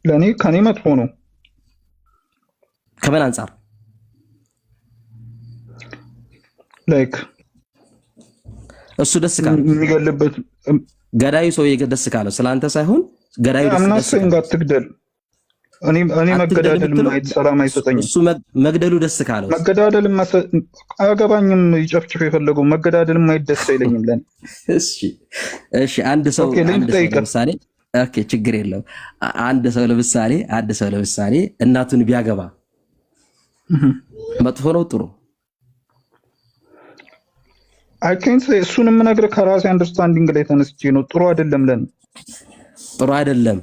ለእኔ ከኔ መጥፎ ነው። ከምን አንጻር? ላይክ እሱ ደስ ካለው የሚገልበት ገዳዩ ሰውዬ ደስ ካለው ስለአንተ ሳይሆን ገዳዩ ደስ አትግደል። እኔ መገዳደል ማየት ሰላም አይሰጠኝም። እሱ መግደሉ ደስ ካለው መገዳደል አያገባኝም። ይጨፍጭፍ የፈለገው መገዳደል ማየት ደስ አይለኝም ለኔ። እሺ አንድ ሰው ለምሳሌ ኦኬ ችግር የለው። አንድ ሰው ለምሳሌ እናቱን ቢያገባ መጥፎ ነው ጥሩ? እሱን የምነግርህ ከራሴ አንደርስታንዲንግ ላይ ተነስቼ ነው። ጥሩ አይደለም ለኔ፣ ጥሩ አይደለም።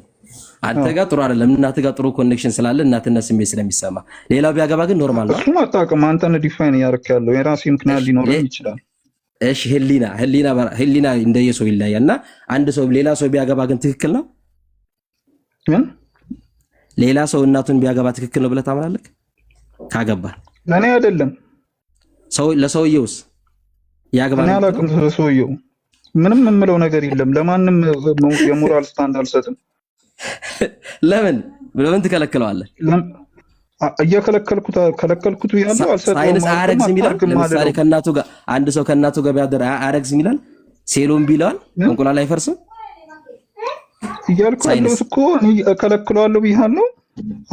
አንተ ጋር ጥሩ አይደለም። እናት ጋር ጥሩ ኮኔክሽን ስላለ እናትነት ስሜት ስለሚሰማ፣ ሌላው ቢያገባ ግን ኖርማል ነው። እሱን አታውቅም። አንተን ዲፋይን እያደረክ ያለው የራሴ ምክንያት ሊኖረኝ ይችላል። እሺ ህሊና እንደየሰው ይለያል እና አንድ ሰው ሌላ ሰው ቢያገባ ግን ትክክል ነው? ሌላ ሰው እናቱን ቢያገባ ትክክል ነው ብለህ ታምናለህ? ካገባ ለኔ አይደለም ለሰውየውስ ያገባ? እኔ አላውቅም። ስለሰውየው ምንም የምለው ነገር የለም። ለማንም የሞራል ስታንድ አልሰጥም። ለምን ትከለክለዋለህ? ከለከልኩት ያለው አልሰጥም። ሳይንስ አያረግዝም ይላል። ለምሳሌ አንድ ሰው ከእናቱ ጋር ቢያደር አያረግዝም ይላል። ሴሎም ቢለዋል እንቁላል አይፈርስም እያልኩ ያለሁት እኮ እኔ እከለክለዋለሁ ብያለሁ።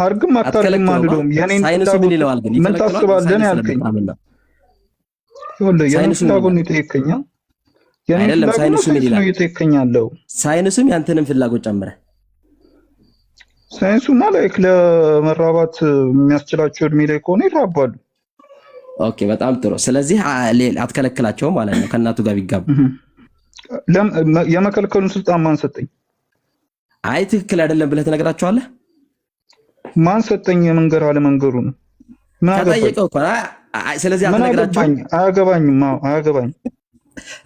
አርግም አታርግም አልለውም። የኔን ሳይንሱ ምን ይለዋል ግን? ምን ታስባለህ ያልከኝ የኔን ፍላጎት ነው የጠየቀኛል። አይደለም ሳይንሱ ምን ይላል? ይጠይቀኛለሁ። ሳይንሱም ያንተንም ፍላጎት ጨምረ ሳይንሱማ ላይክ ለመራባት የሚያስችላቸው እድሜ ላይ ከሆነ ይራባሉ። ኦኬ በጣም ጥሩ። ስለዚህ አትከለክላቸውም ማለት ነው ከእናቱ ጋር ቢጋቡ። የመከልከሉን ስልጣን ማን ሰጠኝ? አይ ትክክል አይደለም ብለህ ትነግራቸዋለህ? ማን ሰጠኝ? የመንገር አለመንገሩ ነው ምን አገባኝ? ስለዚህ አትነግራቸውም? አያገባኝም።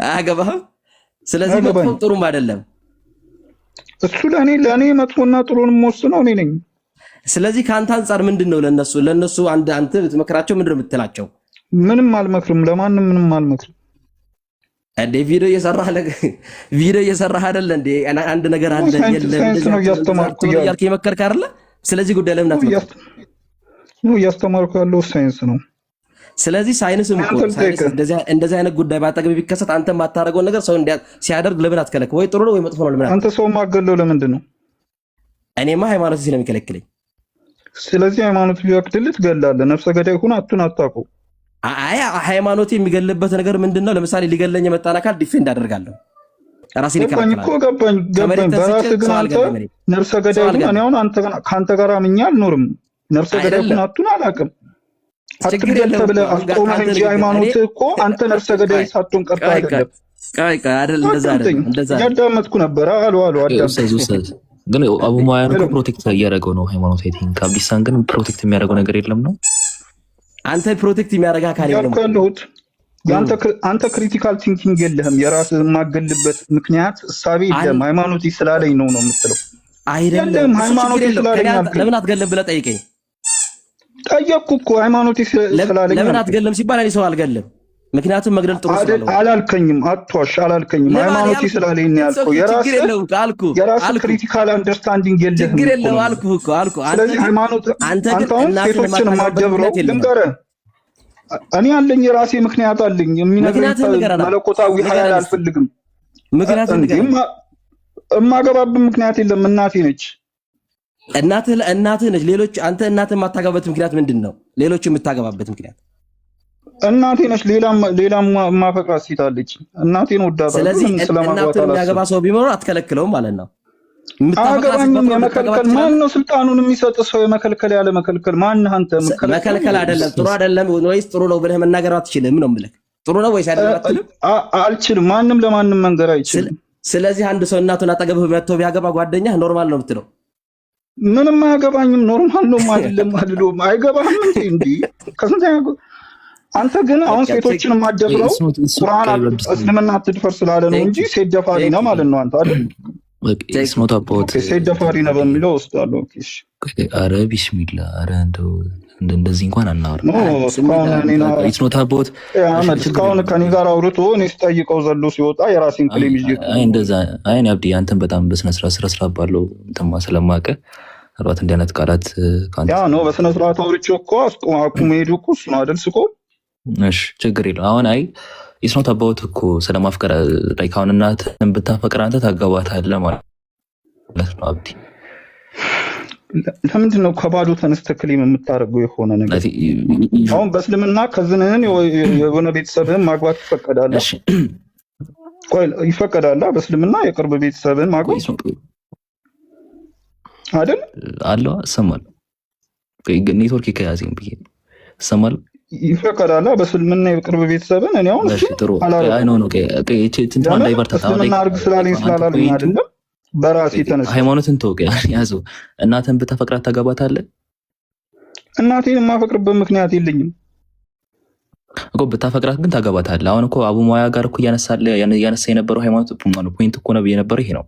አያገባህም። ስለዚህ መጥፎ ጥሩም አይደለም። እሱ ለኔ መጥፎና ጥሩንም ወስነው እኔ ነኝ። ስለዚህ ከአንተ አንጻር ምንድነው ለነሱ አንተ ብትመክራቸው ምንድነው የምትላቸው? ምንም አልመክርም፣ ለማንም ምንም አልመክርም። እንዴ ቪዲዮ እየሰራህ አይደለ እንዴ? አንድ ነገር አለ የለም ነው እያስተማርኩ የመከርክ አይደለ? ስለዚህ ጉዳይ ለምን አትመክርም? እያስተማርኩ ያለው ሳይንስ ነው። ስለዚህ ሳይንስም እኮ እንደዚህ አይነት ጉዳይ ባጠገብ ቢከሰት አንተ የማታደርገውን ነገር ሰው ሲያደርግ ለምን አትከለክል? ወይ ጥሩ ነው ወይ መጥፎ ነው ለምን? አንተ ሰው ማገለው ለምንድን ነው? እኔማ ሃይማኖት ስለሚከለክለኝ። ስለዚህ ሃይማኖት ቢወክድልህ ትገላለህ። ነፍሰ ገዳይ ሁን አታውቀው። አይ ሃይማኖት የሚገልበት ነገር ምንድነው? ለምሳሌ ሊገለኝ የመጣን አካል ዲፌንድ አደርጋለሁ። ራሴን ይከላከላል። ገባኝ። በራስህ ግን አንተ ነፍሰ ገዳይ ሁን። እኔ አሁን ከአንተ ጋር አምኜ አልኖርም። ነፍሰ ገዳይ ሁን አቱን አላውቅም። አትግደል ተብለህ አስቆመህ እንጂ ሃይማኖት እኮ አንተ ነፍሰ ገዳይ ሳትሆን ቀርቶ አይደለም። እንደዛ ያዳመጥኩ ነበር። አሉ ግን አቡ ማያን እኮ ፕሮቴክት እያደረገው ነው ሃይማኖት። አይ ቲንክ አብዲሳን ግን ፕሮቴክት የሚያደርገው ነገር የለም ነው። አንተ ፕሮቴክት የሚያደርግ አካል የለም ያልኩት። አንተ ክሪቲካል ቲንኪንግ የለህም። የራስህ የማገልበት ምክንያት እሳቤ የለም። ሃይማኖት ስላለኝ ነው የምትለው አይደለም። ሃይማኖት ስላለኝ ለምን አትገልም ብለህ ጠይቀኝ። ጠየቅኩ እኮ ሃይማኖት ስላለኝ። ለምን አትገልም ሲባል እኔ ሰው አልገልም። ምክንያቱም መግደል ጥሩ ስለሆነ አላልከኝም። አትዋሽ አላልከኝም። ሃይማኖት ስላለኝ ነው ያልኩህ። የራስህ ክሪቲካል አንደርስታንዲንግ የለህም። ችግር የለውም አልኩህ እኮ ስለዚህ ሃይማኖት አንተ ሴቶችን ማደብረው ልንገርህ፣ እኔ አለኝ የራሴ ምክንያት አለኝ። የሚነግረኝ መለኮታዊ ኃይል አልፈልግም። እማገባብህ ምክንያት የለም። እናቴ ነች። እናትህ ነች። ሌሎች አንተ እናትህ የማታገባበት ምክንያት ምንድን ነው? ሌሎች የምታገባበት ምክንያት እናቴ ነች። ሌላም ማፈቅራት ሴት አለች። እናቴን ወዳታለሁ። ስለዚህ እናቱን የሚያገባ ሰው ቢኖር አትከለክለውም ማለት ነው። አገባኝም። የመከልከል ማን ነው ስልጣኑን የሚሰጥ? ሰው የመከልከል ያለ መከልከል ማን? አንተ መከልከል አይደለም ጥሩ አይደለም ወይስ ጥሩ ነው ብለህ መናገር አትችልም ነው የምልህ። ጥሩ ነው ወይስ አይደለም አትልም? አልችልም። ማንም ለማንም መንገር አይችልም። ስለዚህ አንድ ሰው እናቱን አጠገብህ መጥቶ ቢያገባ ጓደኛህ ኖርማል ነው የምትለው? ምንም አያገባኝም። ኖርማል ነው አይደለም አልሎም። አይገባህም እንዴ? ከስንት አንተ ግን አሁን ሴቶችን ማደብረው ቁርአን እስልምና አትድፈር ስላለ ነው እንጂ ሴት ደፋሪ ነው ማለት ነው። አንተ አይደል ሴት ደፋሪ ነው በሚለው ወስዳለሁ። ኦኬ አረ ቢስሚላ አረ እንደው እንደዚህ እንኳን አናወራም። እስካሁን ከኔ ጋር አውርቶ እኔ ስጠይቀው ዘሎ ሲወጣ የራሴን ክሌም ይዤ እንደዛ አይን አብዲ አንተን በጣም በስነ ስርዓት ባለው እንተማ ስለማቀ ምናልባት እንዲህ አይነት ቃላት ያ ነው በስነ ስርዓት አውርቼ እኮ አቁም ሄዱ እኮ እሱ ነው አይደል ስቆ እሺ ችግር የለውም። አሁን አይ ኢትስ ኖት አባውት እኮ ስለማፍቀር ላይ ካሁን እናትህን ብታፈቅር አንተ ታገባታለህ ማለት ነው። አብዲ ለምንድን ነው ከባዶ ተነስተህ ክሌም የምታደርገው የሆነ ነገር? አሁን በእስልምና ከዝንህን የሆነ ቤተሰብህን ማግባት ይፈቀዳል። ቆይ ይፈቀዳል በእስልምና የቅርብ ቤተሰብህን ማግባት አይደል? አለው እሰማለሁ። ኔትወርክ ከያዘኝ ብዬ እሰማለሁ። ይፈቀዳል በእስልምና የቅርብ ቤተሰብን እኔ አሁን እስልምና አድርግ ስላለኝ ስላላለኝ አይደለም በራሴ ተነሳ ሃይማኖትን ተወቅ ያዘው። እናትህን ብታፈቅራት ታገባታለህ? እናቴን የማፈቅርበት ምክንያት የለኝም እኮ ብታፈቅራት ግን ታገባታለህ። አሁን እኮ አቡ ሙያ ጋር እኮ እያነሳ የነበረው ሃይማኖት ፖይንት እኮ ነው የነበረው ይሄ ነው።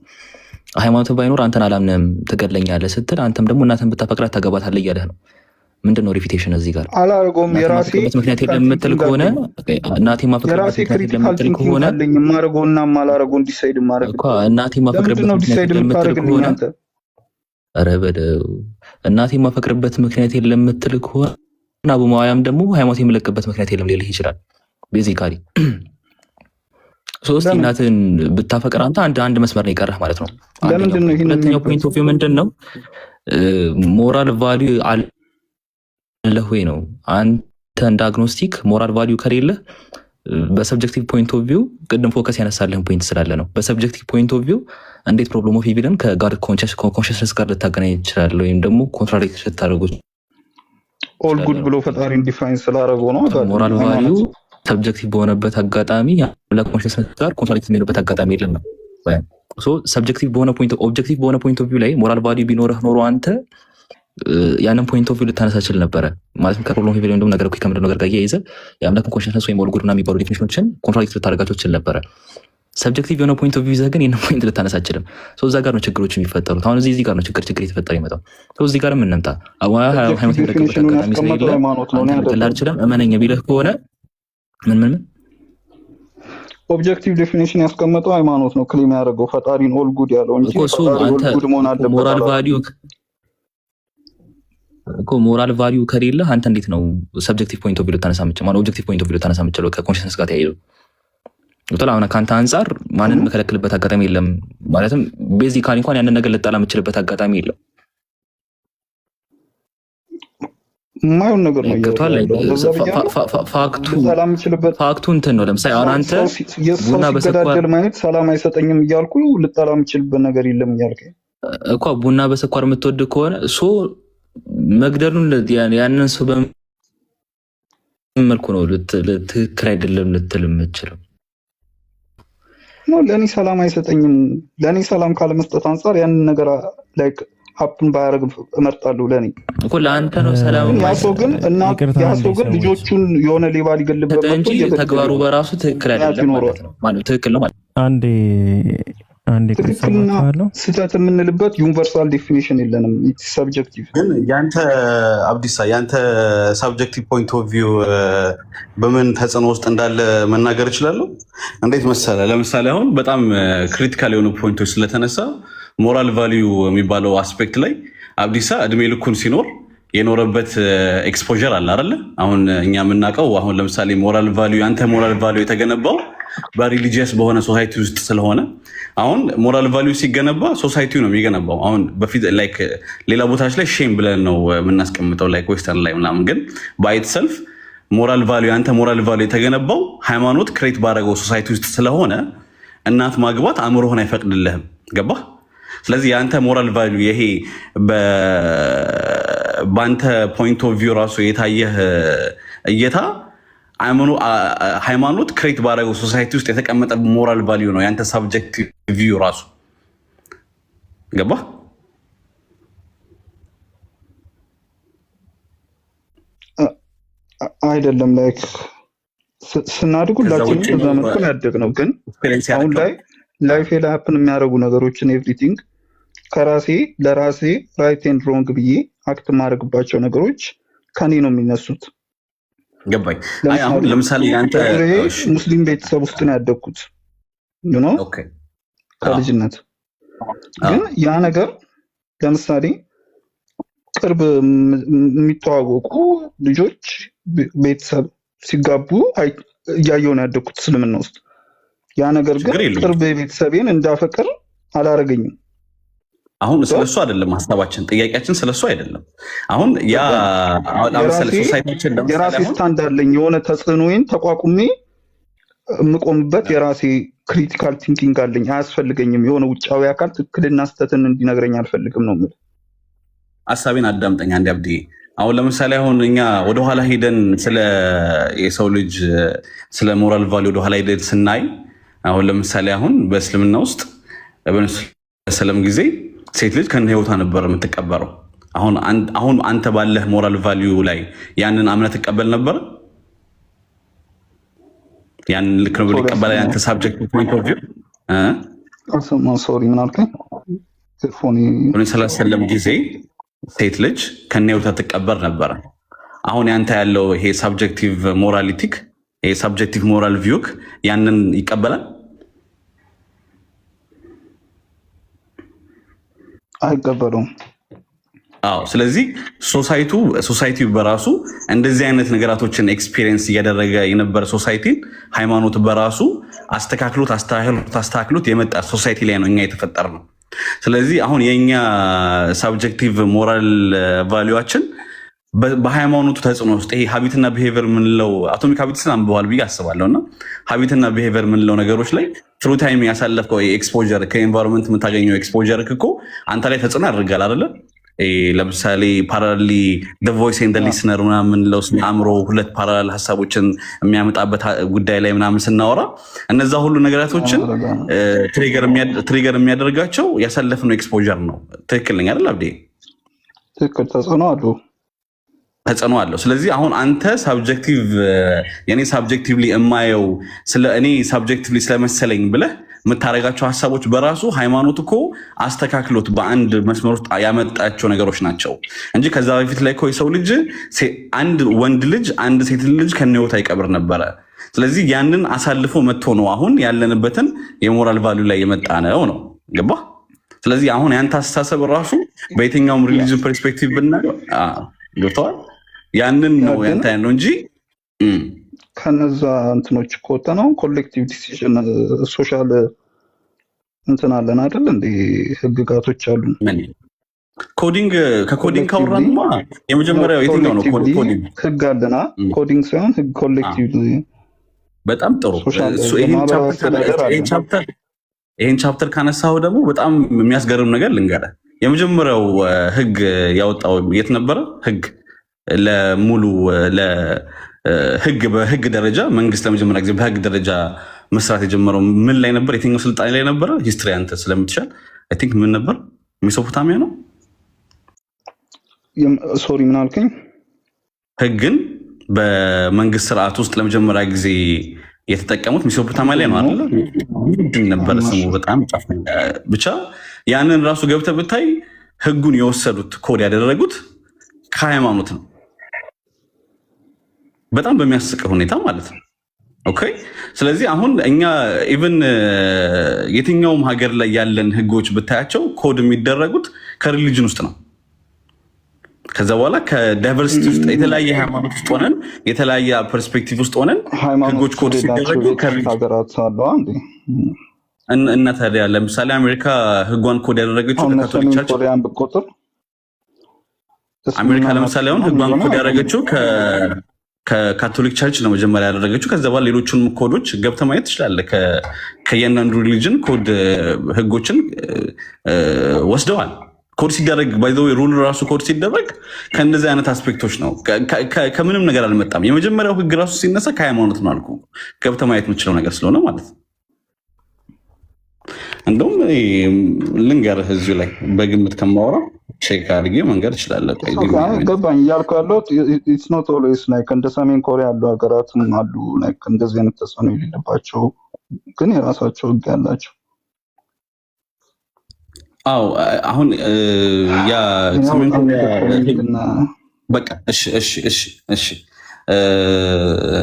ሃይማኖት ባይኖር አንተን አላምንም ትገድለኛለህ ስትል አንተም ደግሞ እናትህን ብታፈቅራት ታገባታለህ እያለህ ነው። ምንድነው ሪፊቴሽን እዚህ ጋር? አላረገውም። የራሴ ምክንያት የለም የምትል ከሆነ እናቴ ማፈቅርበት ምክንያት የለም የምትል ከሆነ ማረገውና ማላረገውን ዲሳይድ ማድረግ እኮ እናቴ ማፈቅርበት ምክንያት የለም የምትል ከሆነ ኧረ በለው እናቴ ማፈቅርበት ምክንያት የለም የምትል ከሆነ አቡ ሙአያም ደግሞ ሃይማኖት የምለቅበት ምክንያት የለም ሊልህ ይችላል። ቤዚካሊ ሶስት እናትን ብታፈቅር አንተ አንድ መስመር ነው የቀረህ ማለት ነው። ሁለተኛው ፖይንት ኦፍ ቪው ምንድነው? ሞራል ቫልዩ አለህ ወይ ነው። አንተ እንደ አግኖስቲክ ሞራል ቫልዩ ከሌለ በሰብጀክቲቭ ፖይንት ኦፍ ቪው ቅድም ፎከስ ያነሳልህን ፖይንት ስላለ ነው። በሰብጀክቲቭ ፖይንት ኦፍ ቪው እንዴት ፕሮብለም ኦፍ ኢቪልን ከጋድ ኮንሽስነስ ጋር ልታገናኝ ይችላል? ወይም ደግሞ ኮንትራዲክት ልታደርጉ ኦል ጉድ ብሎ ፈጣሪን ዲፋይን ስላደረገው ነው። ሞራል ቫልዩ ሰብጀክቲቭ በሆነበት አጋጣሚ ለኮንሽስነስ ጋር ኮንትራዲክት የሚሆንበት አጋጣሚ የለም ነው። ሰብጀክቲቭ በሆነ ፖይንት ኦብጀክቲቭ በሆነ ፖይንት ኦፍ ቪው ላይ ሞራል ቫልዩ ቢኖርህ ኖሮ አንተ ያንን ፖይንት ኦፍ ቪው ልታነሳ ችል ነበረ። ማለት ከፕሮብለም ኦፍ ቪው እንደውም ነገር ከምንድን ነገር ጋር እያይዘህ የአምላክን ኮንሽስነስ ወይም ኦል ጉድ የሚባሉ ዴፊኒሽኖችን ኮንትራዲክት ልታደርጋቸው ችል ነበረ። ሰብጀክቲቭ የሆነ ፖይንት ኦፍ ቪው ይዘህ ግን ይህንን ፖይንት ልታነሳ አችልም። እዛ ጋር ነው ችግሮች የሚፈጠሩት። አሁን እዚህ ጋር ነው ችግር የተፈጠረ ይመጣው። እዚህ ጋርም እንምጣ። ሃይማኖት የሚለቅበት አጋጣሚ ስለሌለ አልችልም እመነኝ ቢልህ ከሆነ ምን ኦብጀክቲቭ ዴፊኒሽን ያስቀመጠው ሃይማኖት ነው ክሌም ያደረገው ፈጣሪን ኦል ጉድ ያለው እንጂ ኦል ጉድ መሆን አለበት። ሞራል ቫልዩ ከሌለ አንተ እንዴት ነው ሰብጀክቲቭ ፖይንት ኦፍ ቪው ልታነሳ የምችለው? ማለት ኦብጀክቲቭ ፖይንት ኦፍ ቪው ልታነሳ የምችለው ከኮንሽስነስ ጋር ተያይዞ አሁን ከአንተ አንጻር ማንን መከለክልበት አጋጣሚ የለም። ማለትም ቤዚካሊ እንኳን ያንን ነገር ልጣላ የምችልበት አጋጣሚ የለም። ማየውን ነገር ነው ፋክቱ እንትን ነው። ለምሳሌ አሁን አንተ ቡና በስኳር ማየት ሰላም አይሰጠኝም እያልኩ ልጣላ የምችልበት ነገር የለም እያልከኝ እኮ ቡና በስኳር የምትወድ ከሆነ መግደሉን ያንን ሰው በምን መልኩ ነው ትክክል አይደለም ልትል የምችለው? ለእኔ ሰላም አይሰጠኝም። ለእኔ ሰላም ካለመስጠት አንጻር ያንን ነገር ላይክ ሀፕን ባያደርግ እመርጣለሁ። ለእኔ እኮ ለአንተ ነው ሰላም። ያ ሰው ግን ልጆቹን የሆነ ሌባ ሊገልበት እንጂ ተግባሩ በራሱ ትክክል አይደለም ማለት ትክክል ነው ማለት አንድ ትክክልና ስህተት የምንልበት ዩኒቨርሳል ዴፊኒሽን የለንም። ሰብጀክቲቭ ግን ያንተ አብዲሳ ያንተ ሰብጀክቲቭ ፖይንት ኦፍ ቪው በምን ተጽዕኖ ውስጥ እንዳለ መናገር እችላለሁ። እንዴት መሰለ? ለምሳሌ አሁን በጣም ክሪቲካል የሆኑ ፖይንቶች ስለተነሳ ሞራል ቫልዩ የሚባለው አስፔክት ላይ አብዲሳ እድሜ ልኩን ሲኖር የኖረበት ኤክስፖዠር አለ አይደለ? አሁን እኛ የምናውቀው አሁን ለምሳሌ ሞራል ቫልዩ ያንተ ሞራል ቫልዩ የተገነባው በሪሊጂየስ በሆነ ሶሳይቲ ውስጥ ስለሆነ አሁን ሞራል ቫልዩ ሲገነባ ሶሳይቲው ነው የሚገነባው። አሁን በፊት ላይክ ሌላ ቦታዎች ላይ ሼም ብለን ነው የምናስቀምጠው ላይክ ዌስተርን ላይ ምናምን፣ ግን ባይት ሰልፍ ሞራል ቫልዩ አንተ ሞራል ቫልዩ የተገነባው ሃይማኖት ክሬት ባደረገው ሶሳይቲ ውስጥ ስለሆነ እናት ማግባት አእምሮህን አይፈቅድልህም። ገባህ? ስለዚህ የአንተ ሞራል ቫልዩ ይሄ በአንተ ፖይንት ኦፍ ቪው ራሱ የታየህ እይታ ሃይማኖት ክሬት ባደረገው ሶሳይቲ ውስጥ የተቀመጠ ሞራል ቫልዩ ነው ያንተ ሳብጀክቲቭ ቪው ራሱ። ገባህ? አይደለም ላይክ ስናድግ ሁላችንም በዛ መልኩ ነው ያደግነው። ግን አሁን ላይ ላይፍ ላይ ሀፕን የሚያደርጉ ነገሮችን ኤቭሪቲንግ ከራሴ ለራሴ ራይት ኤንድ ሮንግ ብዬ አክት የማደርግባቸው ነገሮች ከኔ ነው የሚነሱት። ገባኝ። አሁን ለምሳሌ አንተ ሙስሊም ቤተሰብ ውስጥ ነው ያደግኩት ከልጅነት። ግን ያ ነገር ለምሳሌ ቅርብ የሚተዋወቁ ልጆች ቤተሰብ ሲጋቡ እያየሁ ነው ያደግኩት እስልምና ውስጥ። ያ ነገር ግን ቅርብ ቤተሰቤን እንዳፈቅር አላረገኝም። አሁን ስለሱ አይደለም ሀሳባችን፣ ጥያቄያችን ስለሱ አይደለም። አሁን ያ የራሴ ስታንድ አለኝ። የሆነ ተጽዕኖዬን ተቋቁሜ የምቆምበት የራሴ ክሪቲካል ቲንኪንግ አለኝ። አያስፈልገኝም የሆነ ውጫዊ አካል ትክክልና ስህተትን እንዲነግረኝ አልፈልግም ነው የምልህ። ሀሳቤን አዳምጠኝ አንዴ አብዲ። አሁን ለምሳሌ አሁን እኛ ወደኋላ ሄደን ስለ የሰው ልጅ ስለ ሞራል ቫልዩ ወደኋላ ሄደን ስናይ አሁን ለምሳሌ አሁን በእስልምና ውስጥ በሰለም ጊዜ ሴት ልጅ ከነ ህይወቷ ነበር የምትቀበረው። አሁን አንተ ባለህ ሞራል ቫልዩ ላይ ያንን አምነህ ትቀበል ነበር? ያንን ልክ ነው ብለህ ይቀበላል? ያንተ ሳብጀክት ፖይንት ኦፍ ቪው ሶሪ ምን አልከኝ? ሰለም ጊዜ ሴት ልጅ ከነ ህይወቷ ትቀበር ነበረ። አሁን ያንተ ያለው ይሄ ሳብጀክቲቭ ሞራሊቲክ ይሄ ሳብጀክቲቭ ሞራል ቪውክ ያንን ይቀበላል? አይቀበሉም። አዎ። ስለዚህ ሶሳይቲው በራሱ እንደዚህ አይነት ነገራቶችን ኤክስፒሪየንስ እያደረገ የነበረ ሶሳይቲን ሃይማኖት በራሱ አስተካክሎት የመጣ ሶሳይቲ ላይ ነው እኛ የተፈጠር ነው። ስለዚህ አሁን የኛ ሳብጀክቲቭ ሞራል ቫሊዩዋችን በሃይማኖቱ ተጽዕኖ ውስጥ ይሄ ሀቢትና ቢሄቪየር የምንለው አቶሚክ ሀቢትስን አንብበዋል ብዬ አስባለሁ። እና ሀቢትና ቢሄቪየር የምንለው ነገሮች ላይ ትሩ ታይም ያሳለፍከው ኤክስፖዠር ከኤንቫይሮንመንት የምታገኘው ኤክስፖዠር እኮ አንተ ላይ ተጽዕኖ ያደርጋል አይደለ? ለምሳሌ ፓራሊ ቮይስ ኤንድ ሊስነር ምናምን የምንለው አእምሮ ሁለት ፓራል ሀሳቦችን የሚያመጣበት ጉዳይ ላይ ምናምን ስናወራ እነዛ ሁሉ ነገራቶችን ትሪገር የሚያደርጋቸው ያሳለፍነው ኤክስፖዠር ነው። ትክክል ነኝ አይደል አብዴ? ትክክል። ተጽዕኖ አለው። ስለዚህ አሁን አንተ ሳብጀክቲቭ የኔ ሳብጀክቲቭሊ የማየው ስለ እኔ ሳብጀክቲቭሊ ስለመሰለኝ ብለህ የምታደርጋቸው ሀሳቦች በራሱ ሃይማኖት እኮ አስተካክሎት በአንድ መስመር ውስጥ ያመጣቸው ነገሮች ናቸው እንጂ ከዛ በፊት ላይ እኮ የሰው ልጅ አንድ ወንድ ልጅ አንድ ሴት ልጅ ከነ ህይወት አይቀብር ነበረ። ስለዚህ ያንን አሳልፎ መጥቶ ነው አሁን ያለንበትን የሞራል ቫልዩ ላይ የመጣ ነው ገባ? ስለዚህ አሁን ያንተ አስተሳሰብ ራሱ በየትኛውም ሪሊጅን ፐርስፔክቲቭ ብናየው ገብተዋል። ያንን ነው ያንተ ያለው እንጂ ከነዛ እንትኖች ከወጣ ነው ኮሌክቲቭ ዲሲዥን ሶሻል እንትን አለን አይደል? እንደ ህግጋቶች አሉ። ኮዲንግ ከኮዲንግ ካወራንማ የመጀመሪያው የትኛው ነው? ኮዲንግ ህግ አለና ኮዲንግ ሳይሆን ህግ ኮሌክቲቭ። በጣም ጥሩ። ይሄን ቻፕተር ካነሳው ደግሞ በጣም የሚያስገርም ነገር ልንገርህ። የመጀመሪያው ህግ ያወጣው የት ነበረ? ህግ ለሙሉ ህግ በህግ ደረጃ መንግስት ለመጀመሪያ ጊዜ በህግ ደረጃ መስራት የጀመረው ምን ላይ ነበር? የትኛው ስልጣኔ ላይ ነበረ? ሂስትሪ አንተ ስለምትሻል አይ ቲንክ ምን ነበር? ሜሶፖታሚያ ነው። ሶሪ ምን አልከኝ? ህግን በመንግስት ስርዓት ውስጥ ለመጀመሪያ ጊዜ የተጠቀሙት ሜሶፖታሚያ ላይ ነው አይደል? ምንድን ነበር ስሙ? በጣም ብቻ ያንን ራሱ ገብተህ ብታይ ህጉን የወሰዱት ኮድ ያደረጉት ከሃይማኖት ነው። በጣም በሚያስቅ ሁኔታ ማለት ነው። ኦኬ። ስለዚህ አሁን እኛ ኢቭን የትኛውም ሀገር ላይ ያለን ህጎች ብታያቸው ኮድ የሚደረጉት ከሪሊጅን ውስጥ ነው። ከዛ በኋላ ከዳይቨርሲቲ ውስጥ የተለያየ ሃይማኖት ውስጥ ሆነን የተለያየ ፐርስፔክቲቭ ውስጥ ሆነን ህጎች ኮድ ሲደረጉ ሀገራት አሉ አንዴ እና ታዲያ ለምሳሌ አሜሪካ ህጓን ኮድ ያደረገችው ከካቶሊክ አሜሪካ ለምሳሌ አሁን ህጓን ኮድ ያደረገችው ከካቶሊክ ቸርች ነው መጀመሪያ ያደረገችው። ከዛ በኋላ ሌሎቹንም ኮዶች ገብተህ ማየት ትችላለህ። ከየአንዳንዱ ሪሊጅን ኮድ ህጎችን ወስደዋል። ኮድ ሲደረግ ባይ ዘ ዌይ ሩል ራሱ ኮድ ሲደረግ ከእንደዚህ አይነት አስፔክቶች ነው። ከምንም ነገር አልመጣም። የመጀመሪያው ህግ ራሱ ሲነሳ ከሃይማኖት ነው አልኩህ። ገብተህ ማየት የምችለው ነገር ስለሆነ ማለት ነው። እንደውም ልንገርህ እዚሁ ላይ በግምት ከማወራ ቼክ አድርጌ መንገድ እችላለሁ። ገባኝ እያልኩ ያለሁት ኢትስ ኖት ኦልዌይስ ላይክ እንደ ሰሜን ኮሪያ ያሉ ሀገራትም አሉ ላይክ እንደዚህ አይነት ተጽዕኖ የሌለባቸው ግን የራሳቸው ህግ ያላቸው። አዎ አሁን ያ ሰሜን ኮሪያ በቃ እሺ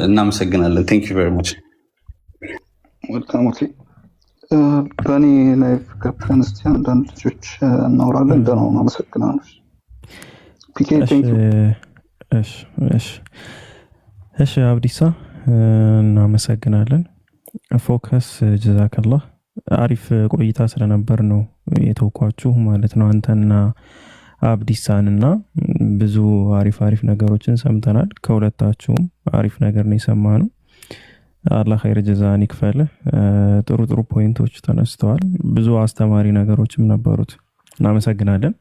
እናመሰግናለን። ቴንክ ዩ ቬሪ ማች ዌልካም። ኦኬ በእኔ ላይፍ ገብተን እስኪ አንዳንድ ልጆች እናወራለን። እንደነው አመሰግናለሁ። ፒኬ ቴንክ ዩ። እሺ አብዲሳ እናመሰግናለን። ፎከስ ጀዛከላህ አሪፍ ቆይታ ስለነበር ነው የተውኳችሁ ማለት ነው። አንተና አብዲሳንና ብዙ አሪፍ ነገሮችን ሰምተናል። ከሁለታችሁም አሪፍ ነገር ነው የሰማነው። አላህ ኸይር ጀዛን ይክፈል። ጥሩ ፖይንቶች ተነስተዋል። ብዙ አስተማሪ ነገሮችም ነበሩት። እናመሰግናለን።